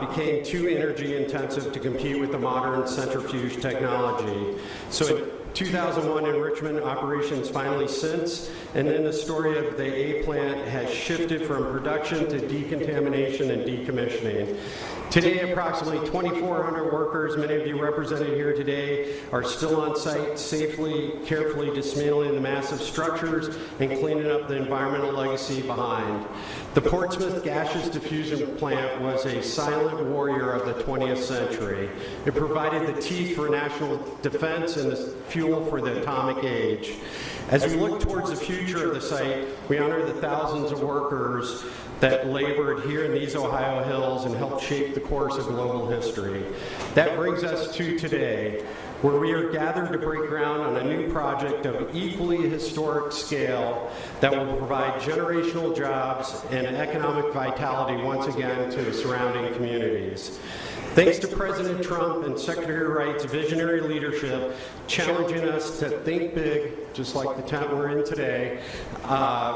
became too energy intensive to compete with the modern centrifuge technology. So in 2001, enrichment operations finally ceased, and then the story of the A plant has shifted from production to decontamination and decommissioning. Today, approximately 2,400 workers, many of you represented here today, are still on site, safely, carefully dismantling the massive structures and cleaning up the environmental legacy behind. The Portsmouth gaseous diffusion plant was a silent warrior of the 20th century. It provided the teeth for national defense and the fuel for the atomic age. As we look towards the future of the site, we honor the thousands of workers that labored here in these Ohio hills and helped shape the course of global history. That brings us to today, where we are gathered to break ground on a new project of equally historic scale that will provide generational jobs and economic vitality once again to the surrounding communities. Thanks to President Trump and Secretary Wright's visionary leadership, challenging us to think big, just like the tent we're in today,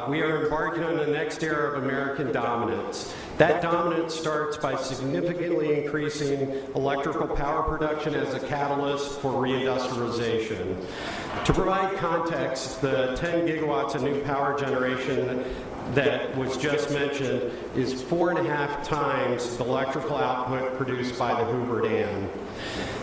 we are embarking on the next era of American dominance. That dominance starts by significantly increasing electrical power production as a catalyst for reindustrialization. To provide context, the 10 gigawatts of new power generation that was just mentioned is 4.5 times the electrical output produced by the Hoover Dam.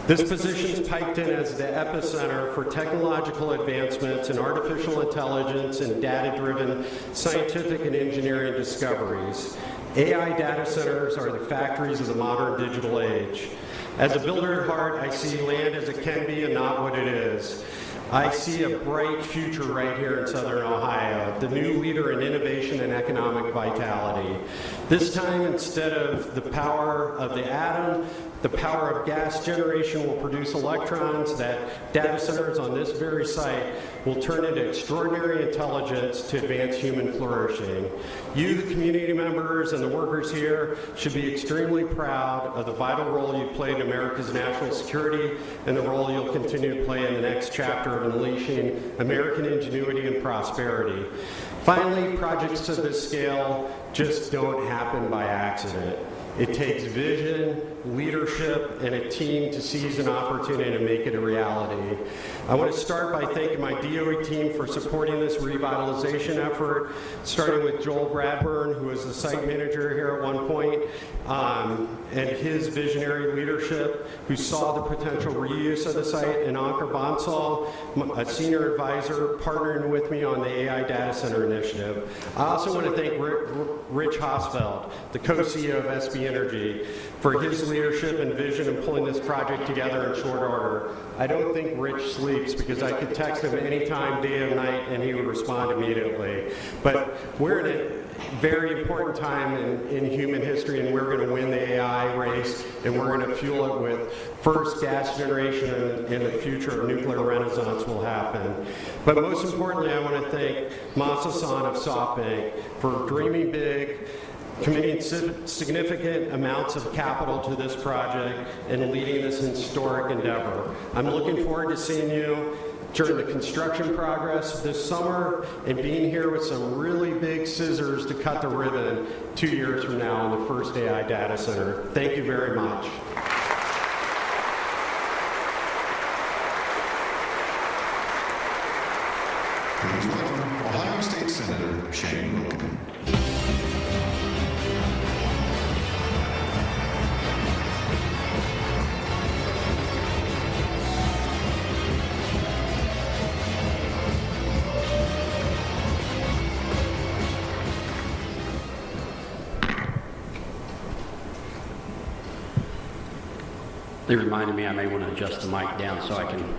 This positions Piketon as the epicenter for technological advancements in artificial intelligence and data-driven scientific and engineering discoveries. AI data centers are the factories of the modern digital age. As a builder at heart, I see land as it can be and not what it is. I see a bright future right here in Southern Ohio, the new leader in innovation and economic vitality. This time, instead of the power of the atom, the power of gas generation will produce electrons that data centers on this very site will turn into extraordinary intelligence to advance human flourishing. You, the community members and the workers here, should be extremely proud of the vital role you played in America's national security and the role you'll continue to play in the next chapter of unleashing American ingenuity and prosperity. Finally, projects to this scale just don't happen by accident. It takes vision, leadership, and a team to seize an opportunity to make it a reality. I want to start by thanking my DOE team for supporting this revitalization effort, starting with Joel Bradburn, who was the site manager here at one point, and his visionary leadership, who saw the potential reuse of the site, and Ankur Bansal, a senior advisor, partnering with me on the AI Data Center Initiative. I also want to thank Rich Hosfeld, the co-CEO of SB Energy, for his leadership and vision in pulling this project together in short order. I don't think Rich sleeps because I could text him anytime, day or night, and he would respond immediately. But we're in a very important time in human history, and we're going to win the AI race, and we're going to fuel it with first gas generation, and the future of nuclear renaissance will happen. But most importantly, I want to thank Masa-san of SoftBank for dreaming big, committing significant amounts of capital to this project, and leading this historic endeavor. I'm looking forward to seeing you during the construction progress this summer and being here with some really big scissors to cut the ribbon 2 years from now on the first AI data center. Thank you very much. Please welcome Ohio State Senator Shane Wilkin. They reminded me I may want to adjust the mic down so I can,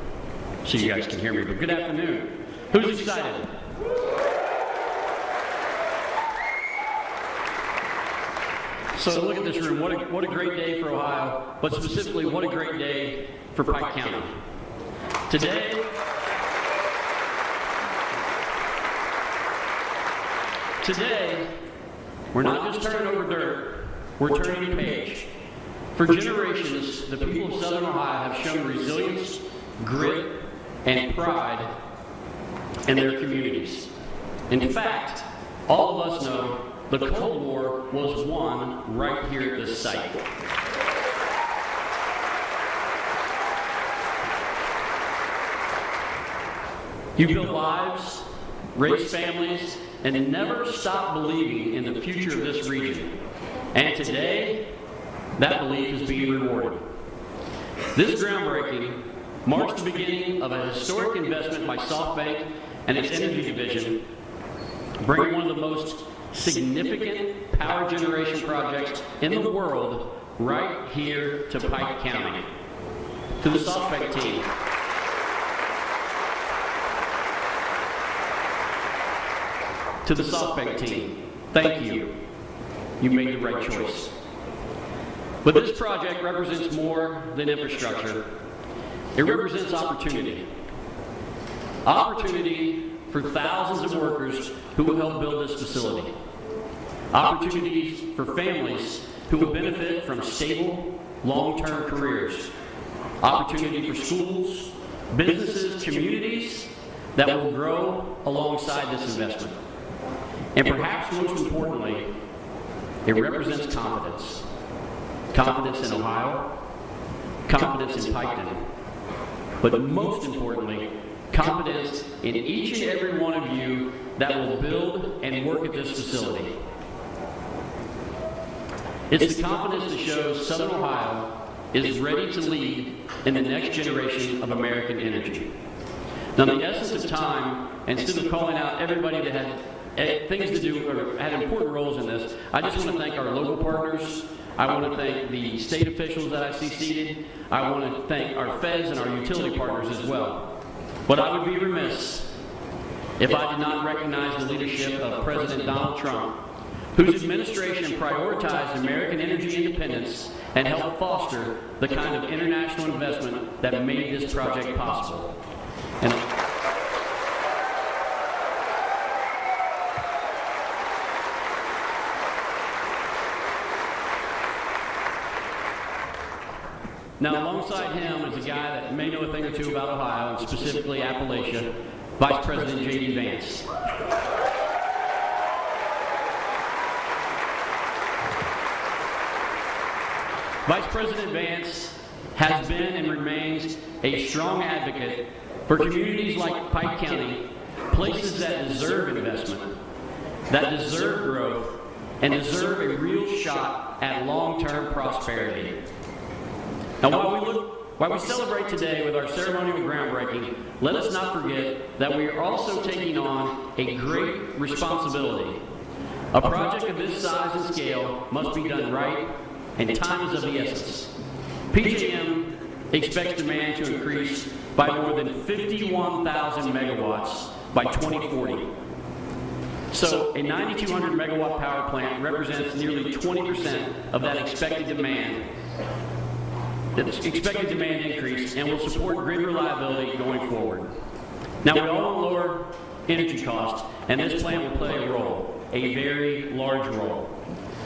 so you guys can hear me. But good afternoon. Who's excited? So look at this room. What a great day for Ohio, but specifically, what a great day for Pike County. Today, we're not just turning over dirt, we're turning a page. For generations, the people of Southern Ohio have shown resilience, grit, and pride in their communities. In fact, all of us know the Cold War was won right here at this site. You built lives, raised families, and never stopped believing in the future of this region. And today, that belief is being rewarded. This groundbreaking marks the beginning of a historic investment by SoftBank and its energy division, bringing one of the most significant power generation projects in the world right here to Pike County. To the SoftBank team. To the SoftBank team, thank you. You made the right choice. But this project represents more than infrastructure. It represents opportunity. Opportunity for thousands of workers who will help build this facility. Opportunities for families who will benefit from stable, long-term careers. Opportunity for schools, businesses, communities that will grow alongside this investment. And perhaps most importantly, it represents confidence. Confidence in Ohio, confidence in Piketon, but most importantly, confidence in each and every one of you that will build and work at this facility. It's the confidence that shows Southern Ohio is ready to lead in the next generation of American energy. Now, in the essence of time, instead of calling out everybody that had things to do or had important roles in this, I just want to thank our local partners. I want to thank the state officials that I see seated. I want to thank our feds and our utility partners as well. But I would be remiss if I did not recognize the leadership of President Donald Trump, whose administration prioritized American energy independence and helped foster the kind of international investment that made this project possible. And now, alongside him is a guy that may know a thing or two about Ohio, and specifically Appalachia, Vice President J.D. Vance. Vice President Vance has been and remains a strong advocate for communities like Pike County, places that deserve investment, that deserve growth, and deserve a real shot at long-term prosperity. Now, while we celebrate today with our ceremonial groundbreaking, let us not forget that we are also taking on a great responsibility. A project of this size and scale must be done right, and time is of the essence. PJM expects demand to increase by more than 51,000 megawatts by 2040. So a 9,200 megawatt power plant represents nearly 20% of that expected demand increase, and will support grid reliability going forward. Now, we all want lower energy costs, and this plant will play a role, a very large role.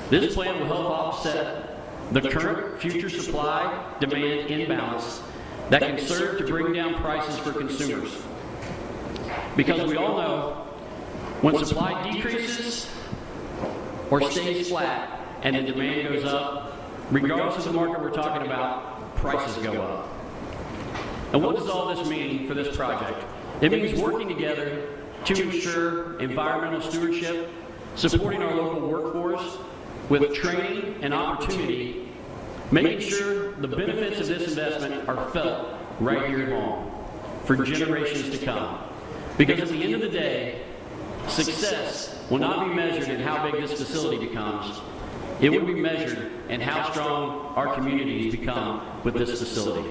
This plant will help offset the current future supply-demand imbalance that can serve to bring down prices for consumers. Because we all know when supply decreases or stays flat and the demand goes up, regardless of the market we're talking about, prices go up. And what does all this mean for this project? It means working together to ensure environmental stewardship, supporting our local workforce with training and opportunity, making sure the benefits of this investment are felt right here at home for generations to come. Because at the end of the day, success will not be measured in how big this facility becomes. It will be measured in how strong our communities become with this facility.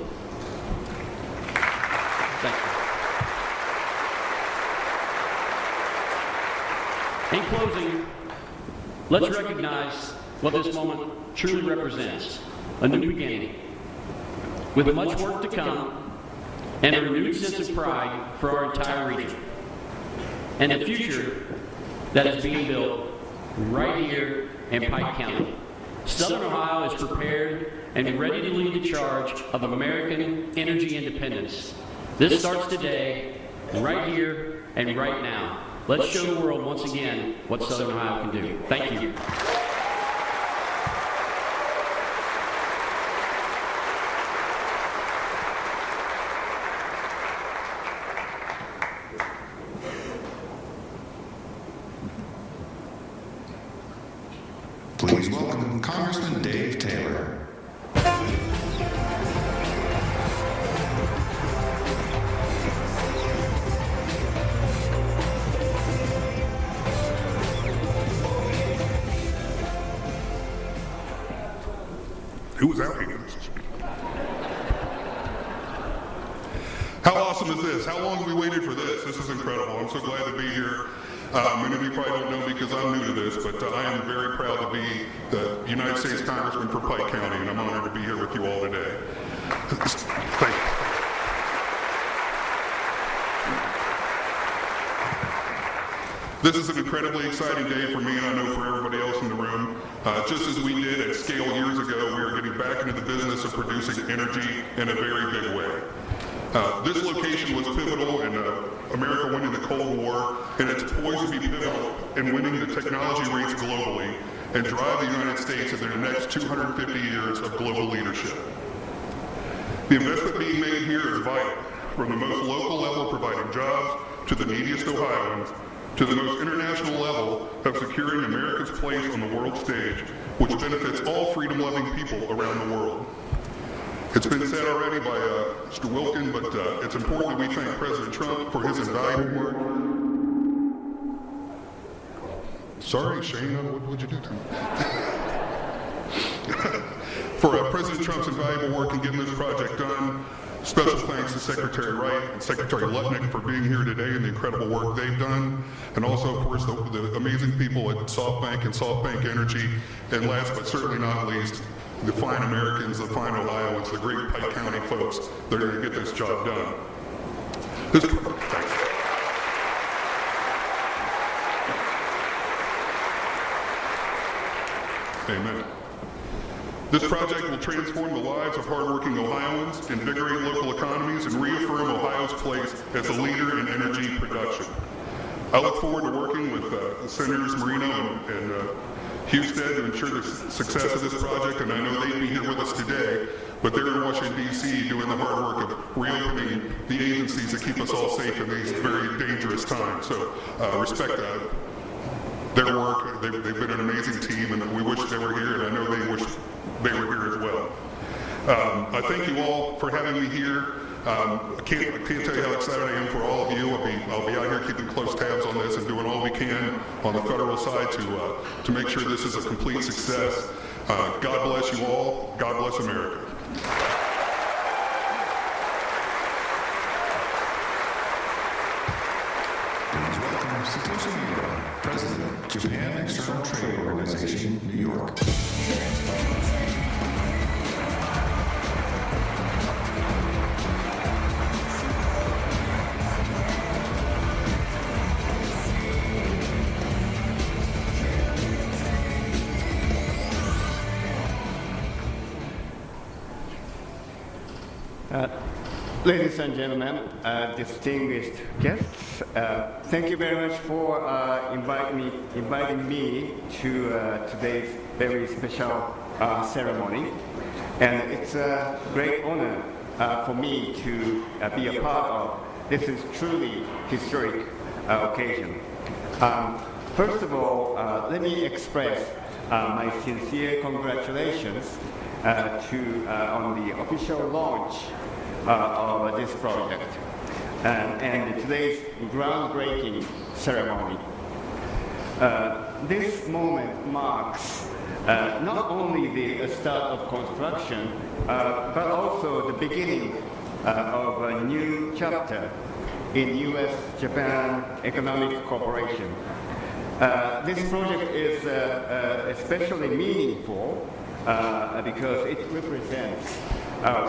Thank you. In closing, let's recognize what this moment truly represents, a new beginning, with much work to come and a renewed sense of pride for our entire region, and a future that is being built right here in Pike County. Southern Ohio is prepared and ready to lead the charge of American energy independence. This starts today, right here and right now. Let's show the world once again what Southern Ohio can do. Thank you. Please welcome Congressman Dave Taylor. Who was out here? How awesome is this? How long have we waited for this? This is incredible. I'm so glad to be here. Many of you probably don't know me because I'm new to this, but I am very proud to be the United States Congressman for Pike County, and I'm honored to be here with you all today. Thank you. This is an incredibly exciting day for me, and I know for everybody else in the room. Just as we did at scale years ago, we are getting back into the business of producing energy in a very big way. This location was pivotal in America winning the Cold War, and it's poised to be pivotal in winning the technology race globally and drive the United States into the next 250 years of global leadership. The investment being made here is vital, from the most local level providing jobs to the neediest Ohioans, to the most international level of securing America's place on the world stage, which benefits all freedom-loving people around the world. It's been said already by Mr. Wilkin, but it's important that we thank President Trump for his invaluable work. Sorry, Shane, what would you do to me? For President Trump's invaluable work in getting this project done, Special thanks to Secretary Wright and Secretary Lutnick for being here today and the incredible work they've done. And also, of course, the amazing people at SoftBank and SoftBank Energy. And last but certainly not least, the fine Americans, the fine Ohioans, the great Pike County folks that are going to get this job done. Thanks. Amen. This project will transform the lives of hardworking Ohioans, invigorate local economies, and reaffirm Ohio's place as a leader in energy production. I look forward to working with Senators Marino and Husted to ensure the success of this project, and I know they'd be here with us today, but they're in Washington, D.C. doing the hard work of reopening the agencies that keep us all safe in these very dangerous times. So respect their work. They've been an amazing team, and we wish they were here, and I know they wish they were here as well. I thank you all for having me here. I can't tell you how excited I am for all of you. I'll be out here keeping close tabs on this and doing all we can on the federal side to make sure this is a complete success. God bless you all. God bless America. Please welcome Satoshi Miura, President, Japan External Trade Organization, New York. Ladies and gentlemen, distinguished guests, thank you very much for inviting me to today's very special ceremony. And it's a great honor for me to be a part of. This is truly historic occasion. First of all, let me express my sincere congratulations on the official launch of this project and today's groundbreaking ceremony. This moment marks not only the start of construction, but also the beginning of a new chapter in U.S.-Japan economic cooperation. This project is especially meaningful because it represents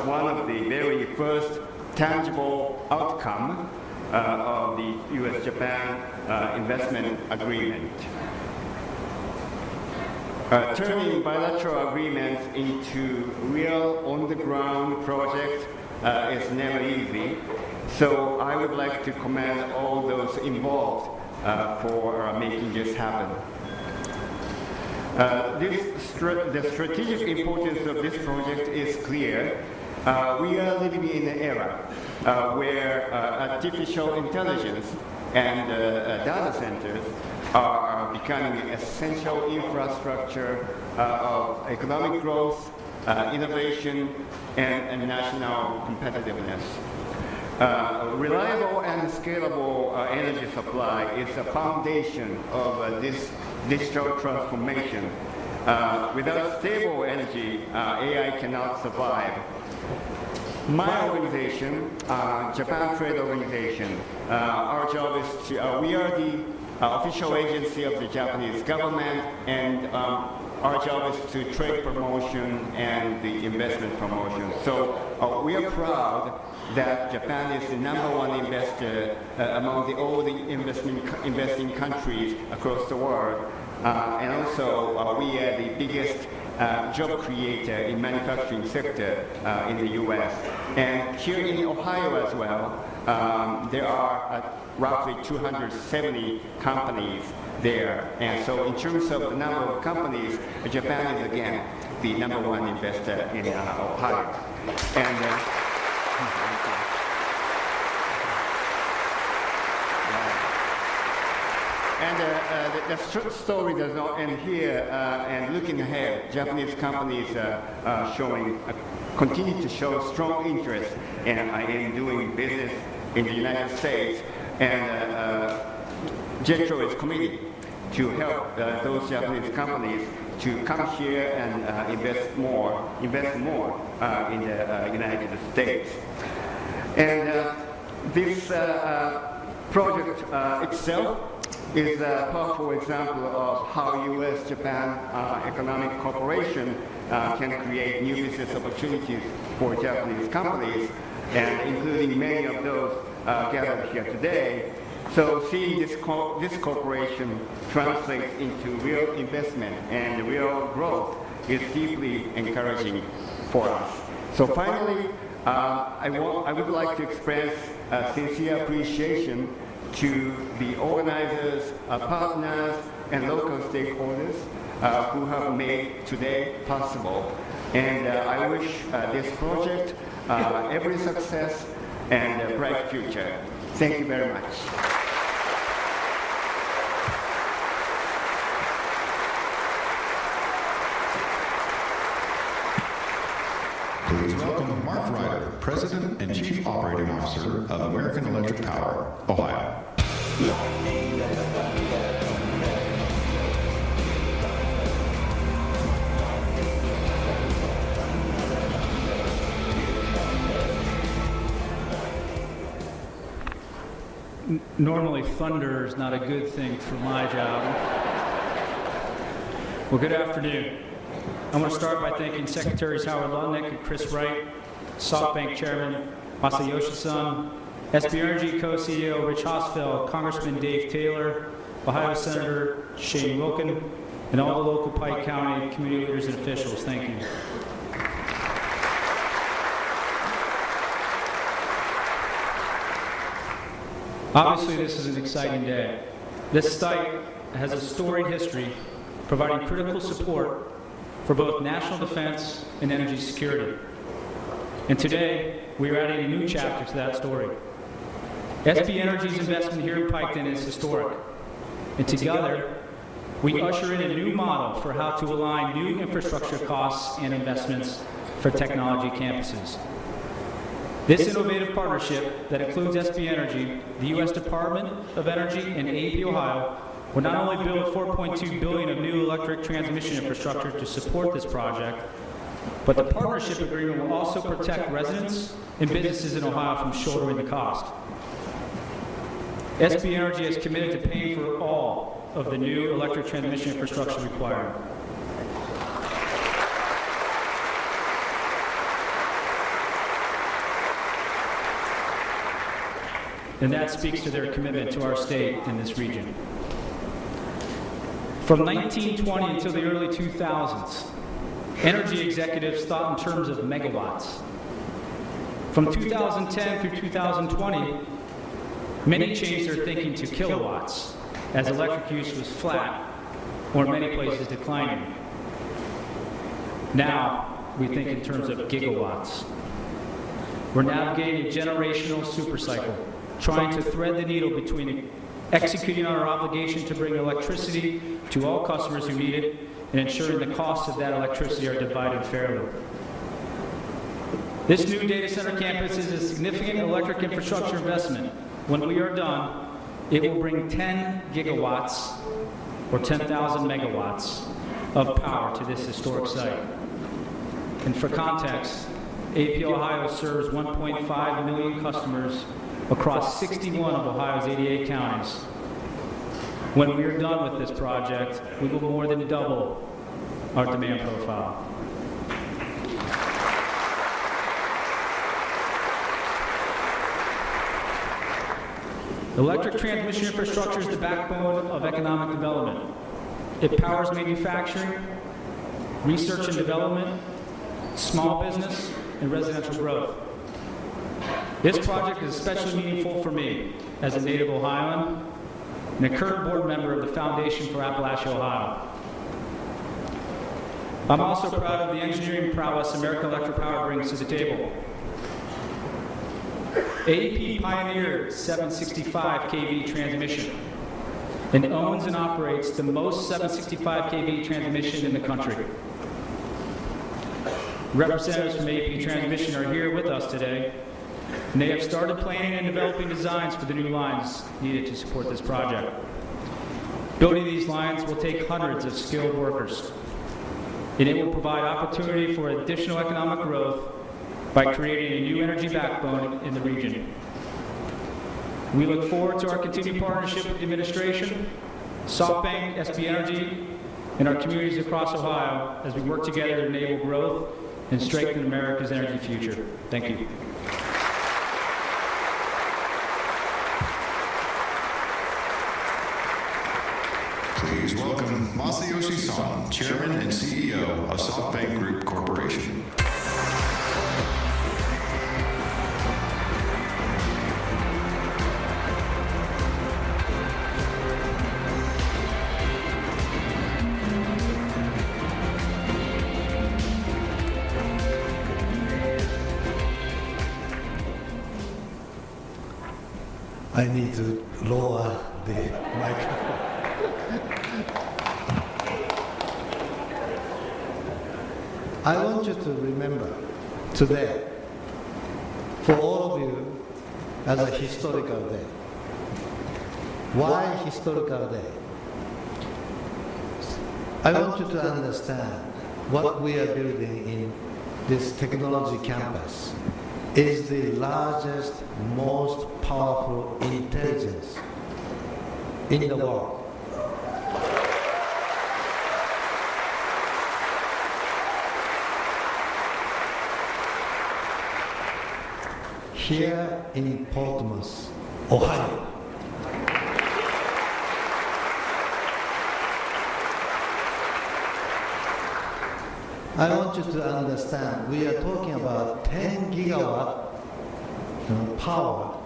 one of the very first tangible outcome of the U.S.-Japan investment agreement. Turning bilateral agreements into real on-the-ground projects is never easy, so I would like to commend all those involved for making this happen. The strategic importance of this project is clear. We are living in an era where artificial intelligence and data centers are becoming essential infrastructure of economic growth, innovation, and national competitiveness. Reliable and scalable energy supply is the foundation of this digital transformation. Without stable energy, AI cannot survive. My organization, Japan Trade Organization, our job is to, we are the official agency of the Japanese government, and our job is to trade promotion and the investment promotion. So we are proud that Japan is the #1 investor among all the investing countries across the world. And also, we are the biggest job creator in manufacturing sector in the U.S. And here in Ohio as well, there are roughly 270 companies there. And so in terms of the number of companies, Japan is again the #1 investor in Ohio. And the story does not end here. And looking ahead, Japanese companies continue to show strong interest in doing business in the United States. And JETRO is committed to help those Japanese companies to come here and invest more in the United States. And this project itself is a powerful example of how U.S.-Japan economic cooperation can create new business opportunities for Japanese companies, and including many of those gathered here today. So seeing this cooperation translates into real investment and real growth is deeply encouraging for us. So finally, I would like to express sincere appreciation to the organizers, partners, and local stakeholders who have made today possible. And I wish this project every success and a bright future. Thank you very much. Please welcome Mark Ryder, President and Chief Operating Officer of American Electric Power, Ohio. Normally thunder is not a good thing for my job. Well, good afternoon. I want to start by thanking Secretaries Howard Lutnick and Chris Wright, SoftBank Chairman Masayoshi-san, SB Energy Co-CEO Rich Hosfeld, Congressman Dave Taylor, Ohio Senator Shane Wilkin, and all the local Pike County community leaders and officials. Thank you. Obviously, this is an exciting day. This site has a storied history providing critical support for both national defense and energy security. And today, we are adding a new chapter to that story. SB Energy's investment here in Piketon is historic. And together, we usher in a new model for how to align new infrastructure costs and investments for technology campuses. This innovative partnership that includes SB Energy, the U.S. Department of Energy, and AEP Ohio will not only build $4.2 billion of new electric transmission infrastructure to support this project, but the partnership agreement will also protect residents and businesses in Ohio from shouldering the cost. SB Energy is committed to paying for all of the new electric transmission infrastructure required. And that speaks to their commitment to our state and this region. From 1920 until the early 2000s, energy executives thought in terms of megawatts. From 2010 through 2020, many changed their thinking to kilowatts, as electric use was flat, or in many places declining. Now, we think in terms of gigawatts. We're navigating a generational supercycle, trying to thread the needle between executing on our obligation to bring electricity to all customers who need it and ensuring the costs of that electricity are divided fairly. This new data center campus is a significant electric infrastructure investment. When we are done, it will bring 10 gigawatts or 10,000 megawatts of power to this historic site. And for context, AEP Ohio serves 1.5 million customers across 61 of Ohio's 88 counties. When we are done with this project, we will more than double our demand profile. Electric transmission infrastructure is the backbone of economic development. It powers manufacturing, research and development, small business, and residential growth. This project is especially meaningful for me as a native Ohioan and a current board member of the Foundation for Appalachia, Ohio. I'm also proud of the engineering prowess American Electric Power brings to the table. AEP pioneered 765 kV transmission and owns and operates the most 765 kV transmission in the country. Representatives from AEP Transmission are here with us today, and they have started planning and developing designs for the new lines needed to support this project. Building these lines will take hundreds of skilled workers, and it will provide opportunity for additional economic growth by creating a new energy backbone in the region. We look forward to our continued partnership with the administration, SoftBank, SB Energy, and our communities across Ohio as we work together to enable growth and strengthen America's energy future. Thank you. Please welcome Masayoshi Son, Chairman and CEO of SoftBank Group Corporation. I need to lower the microphone. I want you to remember today, for all of you, as a historical day. Why historical day? I want you to understand what we are building in this technology campus is the largest, most powerful intelligence in the world. Here in Portsmouth, Ohio. I want you to understand, we are talking about 10 gigawatt power.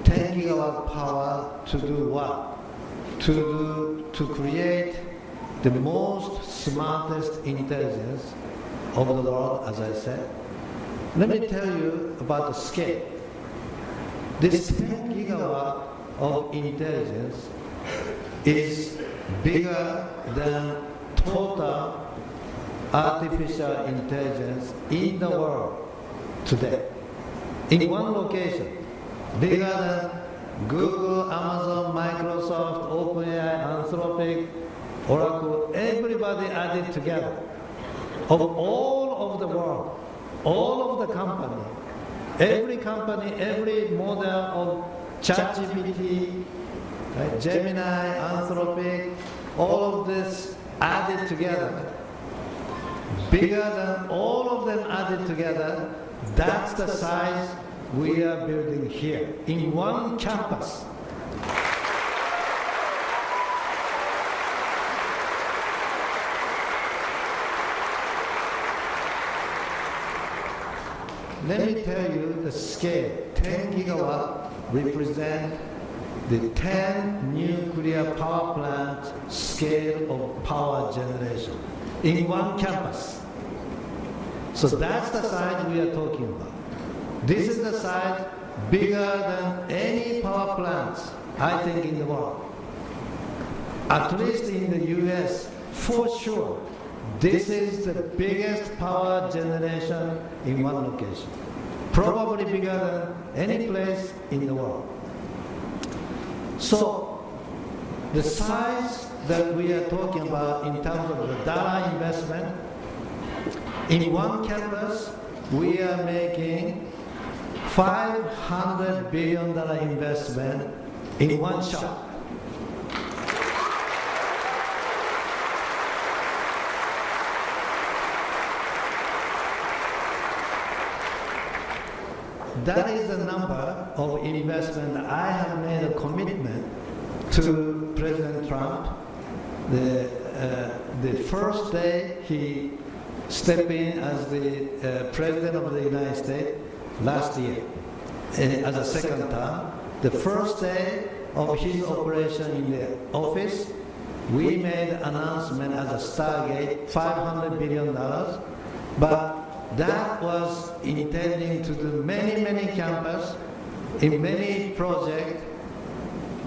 10 gigawatt power to do what? To create the most smartest intelligence of the world, as I said. Let me tell you about the scale. This 10 gigawatt of intelligence is bigger than total artificial intelligence in the world today. In one location, bigger than Google, Amazon, Microsoft, OpenAI, Anthropic, Oracle, everybody added together, of all of the world, all of the company, every model of ChatGPT, right, Gemini, Anthropic, all of this added together, bigger than all of them added together. That's the size we are building here in one campus. Let me tell you the scale. 10 gigawatt represent the 10 nuclear power plant scale of power generation in one campus. So that's the size we are talking about. This is the size bigger than any power plants, I think, in the world. At least in the US, for sure, this is the biggest power generation in one location. Probably bigger than any place in the world. So, the size that we are talking about in terms of the dollar investment, in one campus, we are making $500 billion investment in one shot. That is the number of investment I have made a commitment to President Trump. The first day he stepped in as the President of the United States last year, as a second term. The first day of his operation in the office, we made an announcement as a Stargate, $500 billion, but that was intending to do many campuses in many projects.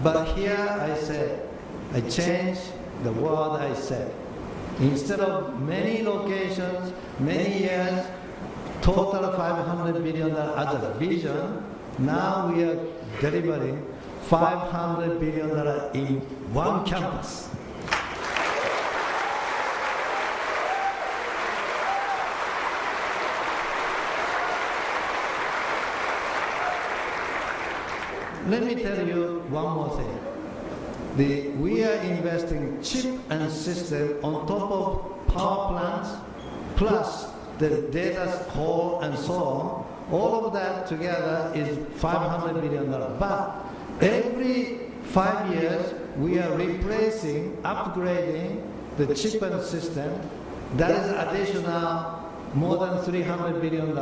But here I said, I changed the word I said. Instead of many locations, many years, total $500 billion as a vision, now we are delivering $500 billion in one campus. let me tell you one more thing. We are investing chip and system on top of power plants, plus the data core and so on. All of that together is $500 billion. But every 5 years, we are replacing, upgrading the chip and system. That is additional more than $300 billion.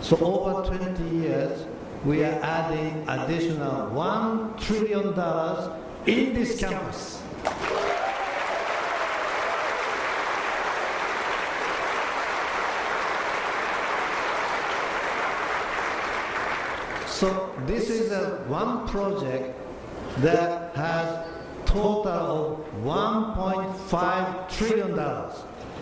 So over 20 years, we are adding additional $1 trillion in this campus. So this is one project that has total of $1.5 trillion.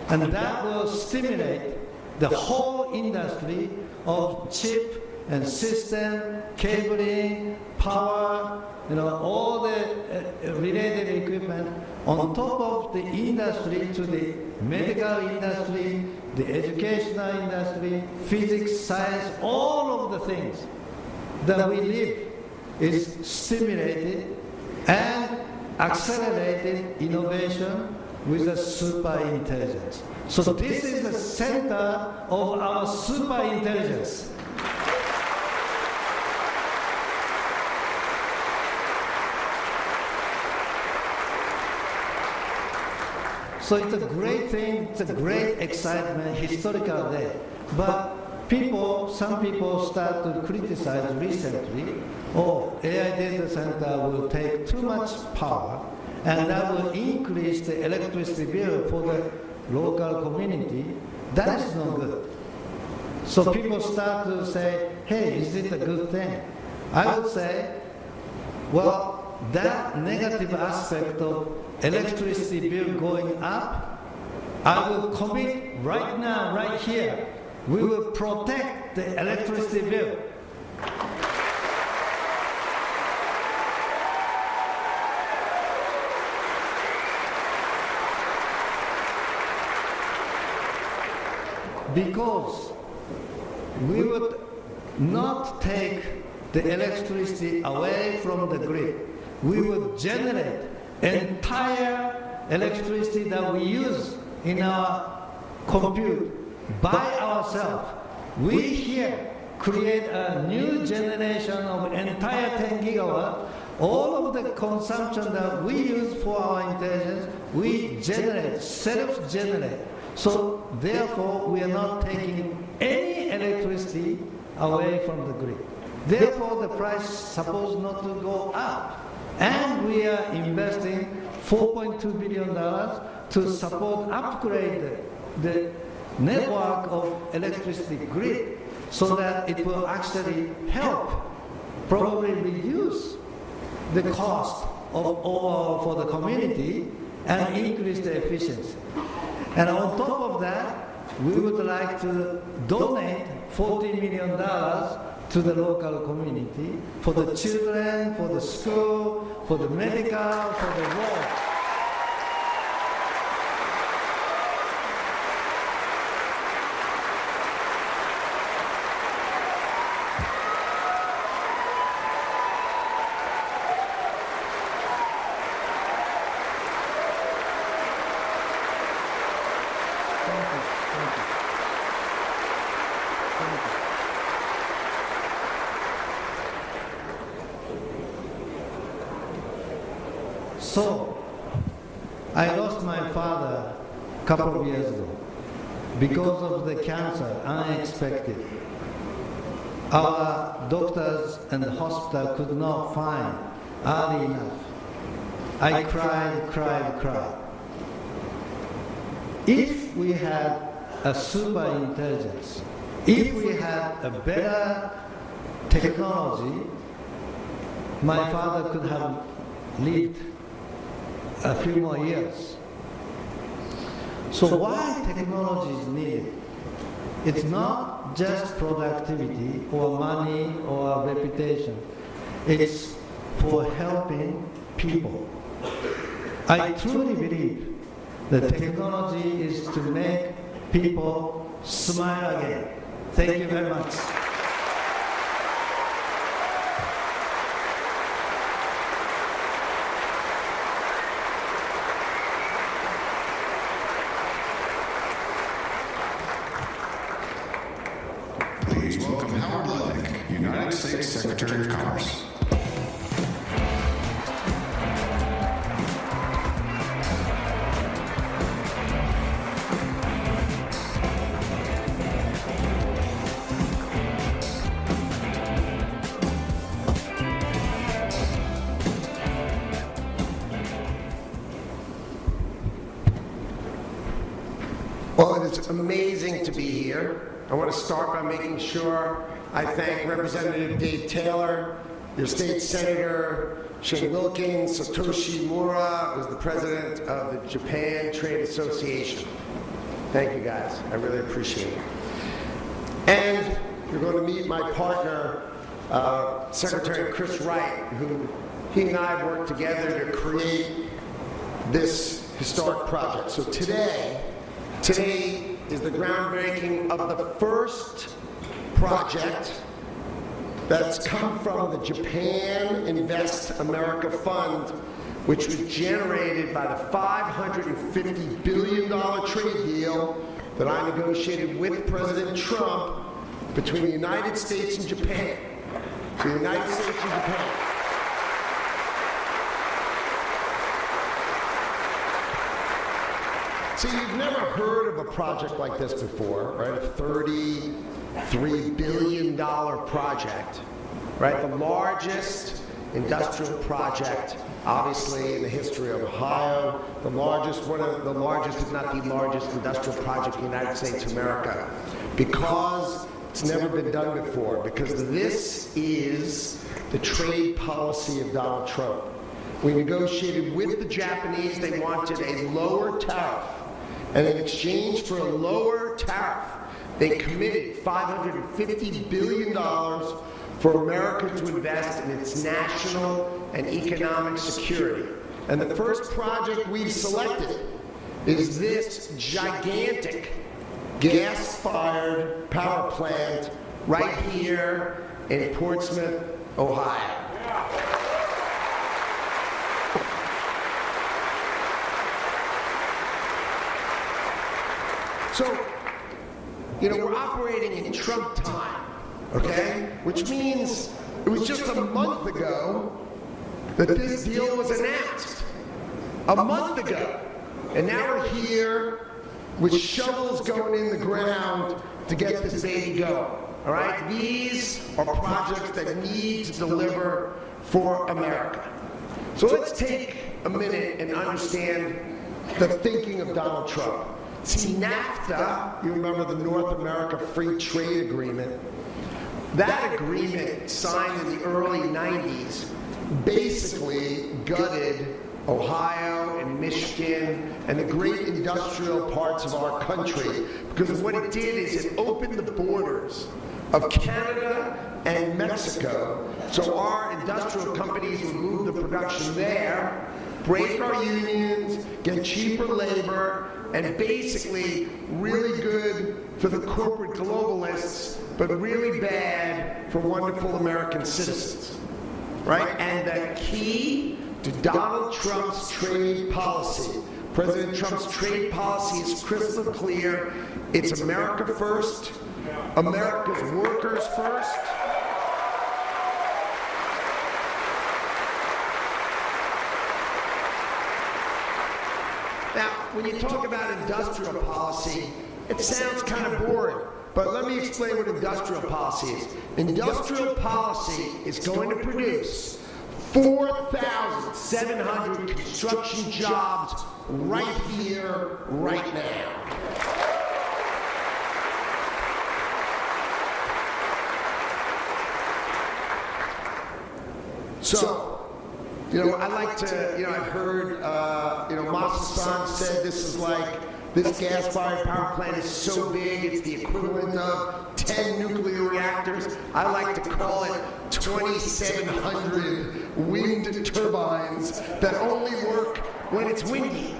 And that will stimulate the whole industry of chip and system, cabling, power, all the related equipment on top of the industry to the medical industry, the educational industry, physics, science, all of the things that we live is stimulated and accelerated innovation with a super intelligence. So this is the center of our super intelligence. So it's a great thing, it's a great excitement, historical day. But some people start to criticize recently, AI data center will take too much power, and that will increase the electricity bill for the local community. That is no good. So people start to say, hey, is it a good thing? I would say, well, that negative aspect of electricity bill going up, I will commit right now, right here, we will protect the electricity bill. Because we would not take the electricity away from the grid. We would generate entire electricity that we use in our compute by ourselves. We here create a new generation of entire 10 gigawatts. All of the consumption that we use for our intelligence, we generate, self-generate. So therefore, we are not taking any electricity away from the grid. Therefore, the price is supposed not to go up. And we are investing $4.2 billion to support, upgrade the network of electricity grid so that it will actually help probably reduce the cost of overall for the community and increase the efficiency. And on top of that, we would like to donate $40 million to the local community for the children, for the school, for the medical, for the road. So, I lost my father a couple of years ago because of the cancer, unexpected. Our doctors and the hospital could not find early enough. I cried. If we had a super intelligence, if we had a better technology, my father could have lived a few more years. So why technology is needed? It's not just productivity or money or reputation. It's for helping people. I truly believe that technology is to make people smile again. Thank you very much. United States Secretary of Commerce. Well, it is amazing to be here. I want to start by making sure I thank Representative Dave Taylor, your state senator, Shane Wilkins, Satoshi Mura, who's the president of the Japan Trade Association. Thank you guys. I really appreciate it. And you're going to meet my partner, Secretary Chris Wright, who he and I have worked together to create this historic project. So today is the groundbreaking of the first project that's come from the Japan Invest America Fund, which was generated by the $550 billion trade deal that I negotiated with President Trump between the United States and Japan. So the United States and Japan. See, you've never heard of a project like this before, right? A $33 billion project, right? The largest industrial project, obviously, in the history of Ohio, the largest, one of the largest, if not the largest industrial project in the United States of America, because it's never been done before, because this is the trade policy of Donald Trump. We negotiated with the Japanese. They wanted a lower tariff. And in exchange for a lower tariff, they committed $550 billion for America to invest in its national and economic security. And the first project we've selected is this gigantic gas-fired power plant right here in Portsmouth, Ohio. So, you know, we're operating in Trump time, okay? Which means it was just a month ago that this deal was announced. A month ago. And now we're here with shovels going in the ground to get this baby going, all right? These are projects that need to deliver for America. So let's take a minute and understand the thinking of Donald Trump. See, NAFTA, you remember the North America Free Trade Agreement, that agreement signed in the early 90s basically gutted Ohio and Michigan and the great industrial parts of our country, because what it did is it opened the borders of Canada and Mexico so our industrial companies would move the production there, break our unions, get cheaper labor, and basically really good for the corporate globalists, but really bad for wonderful American citizens, right? And the key to Donald Trump's trade policy, President Trump's trade policy is crystal clear. It's America first, America's workers first. Now, when you talk about industrial policy, it sounds kind of boring, but let me explain what industrial policy is. Industrial policy is going to produce 4,700 construction jobs right here, right now. So, you know, I like to, you know, I've heard, you know, Masa-san said this gas-fired power plant is so big, it's the equivalent of 10 nuclear reactors. I like to call it 2,700 wind turbines that only work when it's windy.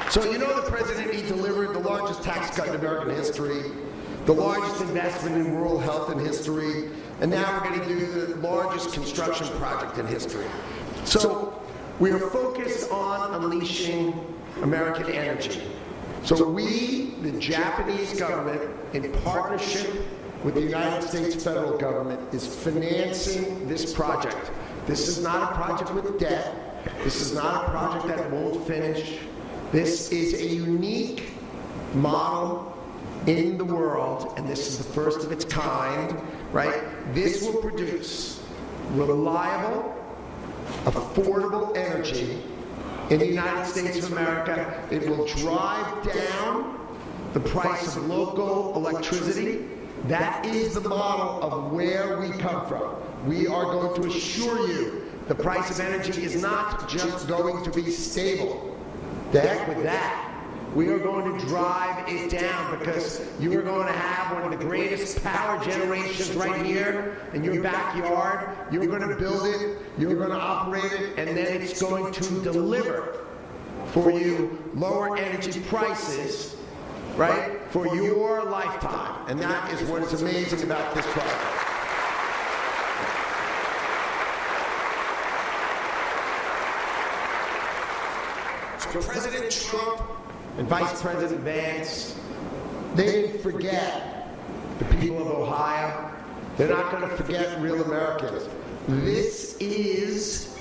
So, you know, the president, he delivered the largest tax cut in American history, the largest investment in rural health in history, and now we're going to do the largest construction project in history. So we are focused on unleashing American energy. So we, the Japanese government, in partnership with the United States federal government, is financing this project. This is not a project with debt. This is not a project that won't finish. This is a unique model in the world, and this is the first of its kind, right? This will produce reliable, affordable energy in the United States of America. It will drive down the price of local electricity. That is the model of where we come from. We are going to assure you the price of energy is not just going to be stable. The heck with that. We are going to drive it down because you are going to have one of the greatest power generations right here in your backyard. You're going to build it, you're going to operate it, and then it's going to deliver for you lower energy prices, right, for your lifetime. And that is what is amazing about this project. So President Trump and Vice President Vance, they didn't forget the people of Ohio. They're not going to forget real Americans. This is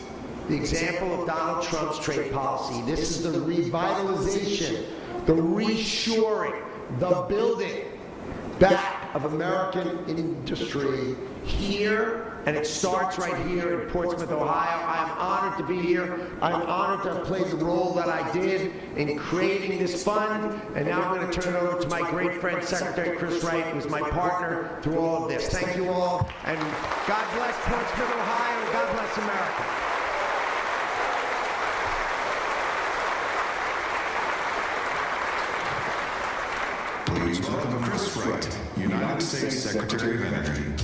the example of Donald Trump's trade policy. This is the revitalization, the reshoring, the building back of American industry here, and it starts right here in Portsmouth, Ohio. I am honored to be here. I'm honored to have played the role that I did in creating this fund, and now I'm going to turn it over to my great friend, Secretary Chris Wright, who's my partner through all of this. Thank you all, and God bless Portsmouth, Ohio, and God bless America. Please welcome Chris Wright, United States Secretary of Energy.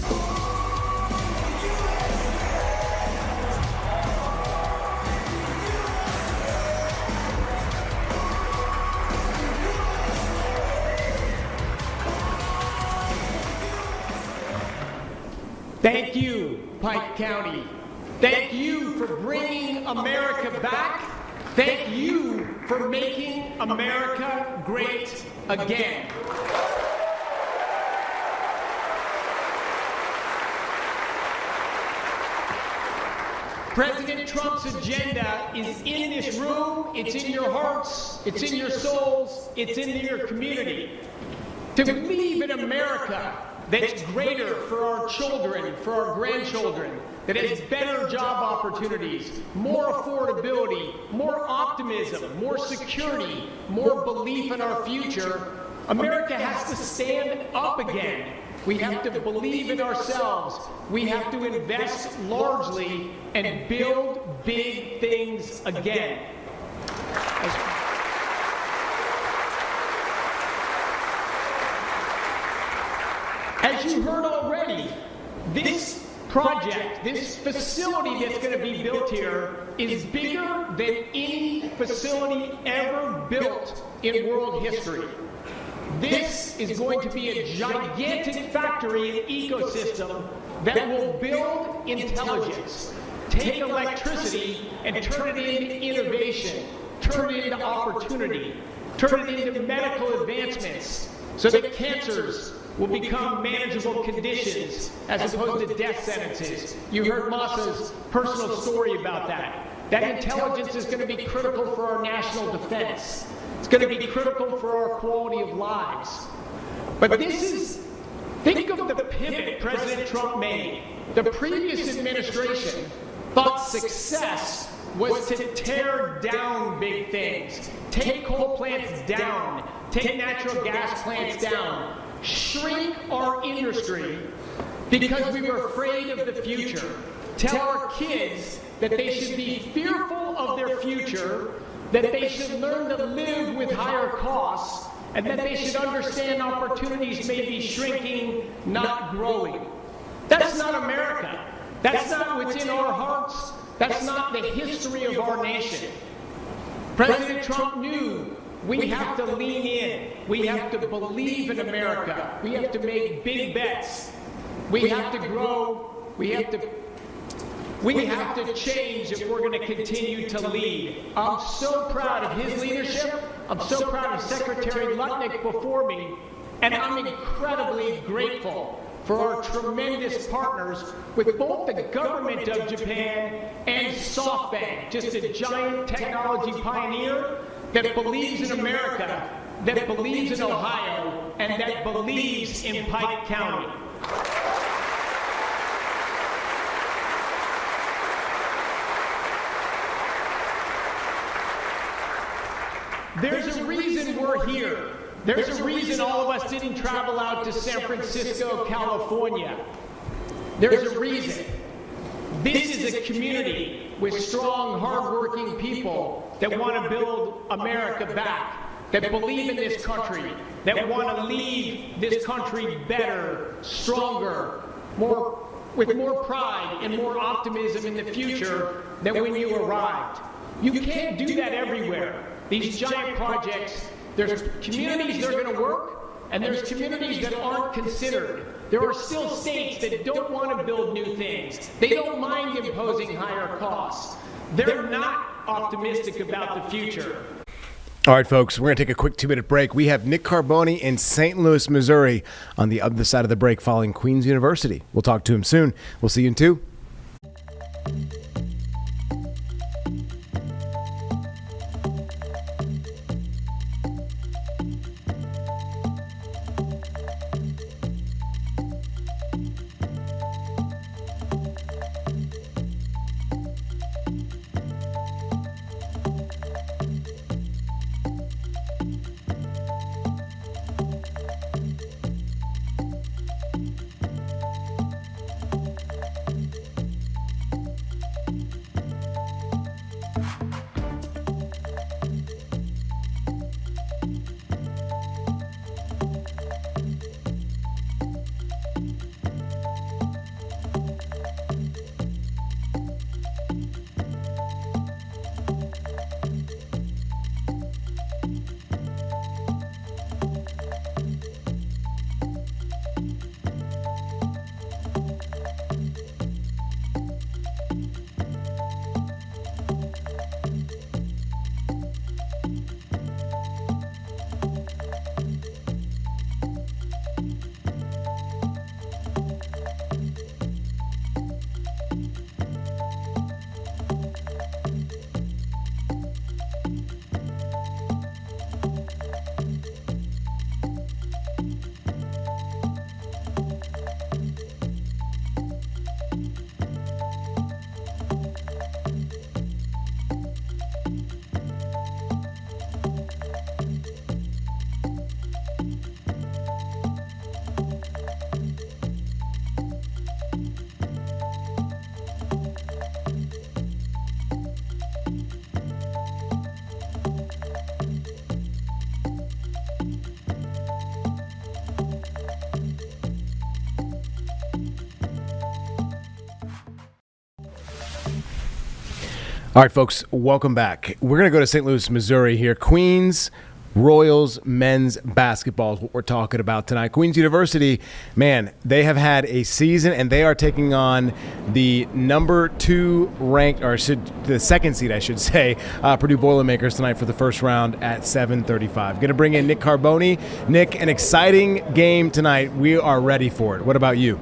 Thank you, Pike County. Thank you for bringing America back. Thank you for making America great again. President Trump's agenda is in this room, it's in your hearts, it's in your souls, it's in your community. To believe in America that's greater for our children, for our grandchildren, that has better job opportunities, more affordability, more optimism, more security, more belief in our future. America has to stand up again. We have to believe in ourselves. We have to invest largely and build big things again. As you heard already, this project, this facility that's going to be built here is bigger than any facility ever built in world history. This is going to be a gigantic factory and ecosystem that will build intelligence, take electricity and turn it into innovation, turn it into opportunity, turn it into medical advancements so that cancers will become manageable conditions as opposed to death sentences. You heard Masa's personal story about that. That intelligence is going to be critical for our national defense. It's going to be critical for our quality of lives. But this is, think of the pivot President Trump made. The previous administration thought success was to tear down big things, take coal plants down, take natural gas plants down, shrink our industry because we were afraid of the future. Tell our kids that they should be fearful of their future, that they should learn to live with higher costs, and that they should understand opportunities may be shrinking, not growing. That's not America. That's not what's in our hearts. That's not the history of our nation. President Trump knew we have to lean in. We have to believe in America. We have to make big bets. We have to grow. We have to We have to change if we're going to continue to lead. I'm so proud of his leadership. I'm so proud of Secretary Lutnick before me. And I'm incredibly grateful for our tremendous partners with both the government of Japan and SoftBank, just a giant technology pioneer that believes in America, that believes in Ohio, and that believes in Pike County. There's a reason we're here. There's a reason all of us didn't travel out to San Francisco, California. There's a reason. This is a community with strong, hardworking people that want to build America back, that believe in this country, that want to leave this country better, stronger, with more pride and more optimism in the future than when you arrived. You can't do that everywhere. These giant projects, there's communities that are going to work, and there's communities that aren't considered. There are still states that don't want to build new things. They don't mind imposing higher costs. They're not optimistic about the future. All right, folks, we're going to take a quick 2-minute break. We have Nick Carboni in St. Louis, Missouri on the other side of the break following Queens University. We'll talk to him soon. We'll see you in 2. All right, folks, welcome back. We're going to go to St. Louis, Missouri here. Queens Royals men's basketball is what we're talking about tonight. Queens University, man, they have had a season, and they are taking on the number 2 ranked, or the second seed, I should say, Purdue Boilermakers tonight for the first round at 7:35. Going to bring in Nick Carboni. Nick, an exciting game tonight. We are ready for it. What about you?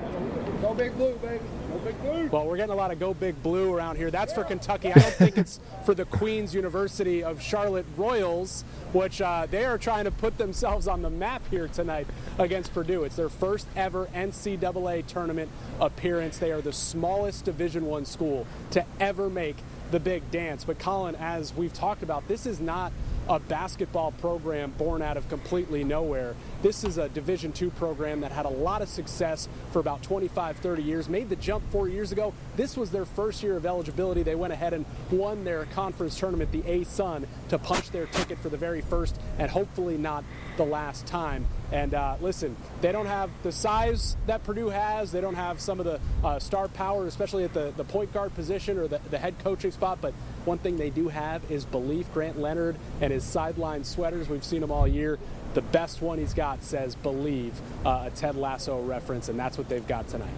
Go Big Blue, baby. Go Big Blue. Well, we're getting a lot of Go Big Blue around here. That's for Kentucky. I don't think it's for the Queens University of Charlotte Royals, which they are trying to put themselves on the map here tonight against Purdue. It's their first ever NCAA tournament appearance. They are the smallest Division I school to ever make the big dance. But Colin, as we've talked about, this is not a basketball program born out of completely nowhere. This is a Division II program that had a lot of success for about 25, 30 years, made the jump 4 years ago. This was their first year of eligibility. They went ahead and won their conference tournament, the A-Sun, to punch their ticket for the very first and hopefully not the last time. And listen, they don't have the size that Purdue has. They don't have some of the star power, especially at the point guard position or the head coaching spot. But one thing they do have is belief. Grant Leonard and his sideline sweaters, we've seen them all year. The best one he's got says believe, a Ted Lasso reference, and that's what they've got tonight.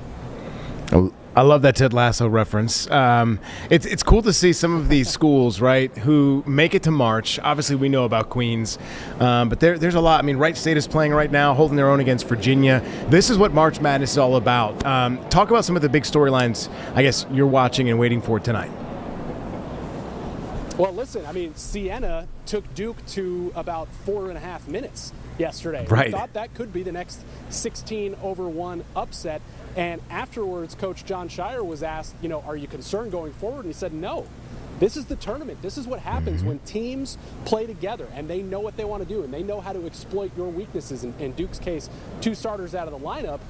I love that Ted Lasso reference. It's cool to see some of these schools, right, who make it to March. Obviously, we know about Queens, but there's a lot. I mean, Wright State is playing right now, holding their own against Virginia. This is what March Madness is all about. Talk about some of the big storylines, I guess, you're watching and waiting for tonight. Well, listen, I mean, Siena took Duke to about 4.5 minutes yesterday. Right. We thought that could be the next 16-1 upset. And afterwards, Coach John Shire was asked, are you concerned going forward? And he said, no. This is the tournament. This is what happens when teams play together and they know what they want to do and they know how to exploit your weaknesses. In Duke's case, 2 starters out of the lineup.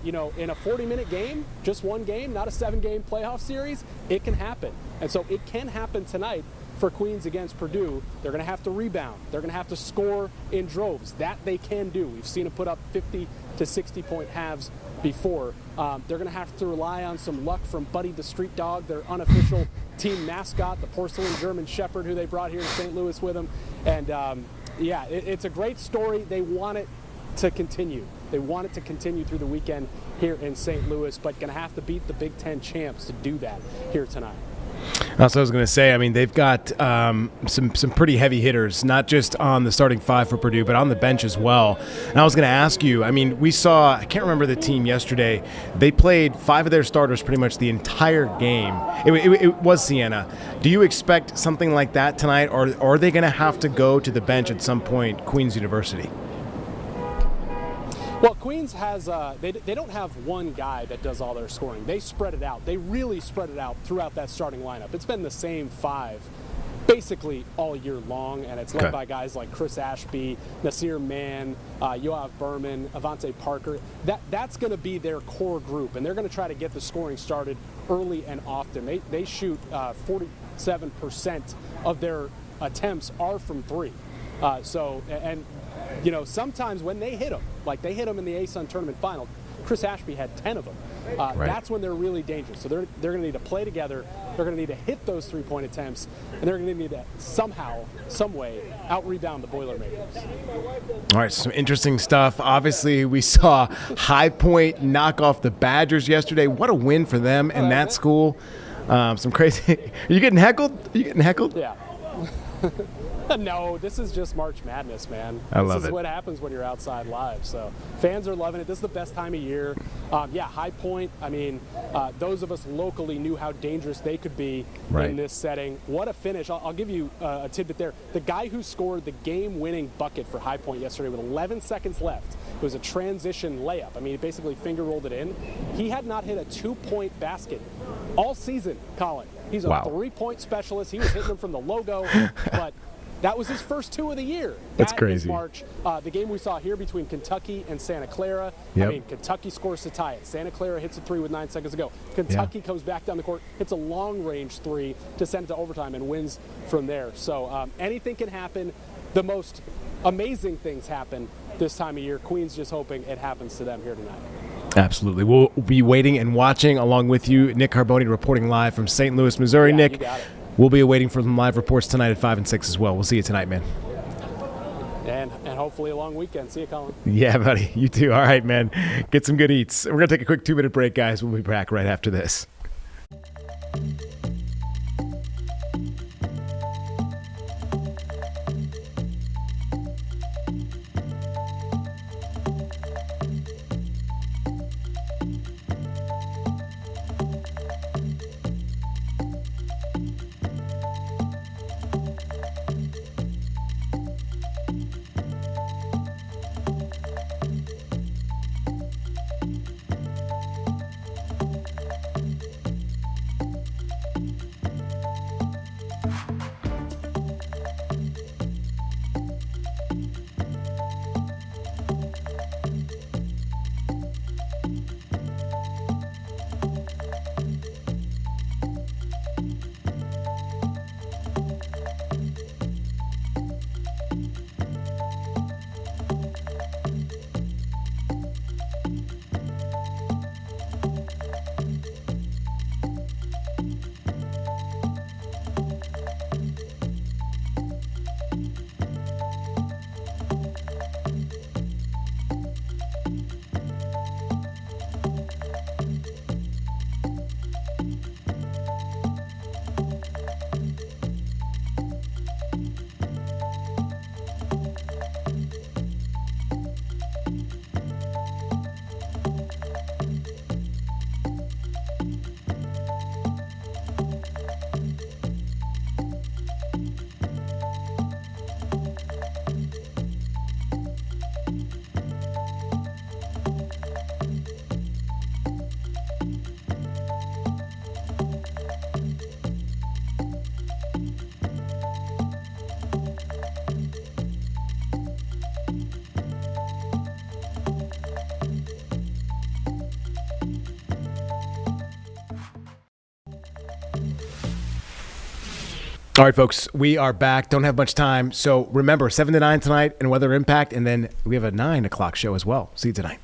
In a 40-minute game, just one game, not a 7-game playoff series, it can happen. And so it can happen tonight for Queens against Purdue. They're going to have to rebound. They're going to have to score in droves. That they can do. We've seen them put up 50 to 60-point halves before. They're going to have to rely on some luck from Buddy the Street Dog, their unofficial team mascot, the porcelain German Shepherd who they brought here to St. Louis with them. And it's a great story. They want it to continue. They want it to continue through the weekend here in St. Louis, but going to have to beat the Big Ten champs to do that here tonight. That's what I was going to say. I mean, they've got some pretty heavy hitters, not just on the starting 5 for Purdue, but on the bench as well. And I was going to ask you, I mean, we saw, I can't remember the team yesterday, they played 5 of their starters pretty much the entire game. It was Siena. Do you expect something like that tonight, or are they going to have to go to the bench at some point, Queens University? Well, Queens has they don't have one guy that does all their scoring. They spread it out. They really spread it out throughout that starting lineup. It's been the same 5 basically all year long, and it's led by guys like Chris Ashby, Nasir Mann, Yoav Berman, Avante Parker. That's going to be their core group, and they're going to try to get the scoring started early and often. They shoot 47% of their attempts are from 3. Sometimes when they hit them, like they hit them in the ASUN tournament final, Chris Ashby had 10 of them. That's when they're really dangerous. So they're going to need to play together. They're going to need to hit those 3-point attempts, and they're going to need to somehow, some way, out-rebound the Boilermakers. All right, some interesting stuff. Obviously, we saw High Point knock off the Badgers yesterday. What a win for them in that school. Some crazy. Are you getting heckled? Yeah. No, this is just March Madness, man. This is what happens when you're outside live. So fans are loving it. This is the best time of year. High Point, I mean, those of us locally knew how dangerous they could be in this setting. What a finish. I'll give you a tidbit there. The guy who scored the game-winning bucket for High Point yesterday with 11 seconds left, it was a transition layup. I mean, he basically finger-rolled it in. He had not hit a 2-point basket all season, Colin. He's a 3-point specialist. He was hitting them from the logo, but that was his first 2 of the year. That's crazy. March. The game we saw here between Kentucky and Santa Clara. Yep. I mean, Kentucky scores to tie it. Santa Clara hits a 3 with 9 seconds to go. Kentucky comes back down the court, hits a long-range 3 to send it to overtime and wins from there. So anything can happen. The most amazing things happen this time of year. Queens just hoping it happens to them here tonight. Absolutely. We'll be waiting and watching along with you. Nick Carboni reporting live from St. Louis, Missouri. Nick, you got it. We'll be awaiting for some live reports tonight at 5 and 6 as well. We'll see you tonight, man. And hopefully a long weekend. See you, Colin. Yeah, buddy. You too. All right, man. Get some good eats. We're going to take a quick 2-minute break, guys. We'll be back right after this. All right, folks, we are back. Don't have much time. So remember, 7 to 9 tonight and Weather Impact. And then we have a 9 o'clock show as well. See you tonight.